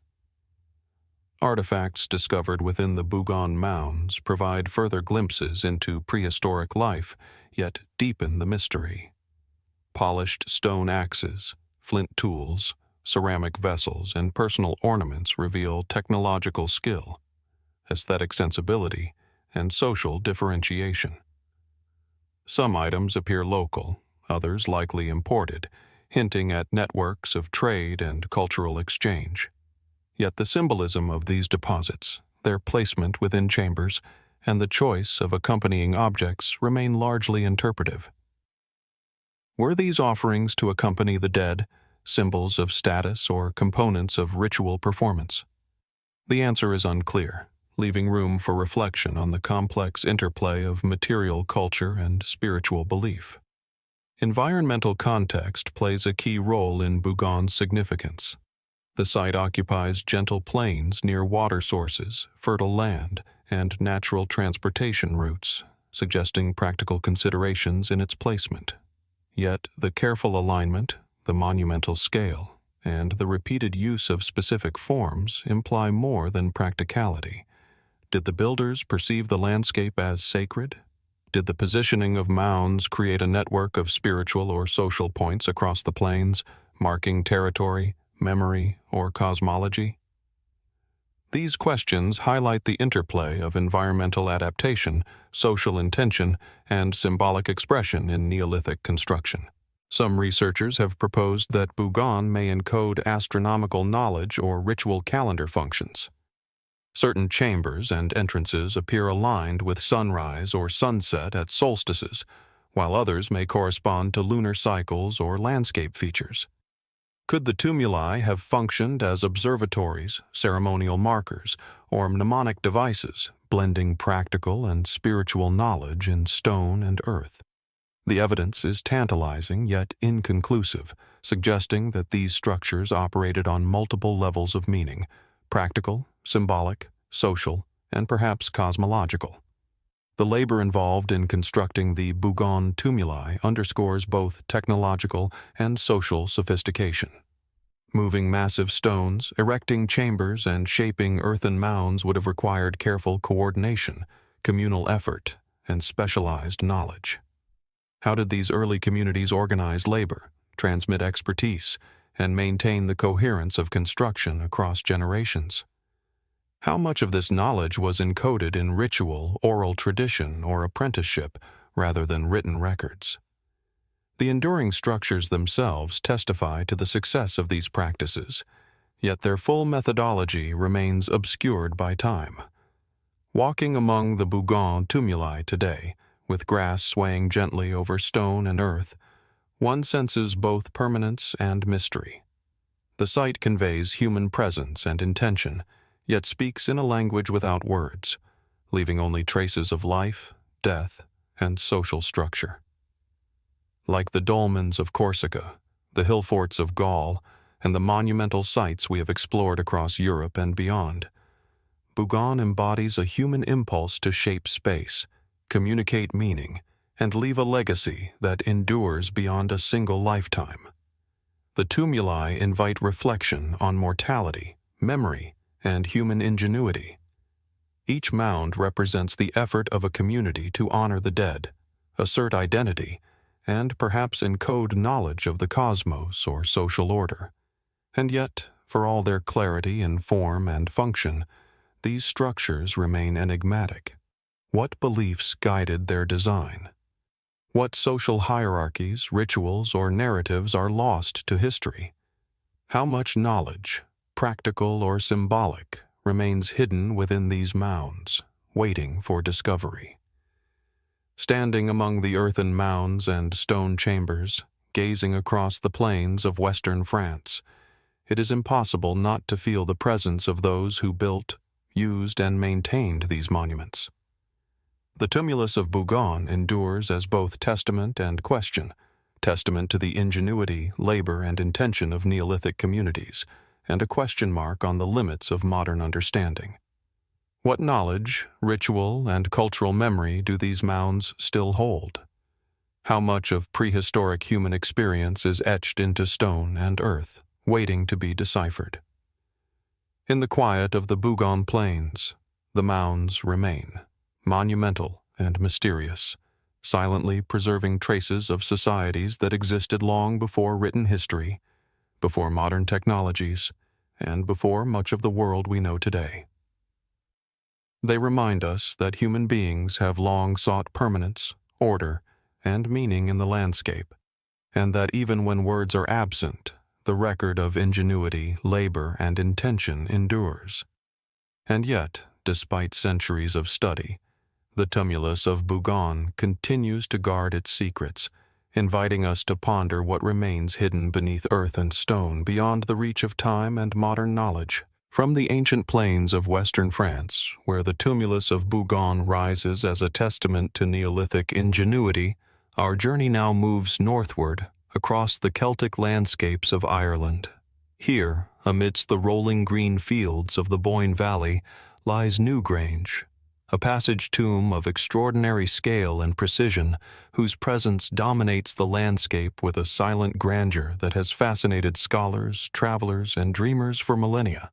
[SPEAKER 1] Artifacts discovered within the Bougon mounds provide further glimpses into prehistoric life, yet deepen the mystery. Polished stone axes, flint tools, ceramic vessels, and personal ornaments reveal technological skill, aesthetic sensibility, and social differentiation. Some items appear local, others likely imported, hinting at networks of trade and cultural exchange. Yet the symbolism of these deposits, their placement within chambers, and the choice of accompanying objects remain largely interpretive. Were these offerings to accompany the dead, symbols of status or components of ritual performance? The answer is unclear, leaving room for reflection on the complex interplay of material culture and spiritual belief. Environmental context plays a key role in Bougon's significance. The site occupies gentle plains near water sources, fertile land, and natural transportation routes, suggesting practical considerations in its placement. Yet the careful alignment, the monumental scale, and the repeated use of specific forms imply more than practicality. Did the builders perceive the landscape as sacred? Did the positioning of mounds create a network of spiritual or social points across the plains, marking territory, memory, or cosmology? These questions highlight the interplay of environmental adaptation, social intention, and symbolic expression in Neolithic construction. Some researchers have proposed that Bougon may encode astronomical knowledge or ritual calendar functions. Certain chambers and entrances appear aligned with sunrise or sunset at solstices, while others may correspond to lunar cycles or landscape features. Could the tumuli have functioned as observatories, ceremonial markers, or mnemonic devices, blending practical and spiritual knowledge in stone and earth? The evidence is tantalizing yet inconclusive, suggesting that these structures operated on multiple levels of meaning: practical, symbolic, social, and perhaps cosmological. The labor involved in constructing the Bougon tumuli underscores both technological and social sophistication. Moving massive stones, erecting chambers, and shaping earthen mounds would have required careful coordination, communal effort, and specialized knowledge. How did these early communities organize labor, transmit expertise, and maintain the coherence of construction across generations? How much of this knowledge was encoded in ritual, oral tradition, or apprenticeship rather than written records? The enduring structures themselves testify to the success of these practices, yet their full methodology remains obscured by time. Walking among the Bougon tumuli today, with grass swaying gently over stone and earth, one senses both permanence and mystery. The site conveys human presence and intention, yet speaks in a language without words, leaving only traces of life, death, and social structure. Like the dolmens of Corsica, the Hillforts of Gaul, and the monumental sites we have explored across Europe and beyond, Bougon embodies a human impulse to shape space, communicate meaning, and leave a legacy that endures beyond a single lifetime. The tumuli invite reflection on mortality, memory, and human ingenuity. Each mound represents the effort of a community to honor the dead, assert identity, and perhaps encode knowledge of the cosmos or social order. And yet, for all their clarity in form and function, these structures remain enigmatic. What beliefs guided their design? What social hierarchies, rituals, or narratives are lost to history? How much knowledge, practical or symbolic, remains hidden within these mounds, waiting for discovery? Standing among the earthen mounds and stone chambers, gazing across the plains of western France, it is impossible not to feel the presence of those who built, used, and maintained these monuments. The tumulus of Bougon endures as both testament and question, testament to the ingenuity, labor, and intention of Neolithic communities, and a question mark on the limits of modern understanding. What knowledge, ritual, and cultural memory do these mounds still hold? How much of prehistoric human experience is etched into stone and earth, waiting to be deciphered? In the quiet of the Bougon plains, the mounds remain, monumental and mysterious, silently preserving traces of societies that existed long before written history, before modern technologies, and before much of the world we know today. They remind us that human beings have long sought permanence, order, and meaning in the landscape, and that even when words are absent, the record of ingenuity, labor, and intention endures. And yet, despite centuries of study, the tumulus of Bougon continues to guard its secrets, inviting us to ponder what remains hidden beneath earth and stone beyond the reach of time and modern knowledge. From the ancient plains of western France, where the tumulus of Bougon rises as a testament to Neolithic ingenuity, our journey now moves northward across the Celtic landscapes of Ireland. Here, amidst the rolling green fields of the Boyne Valley, lies Newgrange, a passage tomb of extraordinary scale and precision whose presence dominates the landscape with a silent grandeur that has fascinated scholars, travelers, and dreamers for millennia.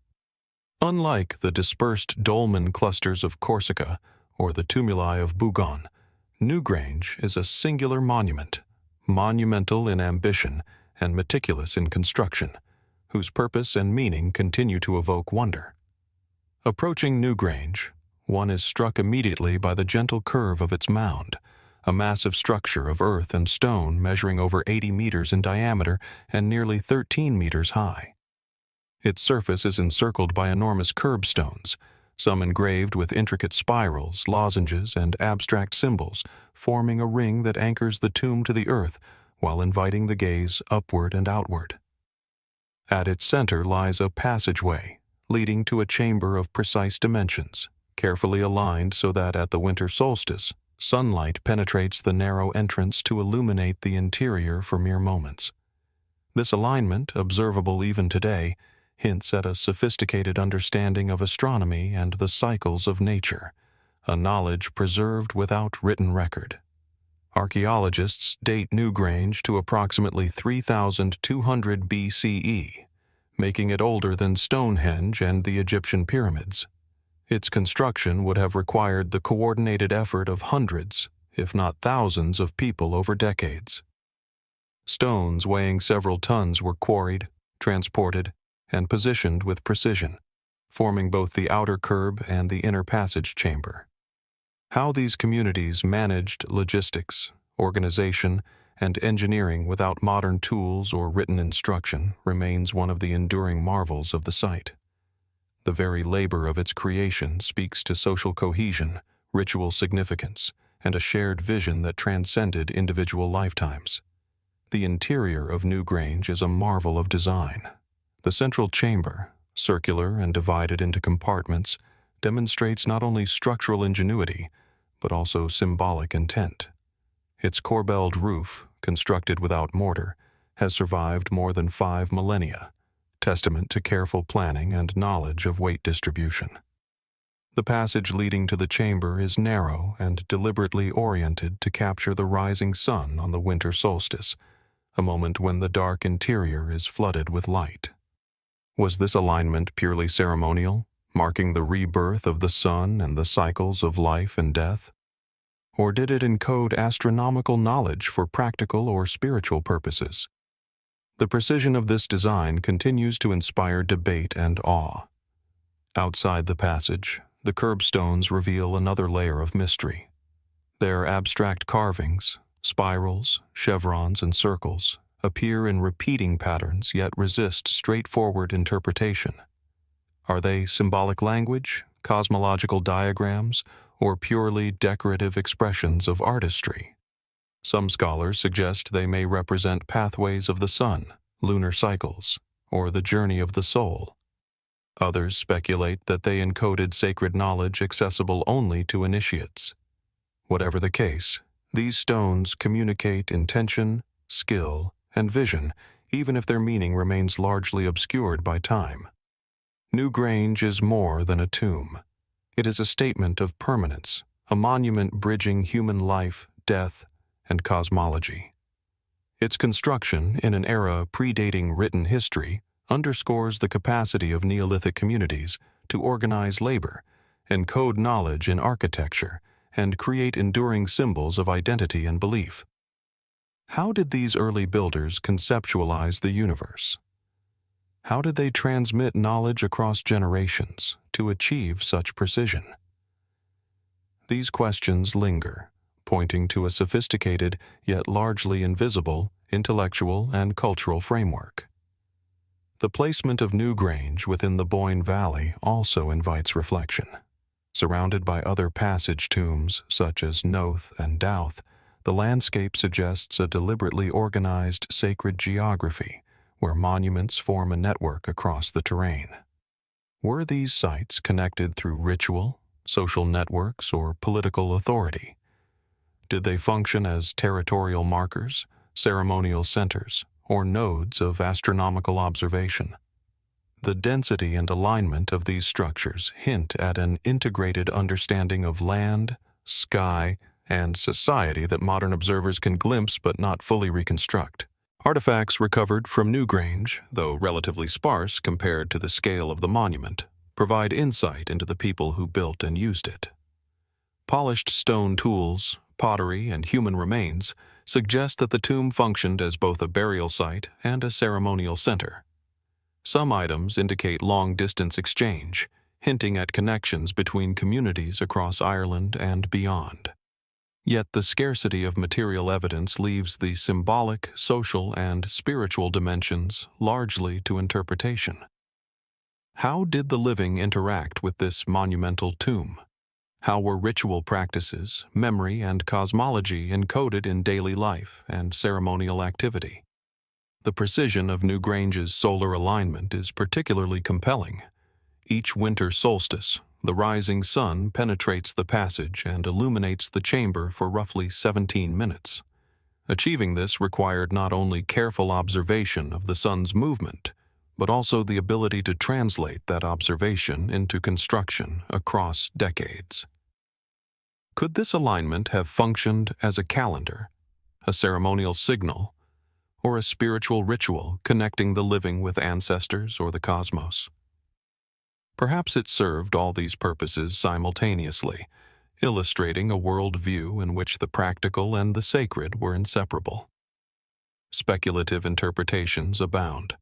[SPEAKER 1] Unlike the dispersed dolmen clusters of Corsica or the tumuli of Bougon, Newgrange is a singular monument, monumental in ambition and meticulous in construction, whose purpose and meaning continue to evoke wonder. Approaching Newgrange, one is struck immediately by the gentle curve of its mound, a massive structure of earth and stone measuring over 80 meters in diameter and nearly 13 meters high. Its surface is encircled by enormous curbstones, some engraved with intricate spirals, lozenges, and abstract symbols, forming a ring that anchors the tomb to the earth while inviting the gaze upward and outward. At its center lies a passageway, leading to a chamber of precise dimensions, carefully aligned so that at the winter solstice, sunlight penetrates the narrow entrance to illuminate the interior for mere moments. This alignment, observable even today, hints at a sophisticated understanding of astronomy and the cycles of nature, a knowledge preserved without written record. Archaeologists date Newgrange to approximately 3200 BCE, making it older than Stonehenge and the Egyptian pyramids. Its construction would have required the coordinated effort of hundreds, if not thousands, of people over decades. Stones weighing several tons were quarried, transported, and positioned with precision, forming both the outer curb and the inner passage chamber. How these communities managed logistics, organization, and engineering without modern tools or written instruction remains one of the enduring marvels of the site. The very labor of its creation speaks to social cohesion, ritual significance, and a shared vision that transcended individual lifetimes. The interior of Newgrange is a marvel of design. The central chamber, circular and divided into compartments, demonstrates not only structural ingenuity, but also symbolic intent. Its corbelled roof, constructed without mortar, has survived more than 5 millennia, testament to careful planning and knowledge of weight distribution. The passage leading to the chamber is narrow and deliberately oriented to capture the rising sun on the winter solstice, a moment when the dark interior is flooded with light. Was this alignment purely ceremonial, marking the rebirth of the sun and the cycles of life and death? Or did it encode astronomical knowledge for practical or spiritual purposes? The precision of this design continues to inspire debate and awe. Outside the passage, the curbstones reveal another layer of mystery. Their abstract carvings, spirals, chevrons, and circles, appear in repeating patterns yet resist straightforward interpretation. Are they symbolic language, cosmological diagrams, or purely decorative expressions of artistry? Some scholars suggest they may represent pathways of the sun, lunar cycles, or the journey of the soul. Others speculate that they encoded sacred knowledge accessible only to initiates. Whatever the case, these stones communicate intention, skill, and vision, even if their meaning remains largely obscured by time. Newgrange is more than a tomb. It is a statement of permanence, a monument bridging human life, death, and cosmology. Its construction, in an era predating written history, underscores the capacity of Neolithic communities to organize labor, encode knowledge in architecture, and create enduring symbols of identity and belief. How did these early builders conceptualize the universe? How did they transmit knowledge across generations to achieve such precision? These questions linger, pointing to a sophisticated yet largely invisible intellectual and cultural framework. The placement of Newgrange within the Boyne Valley also invites reflection. Surrounded by other passage tombs such as Noath and Douth, the landscape suggests a deliberately organized sacred geography where monuments form a network across the terrain. Were these sites connected through ritual, social networks, or political authority? Did they function as territorial markers, ceremonial centers, or nodes of astronomical observation? The density and alignment of these structures hint at an integrated understanding of land, sky, and society that modern observers can glimpse but not fully reconstruct. Artifacts recovered from Newgrange, though relatively sparse compared to the scale of the monument, provide insight into the people who built and used it. Polished stone tools, pottery, and human remains suggest that the tomb functioned as both a burial site and a ceremonial center. Some items indicate long-distance exchange, hinting at connections between communities across Ireland and beyond. Yet the scarcity of material evidence leaves the symbolic, social, and spiritual dimensions largely to interpretation. How did the living interact with this monumental tomb? How were ritual practices, memory, and cosmology encoded in daily life and ceremonial activity? The precision of Newgrange's solar alignment is particularly compelling. Each winter solstice, the rising sun penetrates the passage and illuminates the chamber for roughly 17 minutes. Achieving this required not only careful observation of the sun's movement, but also the ability to translate that observation into construction across decades. Could this alignment have functioned as a calendar, a ceremonial signal, or a spiritual ritual connecting the living with ancestors or the cosmos? Perhaps it served all these purposes simultaneously, illustrating a worldview in which the practical and the sacred were inseparable. Speculative interpretations abound.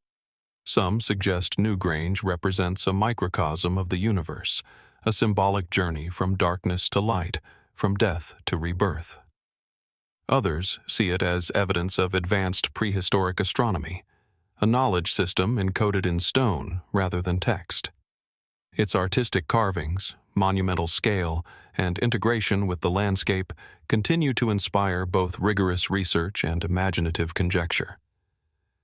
[SPEAKER 1] Some suggest Newgrange represents a microcosm of the universe, a symbolic journey from darkness to light, from death to rebirth. Others see it as evidence of advanced prehistoric astronomy, a knowledge system encoded in stone rather than text. Its artistic carvings, monumental scale, and integration with the landscape continue to inspire both rigorous research and imaginative conjecture.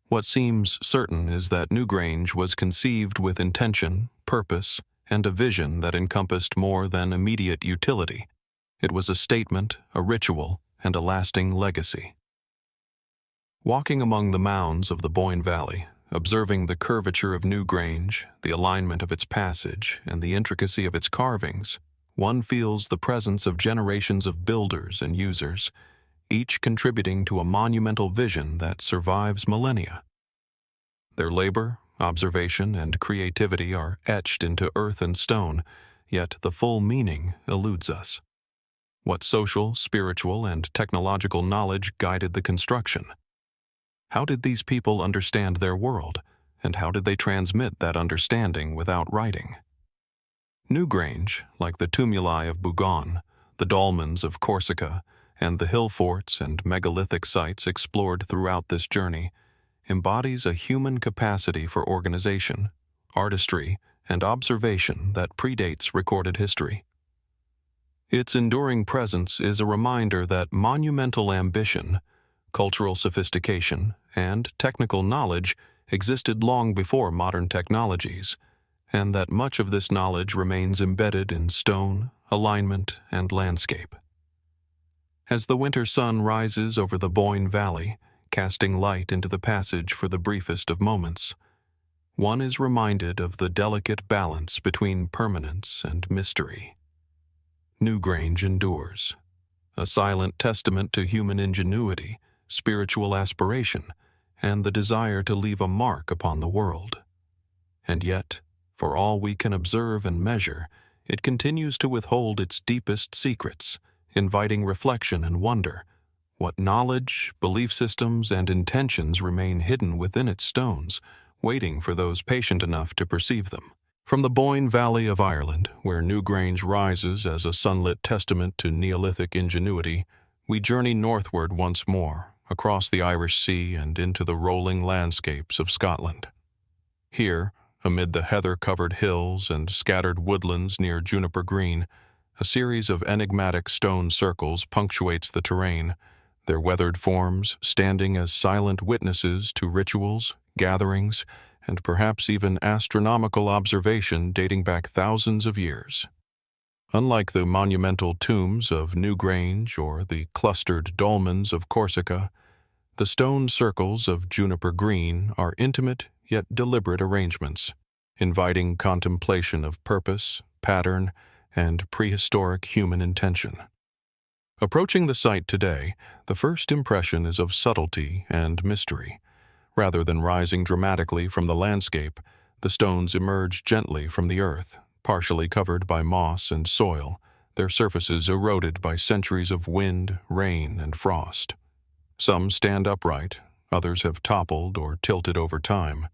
[SPEAKER 1] What seems certain is that Newgrange was conceived with intention, purpose, and a vision that encompassed more than immediate utility. It was a statement, a ritual, and a lasting legacy. Walking among the mounds of the Boyne Valley, observing the curvature of Newgrange, the alignment of its passage, and the intricacy of its carvings, one feels the presence of generations of builders and users, each contributing to a monumental vision that survives millennia. Their labor, observation, and creativity are etched into earth and stone, yet the full meaning eludes us. What social, spiritual, and technological knowledge guided the construction? How did these people understand their world, and how did they transmit that understanding without writing? Newgrange, like the tumuli of Bougon, the dolmens of Corsica, and the hillforts and megalithic sites explored throughout this journey, embodies a human capacity for organization, artistry, and observation that predates recorded history. Its enduring presence is a reminder that monumental ambition, cultural sophistication, and technical knowledge existed long before modern technologies, and that much of this knowledge remains embedded in stone, alignment, and landscape. As the winter sun rises over the Boyne Valley, casting light into the passage for the briefest of moments. One is reminded of the delicate balance between permanence and mystery. Newgrange endures, a silent testament to human ingenuity, spiritual aspiration, and the desire to leave a mark upon the world. And yet, for all we can observe and measure, it continues to withhold its deepest secrets, inviting reflection and wonder. What knowledge, belief systems, and intentions remain hidden within its stones, waiting for those patient enough to perceive them. From the Boyne Valley of Ireland, where Newgrange rises as a sunlit testament to Neolithic ingenuity, we journey northward once more, across the Irish Sea and into the rolling landscapes of Scotland. Here, amid the heather-covered hills and scattered woodlands near Juniper Green, a series of enigmatic stone circles punctuates the terrain, their weathered forms standing as silent witnesses to rituals, gatherings, and perhaps even astronomical observation dating back thousands of years. Unlike the monumental tombs of Newgrange or the clustered dolmens of Corsica, the stone circles of Juniper Green are intimate yet deliberate arrangements, inviting contemplation of purpose, pattern, and prehistoric human intention. Approaching the site today, the first impression is of subtlety and mystery. Rather than rising dramatically from the landscape, the stones emerge gently from the earth, partially covered by moss and soil, their surfaces eroded by centuries of wind, rain, and frost. Some stand upright, others have toppled or tilted over time,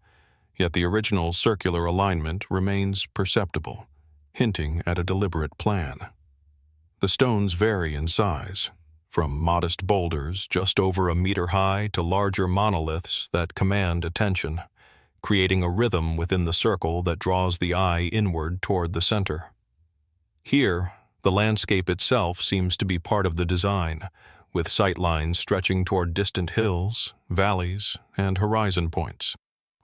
[SPEAKER 1] yet the original circular alignment remains perceptible, hinting at a deliberate plan. The stones vary in size, from modest boulders just over a meter high to larger monoliths that command attention, creating a rhythm within the circle that draws the eye inward toward the center. Here, the landscape itself seems to be part of the design, with sightlines stretching toward distant hills, valleys, and horizon points.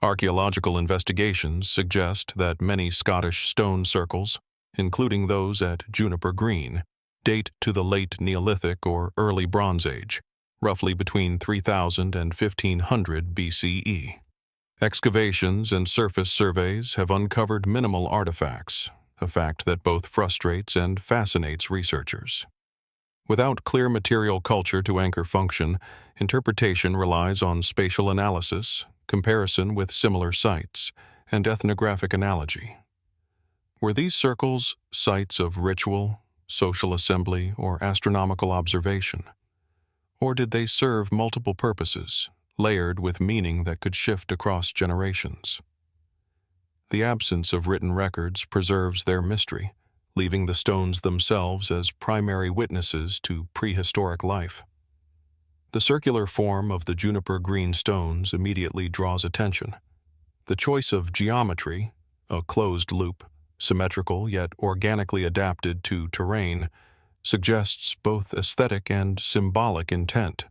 [SPEAKER 1] Archaeological investigations suggest that many Scottish stone circles, including those at Juniper Green, date to the late Neolithic or early Bronze Age, roughly between 3000 and 1500 BCE. Excavations and surface surveys have uncovered minimal artifacts, a fact that both frustrates and fascinates researchers. Without clear material culture to anchor function, interpretation relies on spatial analysis, comparison with similar sites, and ethnographic analogy. Were these circles sites of ritual, social assembly, or astronomical observation? Or did they serve multiple purposes, layered with meaning that could shift across generations? The absence of written records preserves their mystery, leaving the stones themselves as primary witnesses to prehistoric life. The circular form of the Juniper Green stones immediately draws attention. The choice of geometry, a closed loop, symmetrical yet organically adapted to terrain, suggests both aesthetic and symbolic intent.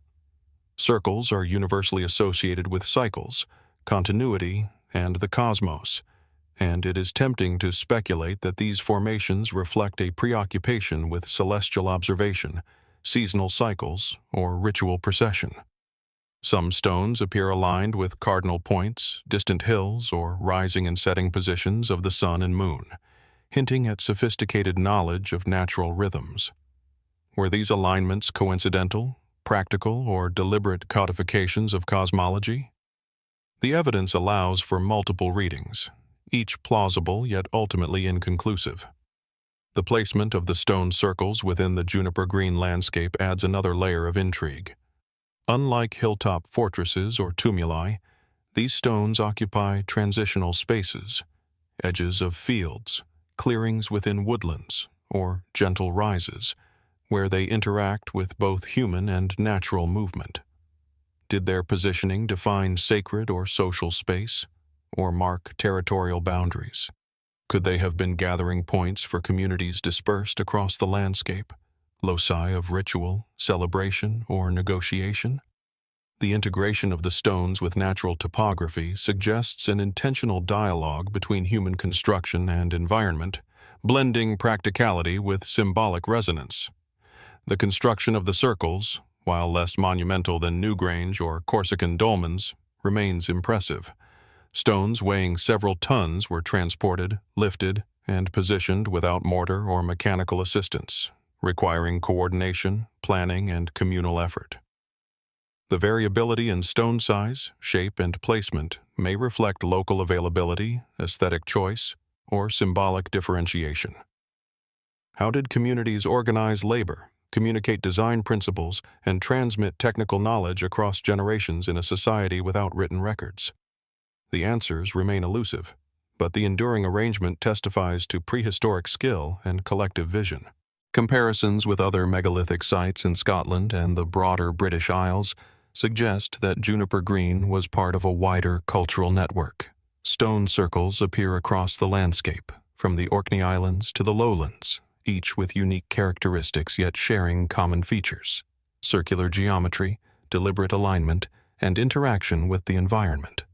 [SPEAKER 1] Circles are universally associated with cycles, continuity, and the cosmos, and it is tempting to speculate that these formations reflect a preoccupation with celestial observation, seasonal cycles, or ritual procession. Some stones appear aligned with cardinal points, distant hills, or rising and setting positions of the sun and moon, hinting at sophisticated knowledge of natural rhythms. Were these alignments coincidental, practical, or deliberate codifications of cosmology? The evidence allows for multiple readings, each plausible yet ultimately inconclusive. The placement of the stone circles within the Juniper Green landscape adds another layer of intrigue. Unlike hilltop fortresses or tumuli, these stones occupy transitional spaces, edges of fields, clearings within woodlands, or gentle rises, where they interact with both human and natural movement. Did their positioning define sacred or social space, or mark territorial boundaries? Could they have been gathering points for communities dispersed across the landscape, loci of ritual, celebration, or negotiation? The integration of the stones with natural topography suggests an intentional dialogue between human construction and environment, blending practicality with symbolic resonance. The construction of the circles, while less monumental than Newgrange or Corsican dolmens, remains impressive. Stones weighing several tons were transported, lifted, and positioned without mortar or mechanical assistance, requiring coordination, planning, and communal effort. The variability in stone size, shape, and placement may reflect local availability, aesthetic choice, or symbolic differentiation. How did communities organize labor, communicate design principles, and transmit technical knowledge across generations in a society without written records? The answers remain elusive, but the enduring arrangement testifies to prehistoric skill and collective vision. Comparisons with other megalithic sites in Scotland and the broader British Isles suggest that Juniper Green was part of a wider cultural network. Stone circles appear across the landscape, from the Orkney Islands to the lowlands, each with unique characteristics yet sharing common features: circular geometry, deliberate alignment, and interaction with the environment.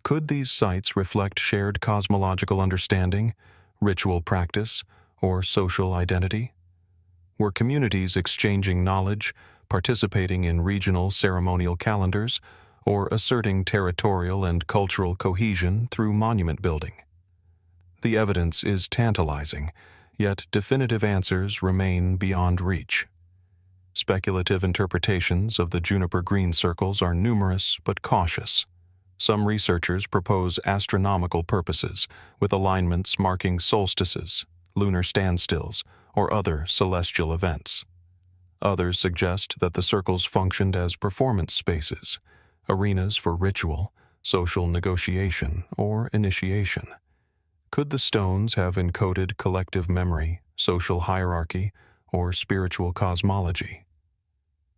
[SPEAKER 1] Could these sites reflect shared cosmological understanding, ritual practice, or social identity? Were communities exchanging knowledge, participating in regional ceremonial calendars, or asserting territorial and cultural cohesion through monument building? The evidence is tantalizing, yet definitive answers remain beyond reach. Speculative interpretations of the Juniper Green circles are numerous but cautious. Some researchers propose astronomical purposes, with alignments marking solstices, lunar standstills, or other celestial events. Others suggest that the circles functioned as performance spaces, arenas for ritual, social negotiation, or initiation. Could the stones have encoded collective memory, social hierarchy, or spiritual cosmology?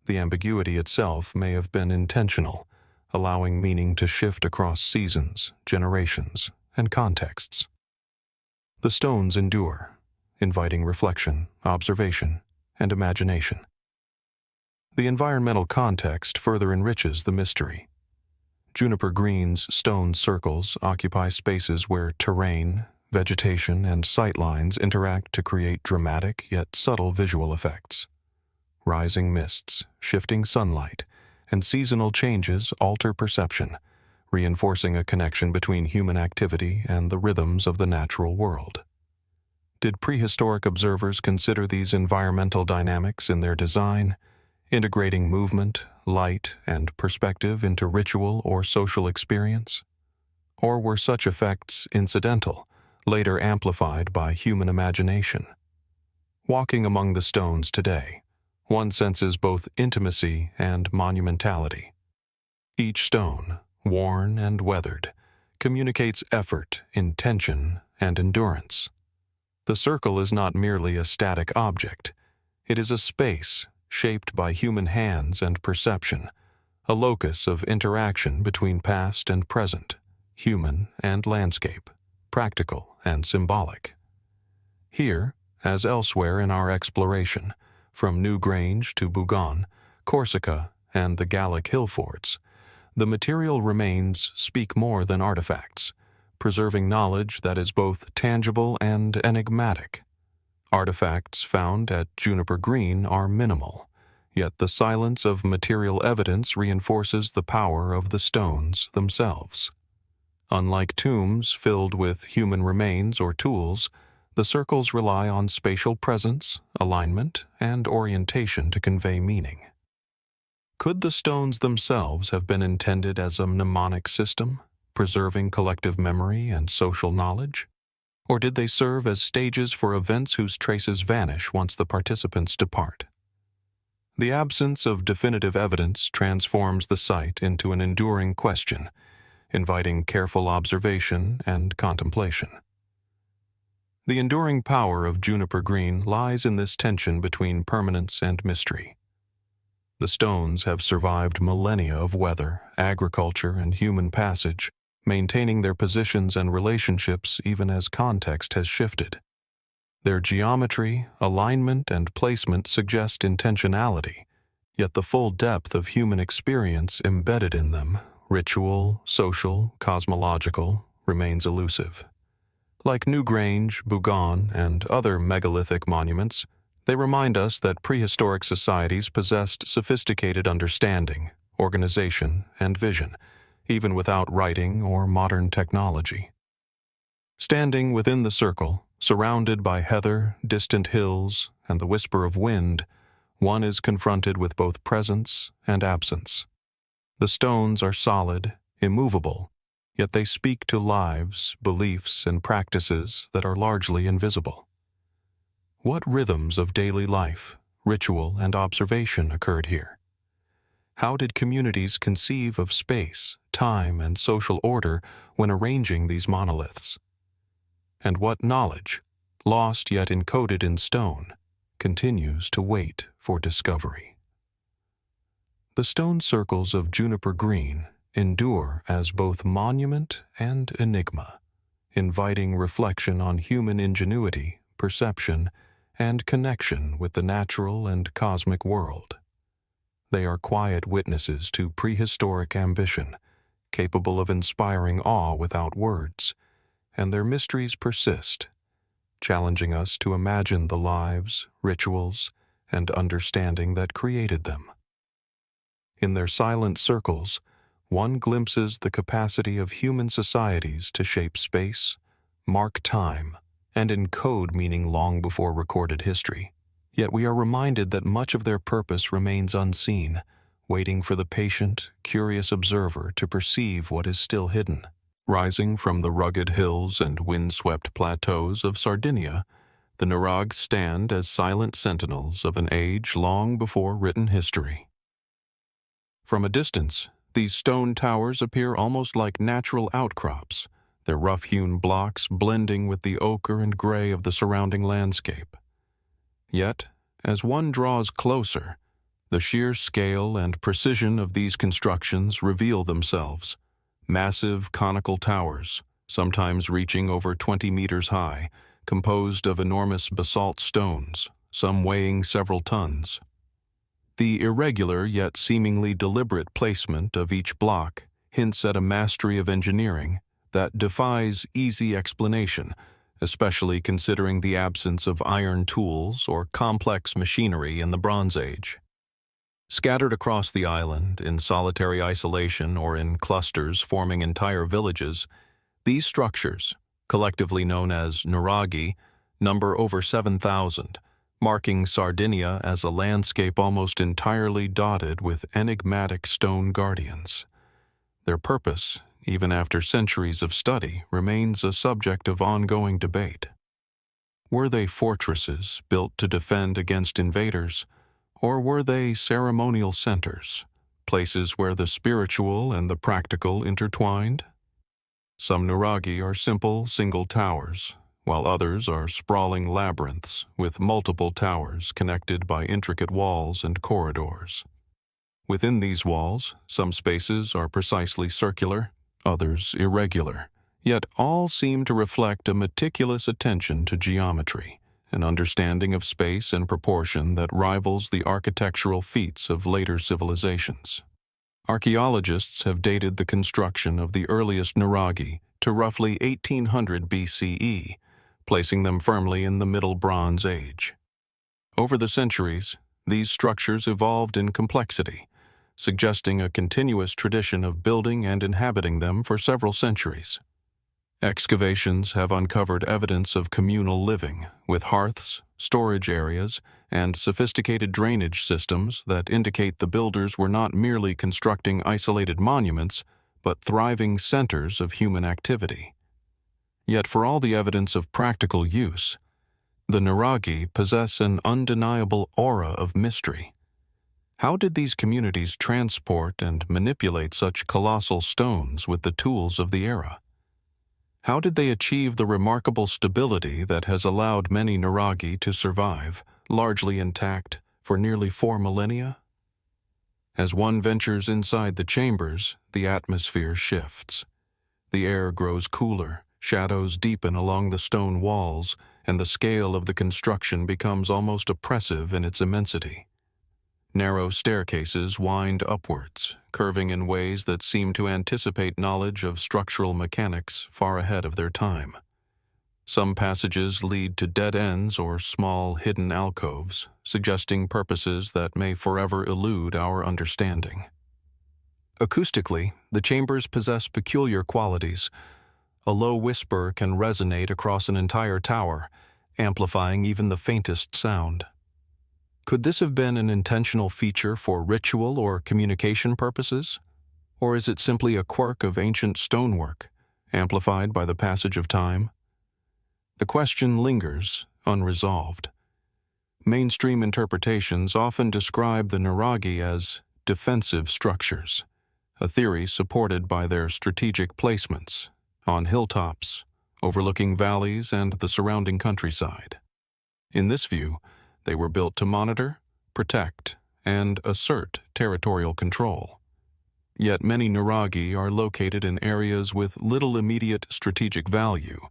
[SPEAKER 1] The ambiguity itself may have been intentional, allowing meaning to shift across seasons, generations, and contexts. The stones endure, inviting reflection, observation, and imagination. The environmental context further enriches the mystery. Juniper Green's stone circles occupy spaces where terrain, vegetation, and sightlines interact to create dramatic yet subtle visual effects. Rising mists, shifting sunlight, and seasonal changes alter perception, reinforcing a connection between human activity and the rhythms of the natural world. Did prehistoric observers consider these environmental dynamics in their design, integrating movement, light, and perspective into ritual or social experience? Or were such effects incidental, later amplified by human imagination? Walking among the stones today, one senses both intimacy and monumentality. Each stone, worn and weathered, communicates effort, intention, and endurance. The circle is not merely a static object. It is a space shaped by human hands and perception, a locus of interaction between past and present, human and landscape, practical and symbolic. Here, as elsewhere in our exploration, from Newgrange to Bougon, Corsica, and the Gallic Hillforts, the material remains speak more than artifacts, preserving knowledge that is both tangible and enigmatic. Artifacts found at Juniper Green are minimal, yet the silence of material evidence reinforces the power of the stones themselves. Unlike tombs filled with human remains or tools, the circles rely on spatial presence, alignment, and orientation to convey meaning. Could the stones themselves have been intended as a mnemonic system, preserving collective memory and social knowledge? Or did they serve as stages for events whose traces vanish once the participants depart? The absence of definitive evidence transforms the site into an enduring question, inviting careful observation and contemplation. The enduring power of Juniper Green lies in this tension between permanence and mystery. The stones have survived millennia of weather, agriculture, and human passage, maintaining their positions and relationships even as context has shifted. Their geometry, alignment, and placement suggest intentionality, yet the full depth of human experience embedded in them, ritual, social, cosmological, remains elusive. Like Newgrange, Bougon, and other megalithic monuments, They remind us that prehistoric societies possessed sophisticated understanding, organization, and vision, even without writing or modern technology. Standing within the circle, surrounded by heather, distant hills, and the whisper of wind, one is confronted with both presence and absence. The stones are solid, immovable, yet they speak to lives, beliefs, and practices that are largely invisible. What rhythms of daily life, ritual, and observation occurred here? How did communities conceive of space, time, and social order when arranging these monoliths? And what knowledge, lost yet encoded in stone, continues to wait for discovery? The stone circles of Juniper Green endure as both monument and enigma, inviting reflection on human ingenuity, perception, and connection with the natural and cosmic world. They are quiet witnesses to prehistoric ambition, capable of inspiring awe without words, and their mysteries persist, challenging us to imagine the lives, rituals, and understanding that created them. In their silent circles, one glimpses the capacity of human societies to shape space, mark time, and encode meaning long before recorded history. Yet we are reminded that much of their purpose remains unseen, waiting for the patient, curious observer to perceive what is still hidden. Rising from the rugged hills and wind-swept plateaus of Sardinia, the Nurags stand as silent sentinels of an age long before written history. From a distance, these stone towers appear almost like natural outcrops, their rough-hewn blocks blending with the ochre and gray of the surrounding landscape. Yet, as one draws closer, the sheer scale and precision of these constructions reveal themselves. Massive conical towers, sometimes reaching over 20 meters high, composed of enormous basalt stones, some weighing several tons. The irregular yet seemingly deliberate placement of each block hints at a mastery of engineering that defies easy explanation, especially considering the absence of iron tools or complex machinery in the Bronze Age. Scattered across the island, in solitary isolation or in clusters forming entire villages, these structures, collectively known as Nuragi, number over 7,000, marking Sardinia as a landscape almost entirely dotted with enigmatic stone guardians. Their purpose, even after centuries of study, remains a subject of ongoing debate. Were they fortresses built to defend against invaders, or were they ceremonial centers, places where the spiritual and the practical intertwined? Some nuragi are simple, single towers, while others are sprawling labyrinths with multiple towers connected by intricate walls and corridors. Within these walls, some spaces are precisely circular, others irregular, yet all seem to reflect a meticulous attention to geometry, an understanding of space and proportion that rivals the architectural feats of later civilizations. Archaeologists have dated the construction of the earliest nuragi to roughly 1800 BCE, placing them firmly in the Middle Bronze Age. Over the centuries, these structures evolved in complexity, suggesting a continuous tradition of building and inhabiting them for several centuries. Excavations have uncovered evidence of communal living, with hearths, storage areas, and sophisticated drainage systems that indicate the builders were not merely constructing isolated monuments, but thriving centers of human activity. Yet for all the evidence of practical use, the nuragi possess an undeniable aura of mystery. How did these communities transport and manipulate such colossal stones with the tools of the era? How did they achieve the remarkable stability that has allowed many nuragi to survive, largely intact, for nearly 4 millennia? As one ventures inside the chambers, the atmosphere shifts. The air grows cooler, shadows deepen along the stone walls, and the scale of the construction becomes almost oppressive in its immensity. Narrow staircases wind upwards, curving in ways that seem to anticipate knowledge of structural mechanics far ahead of their time. Some passages lead to dead ends or small hidden alcoves, suggesting purposes that may forever elude our understanding. Acoustically, the chambers possess peculiar qualities. A low whisper can resonate across an entire tower, amplifying even the faintest sound. Could this have been an intentional feature for ritual or communication purposes? Or is it simply a quirk of ancient stonework, amplified by the passage of time? The question lingers, unresolved. Mainstream interpretations often describe the nuraghi as defensive structures, a theory supported by their strategic placements, on hilltops, overlooking valleys and the surrounding countryside. In this view, they were built to monitor, protect, and assert territorial control. Yet many nuraghi are located in areas with little immediate strategic value,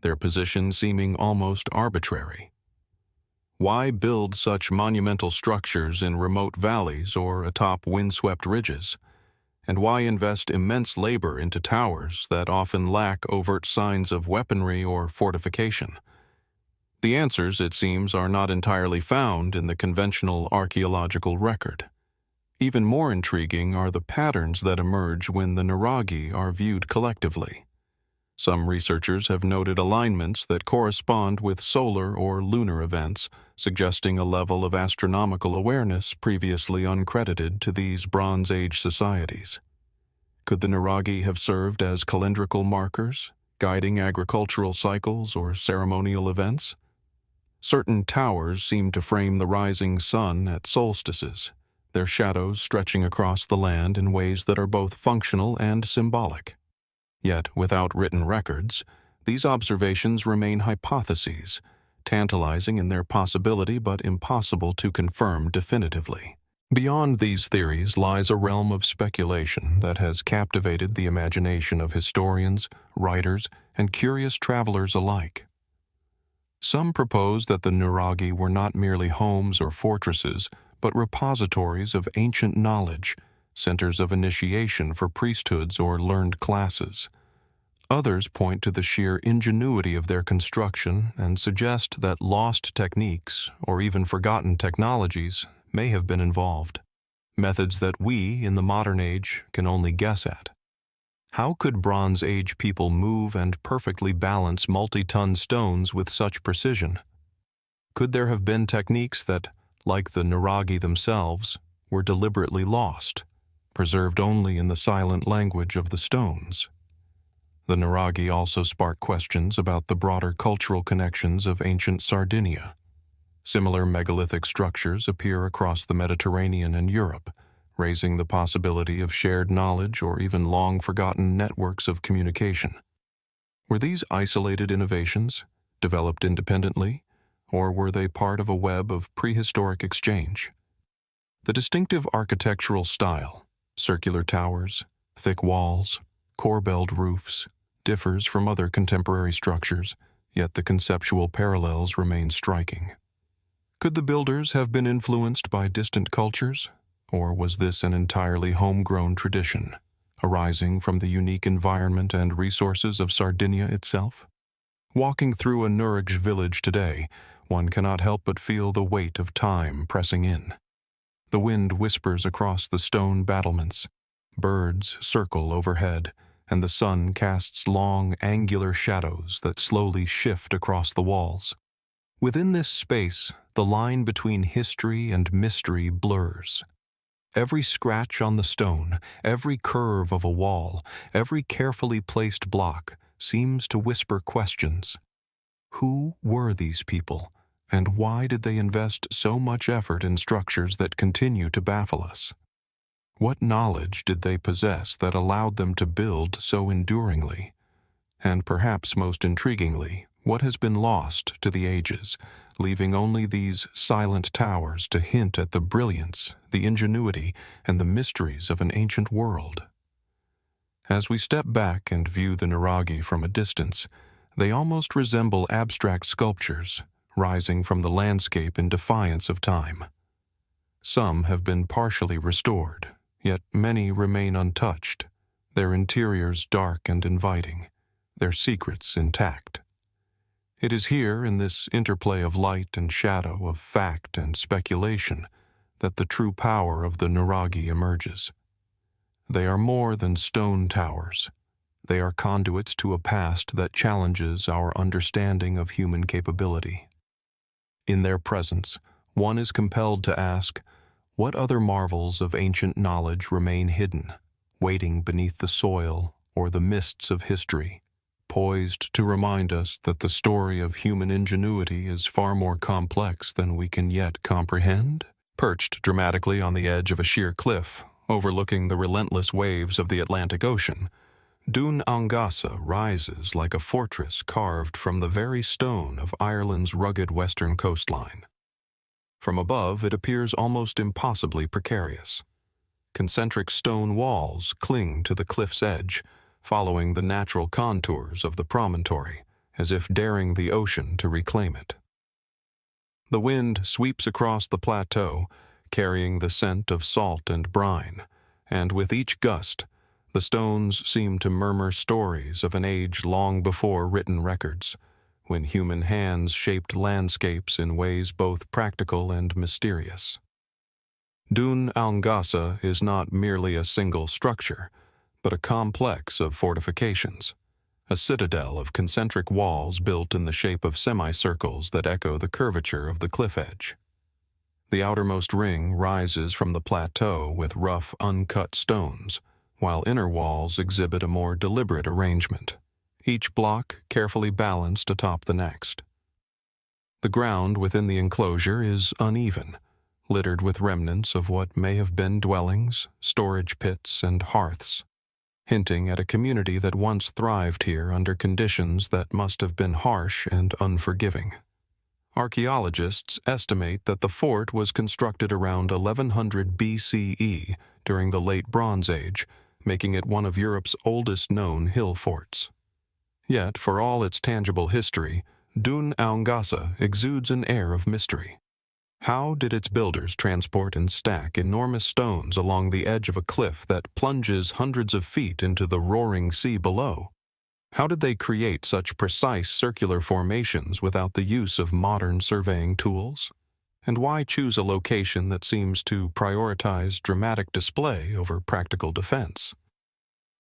[SPEAKER 1] their position seeming almost arbitrary. Why build such monumental structures in remote valleys or atop windswept ridges? And why invest immense labor into towers that often lack overt signs of weaponry or fortification? The answers, it seems, are not entirely found in the conventional archaeological record. Even more intriguing are the patterns that emerge when the nuraghi are viewed collectively. Some researchers have noted alignments that correspond with solar or lunar events, suggesting a level of astronomical awareness previously uncredited to these Bronze Age societies. Could the nuraghi have served as calendrical markers, guiding agricultural cycles or ceremonial events? Certain towers seem to frame the rising sun at solstices, their shadows stretching across the land in ways that are both functional and symbolic. Yet, without written records, these observations remain hypotheses, tantalizing in their possibility but impossible to confirm definitively. Beyond these theories lies a realm of speculation that has captivated the imagination of historians, writers, and curious travelers alike. Some propose that the nuraghi were not merely homes or fortresses, but repositories of ancient knowledge, centers of initiation for priesthoods or learned classes. Others point to the sheer ingenuity of their construction and suggest that lost techniques, or even forgotten technologies, may have been involved, methods that we, in the modern age, can only guess at. How could Bronze Age people move and perfectly balance multi-ton stones with such precision? Could there have been techniques that, like the nuraghi themselves, were deliberately lost, preserved only in the silent language of the stones? The nuraghi also spark questions about the broader cultural connections of ancient Sardinia. Similar megalithic structures appear across the Mediterranean and Europe, raising the possibility of shared knowledge or even long-forgotten networks of communication. Were these isolated innovations, developed independently, or were they part of a web of prehistoric exchange? The distinctive architectural style, circular towers, thick walls, corbelled roofs, differs from other contemporary structures, yet the conceptual parallels remain striking. Could the builders have been influenced by distant cultures, or was this an entirely homegrown tradition, arising from the unique environment and resources of Sardinia itself? Walking through a nuraghi village today, one cannot help but feel the weight of time pressing in. The wind whispers across the stone battlements, birds circle overhead, and the sun casts long, angular shadows that slowly shift across the walls. Within this space, the line between history and mystery blurs. Every scratch on the stone, every curve of a wall, every carefully placed block seems to whisper questions. Who were these people, and why did they invest so much effort in structures that continue to baffle us? What knowledge did they possess that allowed them to build so enduringly? And perhaps most intriguingly, what has been lost to the ages, leaving only these silent towers to hint at the brilliance, the ingenuity, and the mysteries of an ancient world? As we step back and view the nuraghi from a distance, they almost resemble abstract sculptures, rising from the landscape in defiance of time. Some have been partially restored, yet many remain untouched, their interiors dark and inviting, their secrets intact. It is here, in this interplay of light and shadow, of fact and speculation, that the true power of the Nuraghi emerges. They are more than stone towers. They are conduits to a past that challenges our understanding of human capability. In their presence, one is compelled to ask, what other marvels of ancient knowledge remain hidden, waiting beneath the soil or the mists of history, poised to remind us that the story of human ingenuity is far more complex than we can yet comprehend? Perched dramatically on the edge of a sheer cliff, overlooking the relentless waves of the Atlantic Ocean, Dùn Aonghasa rises like a fortress carved from the very stone of Ireland's rugged western coastline. From above, it appears almost impossibly precarious. Concentric stone walls cling to the cliff's edge, following the natural contours of the promontory, as if daring the ocean to reclaim it. The wind sweeps across the plateau, carrying the scent of salt and brine, and with each gust, the stones seem to murmur stories of an age long before written records, when human hands shaped landscapes in ways both practical and mysterious. Dùn Aonghasa is not merely a single structure, but a complex of fortifications, a citadel of concentric walls built in the shape of semicircles that echo the curvature of the cliff edge. The outermost ring rises from the plateau with rough, uncut stones, while inner walls exhibit a more deliberate arrangement, each block carefully balanced atop the next. The ground within the enclosure is uneven, littered with remnants of what may have been dwellings, storage pits, and hearths, hinting at a community that once thrived here under conditions that must have been harsh and unforgiving. Archaeologists estimate that the fort was constructed around 1100 BCE during the Late Bronze Age, making it one of Europe's oldest known hill forts. Yet, for all its tangible history, Dùn Aonghasa exudes an air of mystery. How did its builders transport and stack enormous stones along the edge of a cliff that plunges hundreds of feet into the roaring sea below? How did they create such precise circular formations without the use of modern surveying tools? And why choose a location that seems to prioritize dramatic display over practical defense?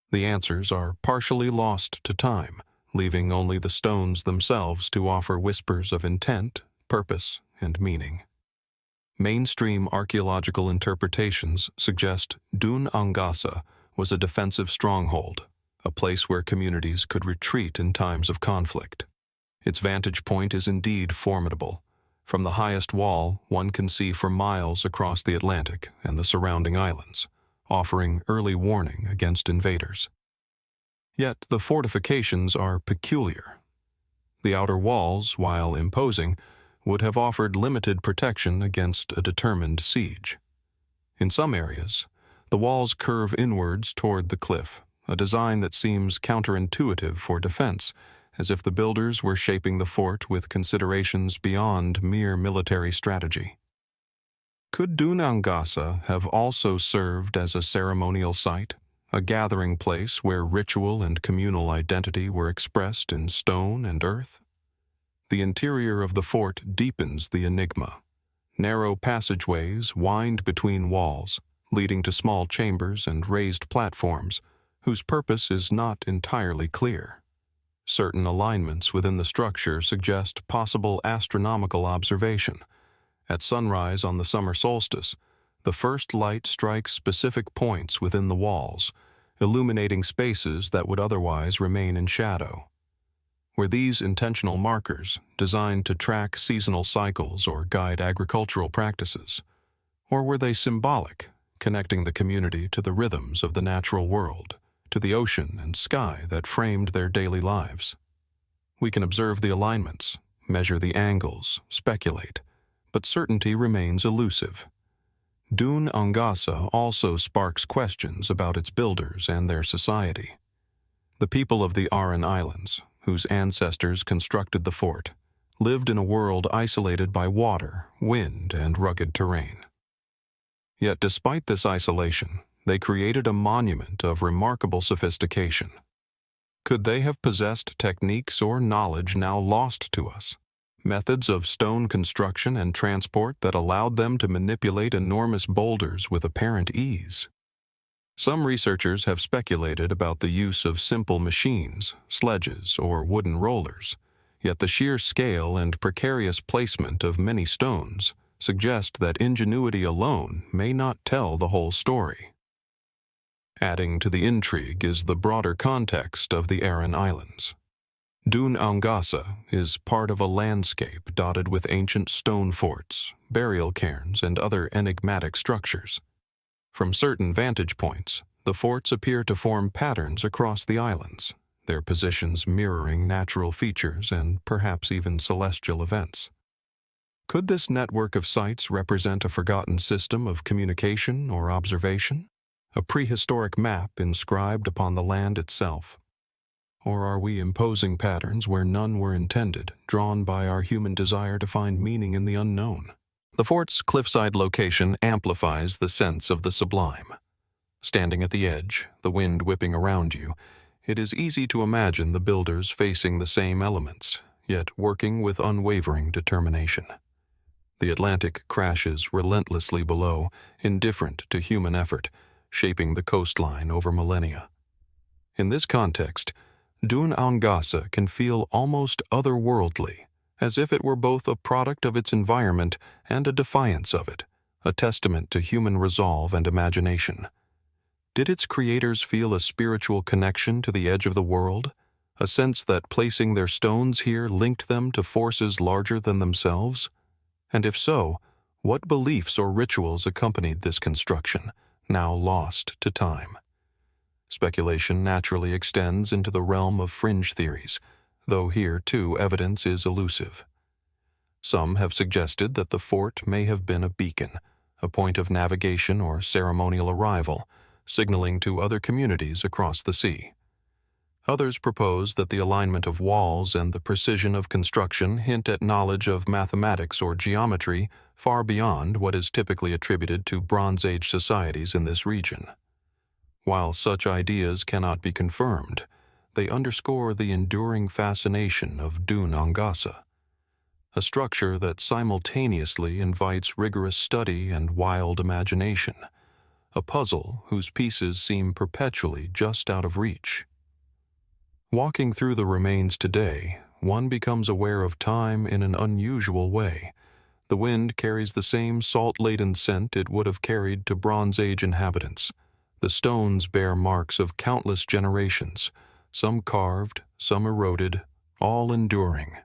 [SPEAKER 1] The answers are partially lost to time, leaving only the stones themselves to offer whispers of intent, purpose, and meaning. Mainstream archaeological interpretations suggest Dùn Aonghasa was a defensive stronghold, a place where communities could retreat in times of conflict. Its vantage point is indeed formidable. From the highest wall, one can see for miles across the Atlantic and the surrounding islands, offering early warning against invaders. Yet the fortifications are peculiar. The outer walls, while imposing, would have offered limited protection against a determined siege. In some areas, the walls curve inwards toward the cliff, a design that seems counterintuitive for defense, as if the builders were shaping the fort with considerations beyond mere military strategy. Could Dùn Aonghasa have also served as a ceremonial site, a gathering place where ritual and communal identity were expressed in stone and earth? The interior of the fort deepens the enigma. Narrow passageways wind between walls, leading to small chambers and raised platforms, whose purpose is not entirely clear. Certain alignments within the structure suggest possible astronomical observation. At sunrise on the summer solstice, the first light strikes specific points within the walls, illuminating spaces that would otherwise remain in shadow. Were these intentional markers designed to track seasonal cycles or guide agricultural practices? Or were they symbolic, connecting the community to the rhythms of the natural world, to the ocean and sky that framed their daily lives? We can observe the alignments, measure the angles, speculate, but certainty remains elusive. Dùn Aonghasa also sparks questions about its builders and their society. The people of the Aran Islands, whose ancestors constructed the fort, lived in a world isolated by water, wind, and rugged terrain. Yet despite this isolation, they created a monument of remarkable sophistication. Could they have possessed techniques or knowledge now lost to us? Methods of stone construction and transport that allowed them to manipulate enormous boulders with apparent ease. Some researchers have speculated about the use of simple machines, sledges, or wooden rollers, yet the sheer scale and precarious placement of many stones suggest that ingenuity alone may not tell the whole story. Adding to the intrigue is the broader context of the Aran Islands. Dùn Aonghasa is part of a landscape dotted with ancient stone forts, burial cairns, and other enigmatic structures. From certain vantage points, the forts appear to form patterns across the islands, their positions mirroring natural features and perhaps even celestial events. Could this network of sites represent a forgotten system of communication or observation? A prehistoric map inscribed upon the land itself? Or are we imposing patterns where none were intended, drawn by our human desire to find meaning in the unknown? The fort's cliffside location amplifies the sense of the sublime. Standing at the edge, the wind whipping around you, it is easy to imagine the builders facing the same elements, yet working with unwavering determination. The Atlantic crashes relentlessly below, indifferent to human effort, shaping the coastline over millennia. In this context, Dùn Aonghasa can feel almost otherworldly, as if it were both a product of its environment and a defiance of it, a testament to human resolve and imagination. Did its creators feel a spiritual connection to the edge of the world, a sense that placing their stones here linked them to forces larger than themselves? And if so, what beliefs or rituals accompanied this construction, now lost to time? Speculation naturally extends into the realm of fringe theories, though here, too, evidence is elusive. Some have suggested that the fort may have been a beacon, a point of navigation or ceremonial arrival, signaling to other communities across the sea. Others propose that the alignment of walls and the precision of construction hint at knowledge of mathematics or geometry far beyond what is typically attributed to Bronze Age societies in this region. While such ideas cannot be confirmed, they underscore the enduring fascination of Dùn Aonghasa, a structure that simultaneously invites rigorous study and wild imagination, a puzzle whose pieces seem perpetually just out of reach. Walking through the remains today, one becomes aware of time in an unusual way. The wind carries the same salt-laden scent it would have carried to Bronze Age inhabitants. The stones bear marks of countless generations, some carved, some eroded, all enduring.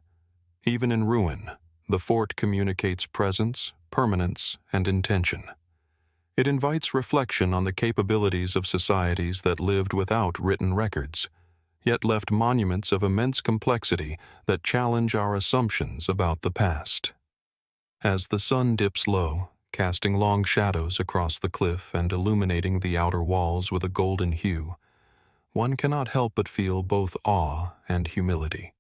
[SPEAKER 1] Even in ruin, the fort communicates presence, permanence, and intention. It invites reflection on the capabilities of societies that lived without written records, yet left monuments of immense complexity that challenge our assumptions about the past. As the sun dips low, casting long shadows across the cliff and illuminating the outer walls with a golden hue, one cannot help but feel both awe and humility.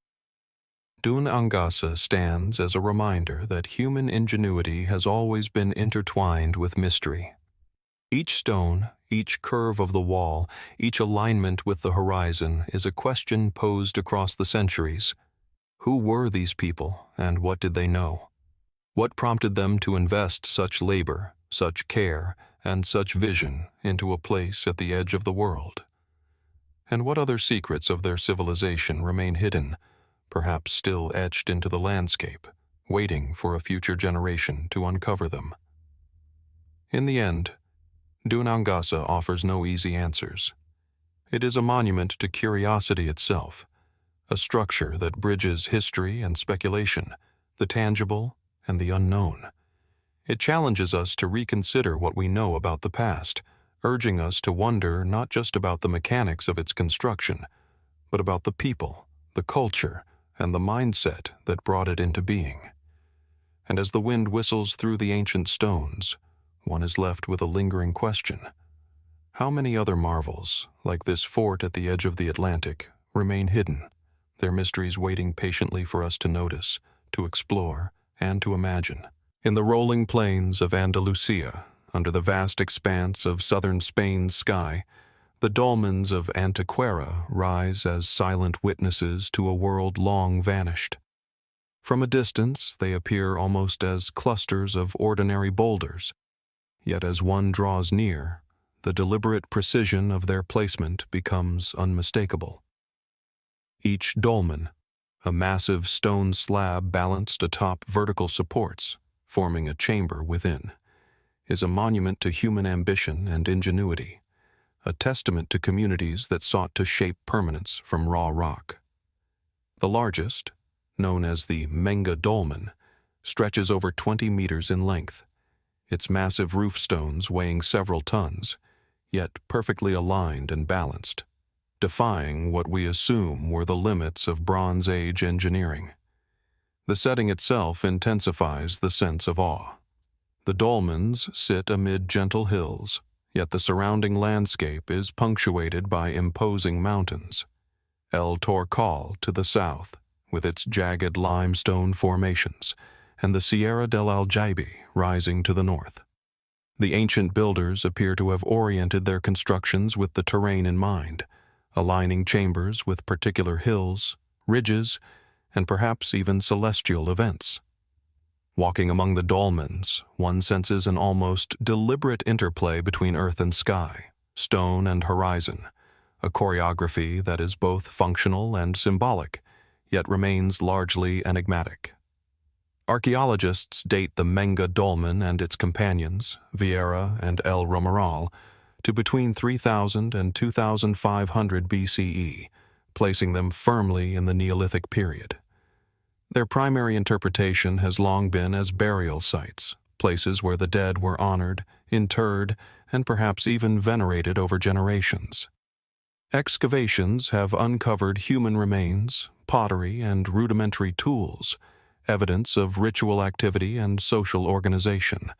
[SPEAKER 1] Dùn Aonghasa stands as a reminder that human ingenuity has always been intertwined with mystery. Each stone, each curve of the wall, each alignment with the horizon is a question posed across the centuries. Who were these people, and what did they know? What prompted them to invest such labor, such care, and such vision into a place at the edge of the world? And what other secrets of their civilization remain hidden, perhaps still etched into the landscape, waiting for a future generation to uncover them? In the end, Dùn Aonghasa offers no easy answers. It is a monument to curiosity itself, a structure that bridges history and speculation, the tangible and the unknown. It challenges us to reconsider what we know about the past, urging us to wonder not just about the mechanics of its construction, but about the people, the culture, and the mindset that brought it into being. And as the wind whistles through the ancient stones, one is left with a lingering question. How many other marvels, like this fort at the edge of the Atlantic, remain hidden, their mysteries waiting patiently for us to notice, to explore, and to imagine? In the rolling plains of Andalusia, under the vast expanse of southern Spain's sky, The dolmens of Antequera rise as silent witnesses to a world long vanished. From a distance, they appear almost as clusters of ordinary boulders, yet as one draws near, the deliberate precision of their placement becomes unmistakable. Each dolmen, a massive stone slab balanced atop vertical supports, forming a chamber within, is a monument to human ambition and ingenuity, a testament to communities that sought to shape permanence from raw rock. The largest, known as the Menga Dolmen, stretches over 20 meters in length, its massive roof stones weighing several tons, yet perfectly aligned and balanced, defying what we assume were the limits of Bronze Age engineering. The setting itself intensifies the sense of awe. The dolmens sit amid gentle hills, yet the surrounding landscape is punctuated by imposing mountains. El Torcal to the south, with its jagged limestone formations, and the Sierra del Aljaibi rising to the north. The ancient builders appear to have oriented their constructions with the terrain in mind, aligning chambers with particular hills, ridges, and perhaps even celestial events. Walking among the dolmens, one senses an almost deliberate interplay between earth and sky, stone and horizon, a choreography that is both functional and symbolic, yet remains largely enigmatic. Archaeologists date the Menga Dolmen and its companions, Vieira and El Romeral, to between 3000 and 2500 BCE, placing them firmly in the Neolithic period. Their primary interpretation has long been as burial sites, places where the dead were honored, interred, and perhaps even venerated over generations. Excavations have uncovered human remains, pottery, and rudimentary tools, evidence of ritual activity and social organization.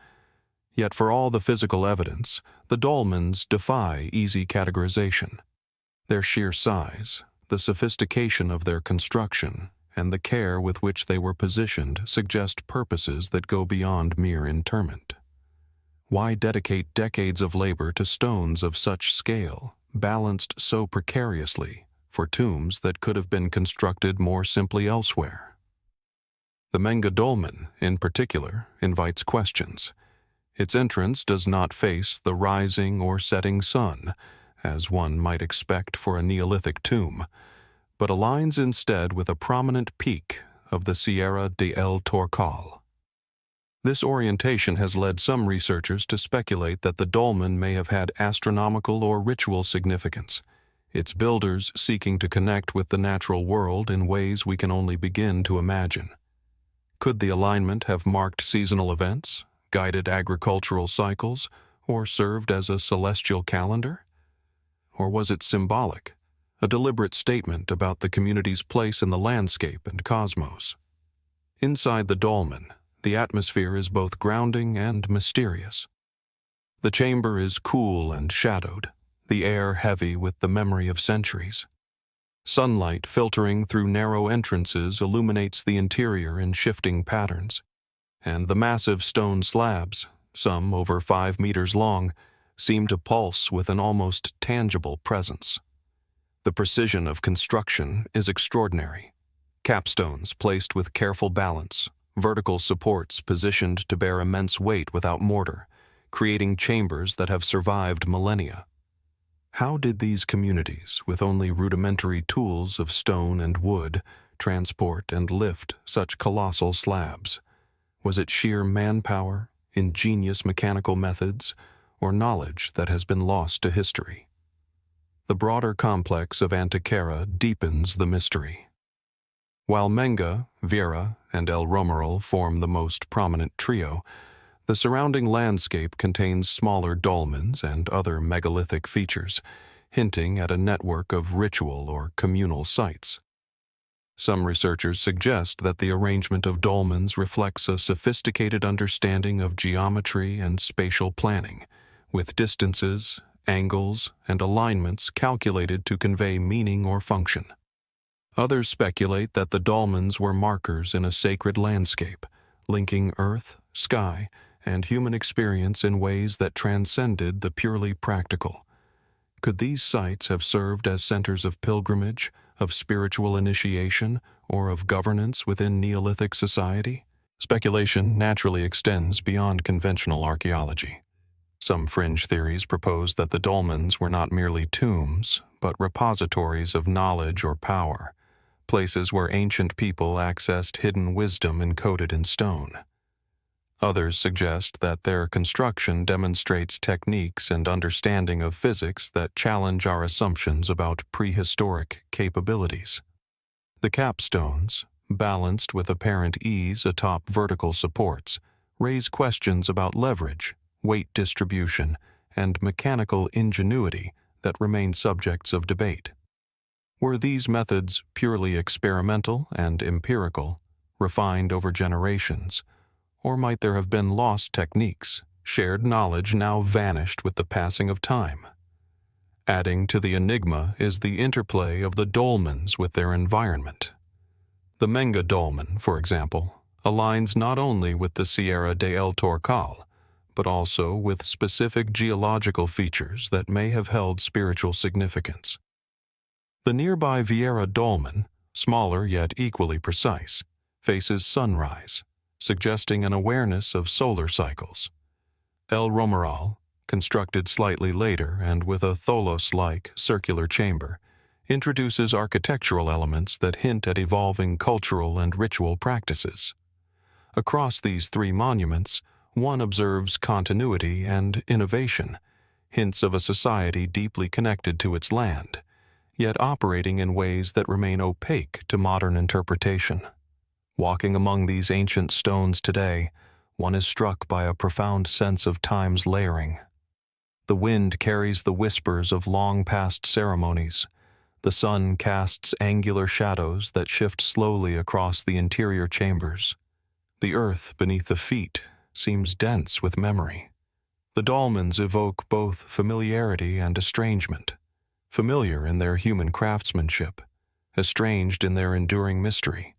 [SPEAKER 1] Yet for all the physical evidence, the dolmens defy easy categorization. Their sheer size, the sophistication of their construction, and the care with which they were positioned suggest purposes that go beyond mere interment. Why dedicate decades of labor to stones of such scale, balanced so precariously, for tombs that could have been constructed more simply elsewhere? The Menga Dolmen, in particular, invites questions. Its entrance does not face the rising or setting sun, as one might expect for a Neolithic tomb, but aligns instead with a prominent peak of the Sierra de El Torcal. This orientation has led some researchers to speculate that the dolmen may have had astronomical or ritual significance, its builders seeking to connect with the natural world in ways we can only begin to imagine. Could the alignment have marked seasonal events, guided agricultural cycles, or served as a celestial calendar? Or was it symbolic, a deliberate statement about the community's place in the landscape and cosmos? Inside the dolmen, the atmosphere is both grounding and mysterious. The chamber is cool and shadowed, the air heavy with the memory of centuries. Sunlight filtering through narrow entrances illuminates the interior in shifting patterns, and the massive stone slabs, some over 5 meters long, seem to pulse with an almost tangible presence. The precision of construction is extraordinary. Capstones placed with careful balance, vertical supports positioned to bear immense weight without mortar, creating chambers that have survived millennia. How did these communities, with only rudimentary tools of stone and wood, transport and lift such colossal slabs? Was it sheer manpower, ingenious mechanical methods, or knowledge that has been lost to history? The broader complex of Antequera deepens the mystery. While Menga, Vieira, and El Romeral form the most prominent trio, the surrounding landscape contains smaller dolmens and other megalithic features, hinting at a network of ritual or communal sites. Some researchers suggest that the arrangement of dolmens reflects a sophisticated understanding of geometry and spatial planning, with distances, angles, and alignments calculated to convey meaning or function. Others speculate that the dolmens were markers in a sacred landscape, linking earth, sky, and human experience in ways that transcended the purely practical. Could these sites have served as centers of pilgrimage, of spiritual initiation, or of governance within Neolithic society? Speculation naturally extends beyond conventional archaeology. Some fringe theories propose that the dolmens were not merely tombs, but repositories of knowledge or power, places where ancient people accessed hidden wisdom encoded in stone. Others suggest that their construction demonstrates techniques and understanding of physics that challenge our assumptions about prehistoric capabilities. The capstones, balanced with apparent ease atop vertical supports, raise questions about leverage, weight distribution, and mechanical ingenuity that remain subjects of debate. Were these methods purely experimental and empirical, refined over generations, or might there have been lost techniques, shared knowledge now vanished with the passing of time? Adding to the enigma is the interplay of the dolmens with their environment. The Menga dolmen, for example, aligns not only with the Sierra de El Torcal, but also with specific geological features that may have held spiritual significance. The nearby Vieira dolmen, smaller yet equally precise, faces sunrise, suggesting an awareness of solar cycles. El Romeral, constructed slightly later and with a tholos-like circular chamber, introduces architectural elements that hint at evolving cultural and ritual practices. Across these three monuments, one observes continuity and innovation, hints of a society deeply connected to its land, yet operating in ways that remain opaque to modern interpretation. Walking among these ancient stones today, one is struck by a profound sense of time's layering. The wind carries the whispers of long-past ceremonies. The sun casts angular shadows that shift slowly across the interior chambers. The earth beneath the feet seems dense with memory. The dolmens evoke both familiarity and estrangement, familiar in their human craftsmanship, estranged in their enduring mystery.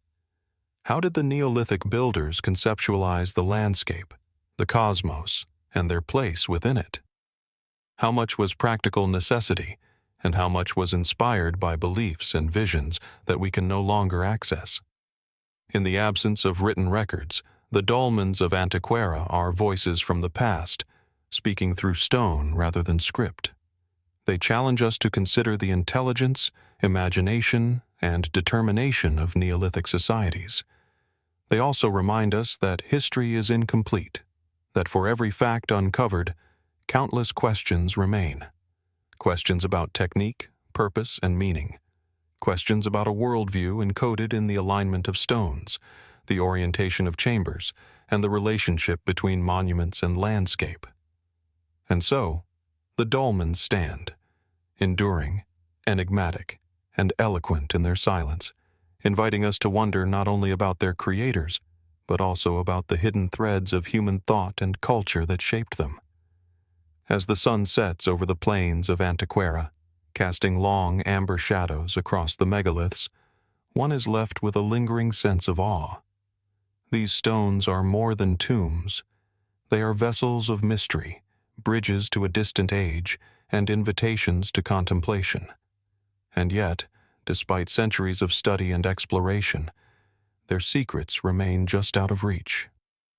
[SPEAKER 1] How did the Neolithic builders conceptualize the landscape, the cosmos, and their place within it? How much was practical necessity, and how much was inspired by beliefs and visions that we can no longer access? In the absence of written records, the dolmens of Antequera are voices from the past, speaking through stone rather than script. They challenge us to consider the intelligence, imagination, and determination of Neolithic societies. They also remind us that history is incomplete, that for every fact uncovered, countless questions remain. Questions about technique, purpose, and meaning. Questions about a worldview encoded in the alignment of stones, the orientation of chambers, and the relationship between monuments and landscape. And so, the dolmens stand, enduring, enigmatic, and eloquent in their silence, inviting us to wonder not only about their creators, but also about the hidden threads of human thought and culture that shaped them. As the sun sets over the plains of Antequera, casting long amber shadows across the megaliths, one is left with a lingering sense of awe. These stones are more than tombs. They are vessels of mystery, bridges to a distant age, and invitations to contemplation. And yet, despite centuries of study and exploration, their secrets remain just out of reach.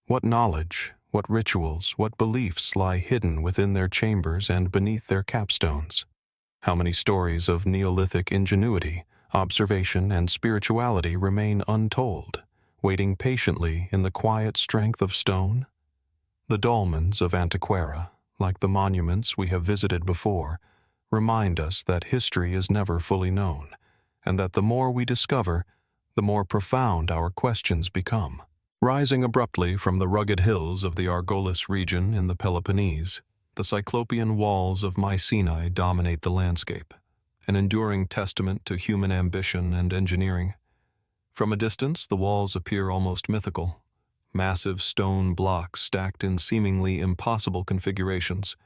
[SPEAKER 1] What knowledge, what rituals, what beliefs lie hidden within their chambers and beneath their capstones? How many stories of Neolithic ingenuity, observation, and spirituality remain untold, waiting patiently in the quiet strength of stone? The dolmens of Antequera, like the monuments we have visited before, remind us that history is never fully known, and that the more we discover, the more profound our questions become. Rising abruptly from the rugged hills of the Argolis region in the Peloponnese, the Cyclopean walls of Mycenae dominate the landscape, an enduring testament to human ambition and engineering. From a distance, the walls appear almost mythical, massive stone blocks stacked in seemingly impossible configurations,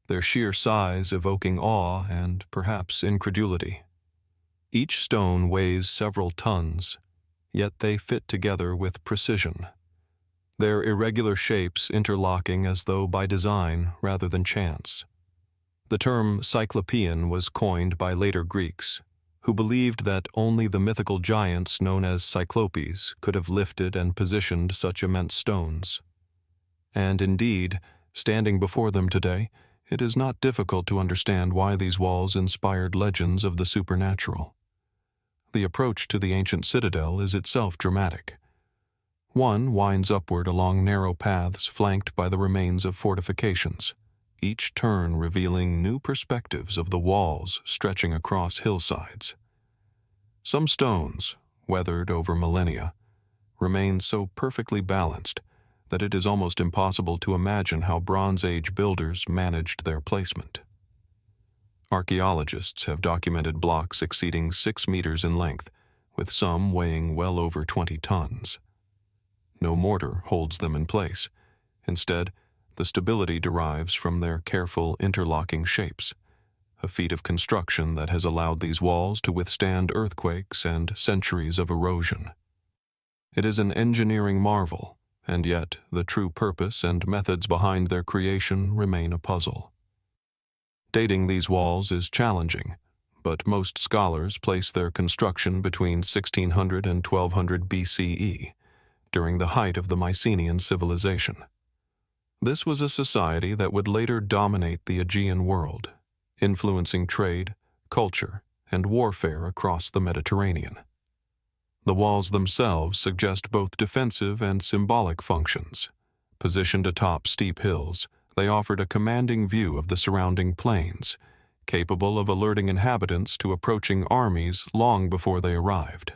[SPEAKER 1] their sheer size evoking awe and perhaps incredulity. Each stone weighs several tons, yet they fit together with precision, their irregular shapes interlocking as though by design rather than chance. The term Cyclopean was coined by later Greeks, who believed that only the mythical giants known as Cyclopes could have lifted and positioned such immense stones. And indeed, standing before them today, it is not difficult to understand why these walls inspired legends of the supernatural. The approach to the ancient citadel is itself dramatic. One winds upward along narrow paths flanked by the remains of fortifications, each turn revealing new perspectives of the walls stretching across hillsides. Some stones, weathered over millennia, remain so perfectly balanced that it is almost impossible to imagine how Bronze Age builders managed their placement. Archaeologists have documented blocks exceeding 6 meters in length, with some weighing well over 20 tons. No mortar holds them in place. Instead, the stability derives from their careful interlocking shapes, a feat of construction that has allowed these walls to withstand earthquakes and centuries of erosion. It is an engineering marvel, and yet the true purpose and methods behind their creation remain a puzzle. Dating these walls is challenging, but most scholars place their construction between 1600 and 1200 BCE, during the height of the Mycenaean civilization. This was a society that would later dominate the Aegean world, influencing trade, culture, and warfare across the Mediterranean. The walls themselves suggest both defensive and symbolic functions. Positioned atop steep hills, they offered a commanding view of the surrounding plains, capable of alerting inhabitants to approaching armies long before they arrived.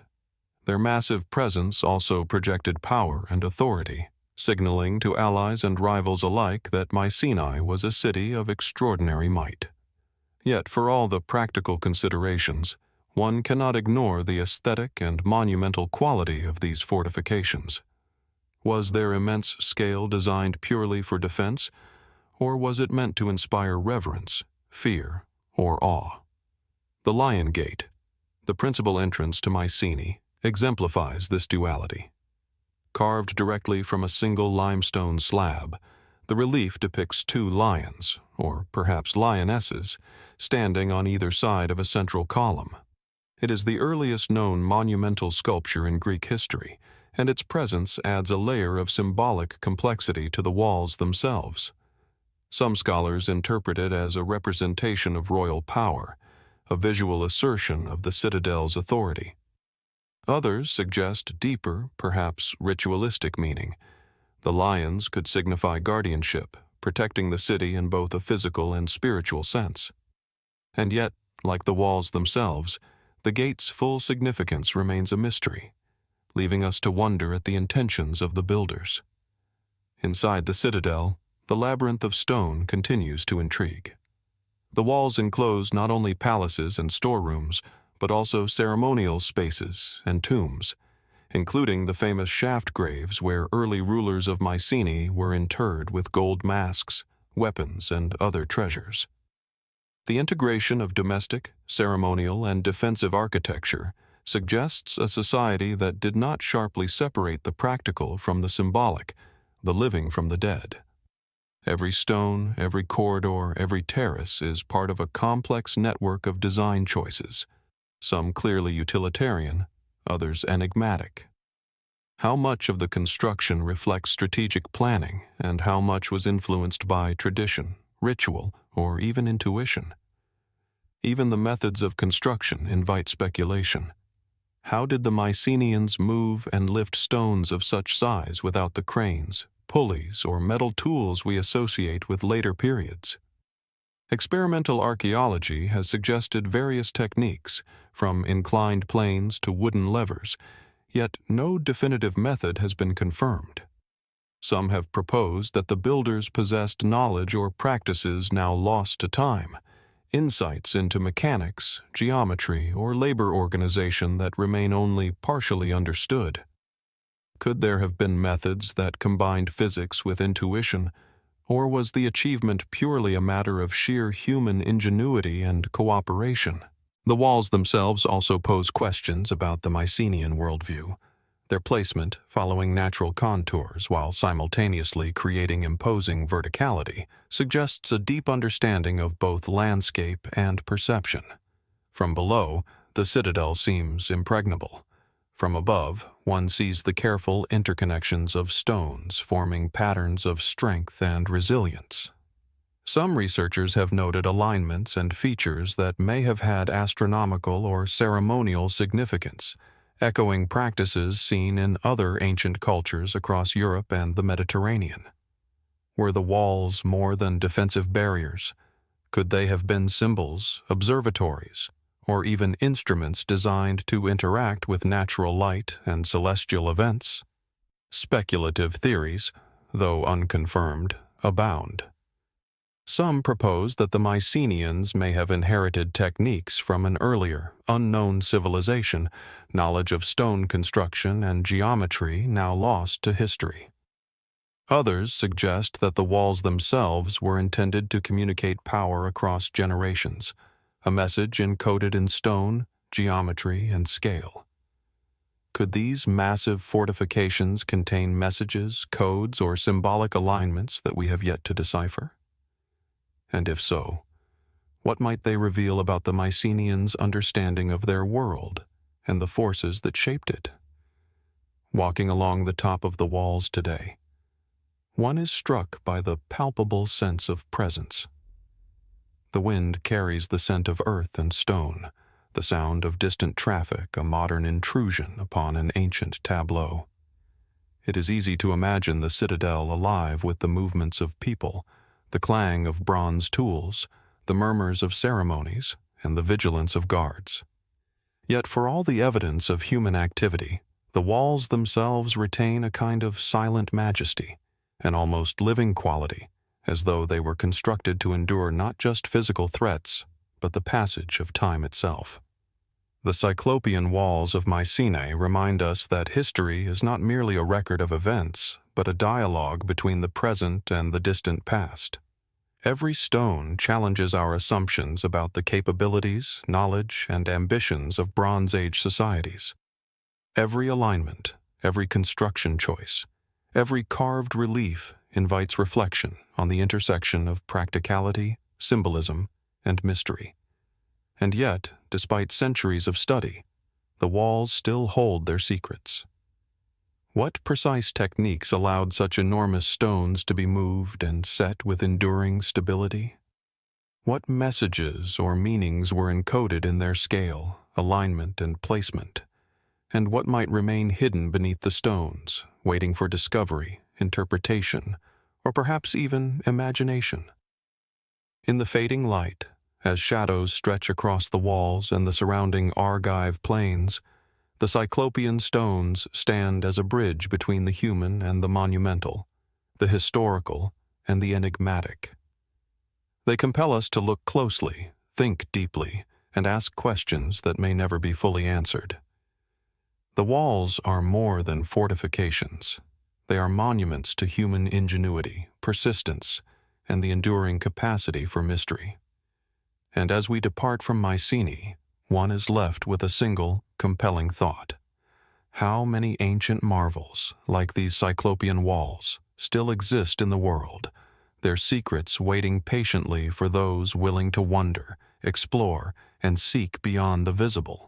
[SPEAKER 1] Their massive presence also projected power and authority, signaling to allies and rivals alike that Mycenae was a city of extraordinary might. Yet, for all the practical considerations, one cannot ignore the aesthetic and monumental quality of these fortifications. Was their immense scale designed purely for defense, or was it meant to inspire reverence, fear, or awe? The Lion Gate, the principal entrance to Mycenae, exemplifies this duality. Carved directly from a single limestone slab, the relief depicts two lions, or perhaps lionesses, standing on either side of a central column. It is the earliest known monumental sculpture in Greek history, and its presence adds a layer of symbolic complexity to the walls themselves. Some scholars interpret it as a representation of royal power, a visual assertion of the citadel's authority. Others suggest deeper, perhaps ritualistic meaning. The lions could signify guardianship, protecting the city in both a physical and spiritual sense. And yet, like the walls themselves, the gate's full significance remains a mystery, leaving us to wonder at the intentions of the builders. Inside the citadel, the labyrinth of stone continues to intrigue. The walls enclose not only palaces and storerooms, but also ceremonial spaces and tombs, including the famous shaft graves where early rulers of Mycenae were interred with gold masks, weapons, and other treasures. The integration of domestic, ceremonial, and defensive architecture suggests a society that did not sharply separate the practical from the symbolic, the living from the dead. Every stone, every corridor, every terrace is part of a complex network of design choices, some clearly utilitarian, others enigmatic. How much of the construction reflects strategic planning, and how much was influenced by tradition, ritual, or even intuition? Even the methods of construction invite speculation. How did the Mycenaeans move and lift stones of such size without the cranes, pulleys, or metal tools we associate with later periods? Experimental archaeology has suggested various techniques, from inclined planes to wooden levers, yet no definitive method has been confirmed. Some have proposed that the builders possessed knowledge or practices now lost to time, insights into mechanics, geometry, or labor organization that remain only partially understood. Could there have been methods that combined physics with intuition, or was the achievement purely a matter of sheer human ingenuity and cooperation? The walls themselves also pose questions about the Mycenaean worldview. Their placement, following natural contours while simultaneously creating imposing verticality, suggests a deep understanding of both landscape and perception. From below, the citadel seems impregnable. From above, one sees the careful interconnections of stones forming patterns of strength and resilience. Some researchers have noted alignments and features that may have had astronomical or ceremonial significance, echoing practices seen in other ancient cultures across Europe and the Mediterranean. Were the walls more than defensive barriers? Could they have been symbols, observatories, or even instruments designed to interact with natural light and celestial events? Speculative theories, though unconfirmed, abound. Some propose that the Mycenaeans may have inherited techniques from an earlier, unknown civilization, knowledge of stone construction and geometry now lost to history. Others suggest that the walls themselves were intended to communicate power across generations, a message encoded in stone, geometry, and scale. Could these massive fortifications contain messages, codes, or symbolic alignments that we have yet to decipher? And if so, what might they reveal about the Mycenaeans' understanding of their world and the forces that shaped it? Walking along the top of the walls today, one is struck by the palpable sense of presence. The wind carries the scent of earth and stone, the sound of distant traffic, a modern intrusion upon an ancient tableau. It is easy to imagine the citadel alive with the movements of people, the clang of bronze tools, the murmurs of ceremonies, and the vigilance of guards. Yet for all the evidence of human activity, the walls themselves retain a kind of silent majesty, an almost living quality, as though they were constructed to endure not just physical threats, but the passage of time itself. The Cyclopean walls of Mycenae remind us that history is not merely a record of events, but a dialogue between the present and the distant past. Every stone challenges our assumptions about the capabilities, knowledge, and ambitions of Bronze Age societies. Every alignment, every construction choice, every carved relief invites reflection on the intersection of practicality, symbolism, and mystery. And yet, despite centuries of study, the walls still hold their secrets. What precise techniques allowed such enormous stones to be moved and set with enduring stability? What messages or meanings were encoded in their scale, alignment, and placement? And what might remain hidden beneath the stones, waiting for discovery, interpretation, or perhaps even imagination? In the fading light, as shadows stretch across the walls and the surrounding Argive plains, the Cyclopean stones stand as a bridge between the human and the monumental, the historical and the enigmatic. They compel us to look closely, think deeply, and ask questions that may never be fully answered. The walls are more than fortifications. They are monuments to human ingenuity, persistence, and the enduring capacity for mystery. And as we depart from Mycenae, one is left with a single, compelling thought. How many ancient marvels, like these Cyclopean walls, still exist in the world, their secrets waiting patiently for those willing to wonder, explore, and seek beyond the visible?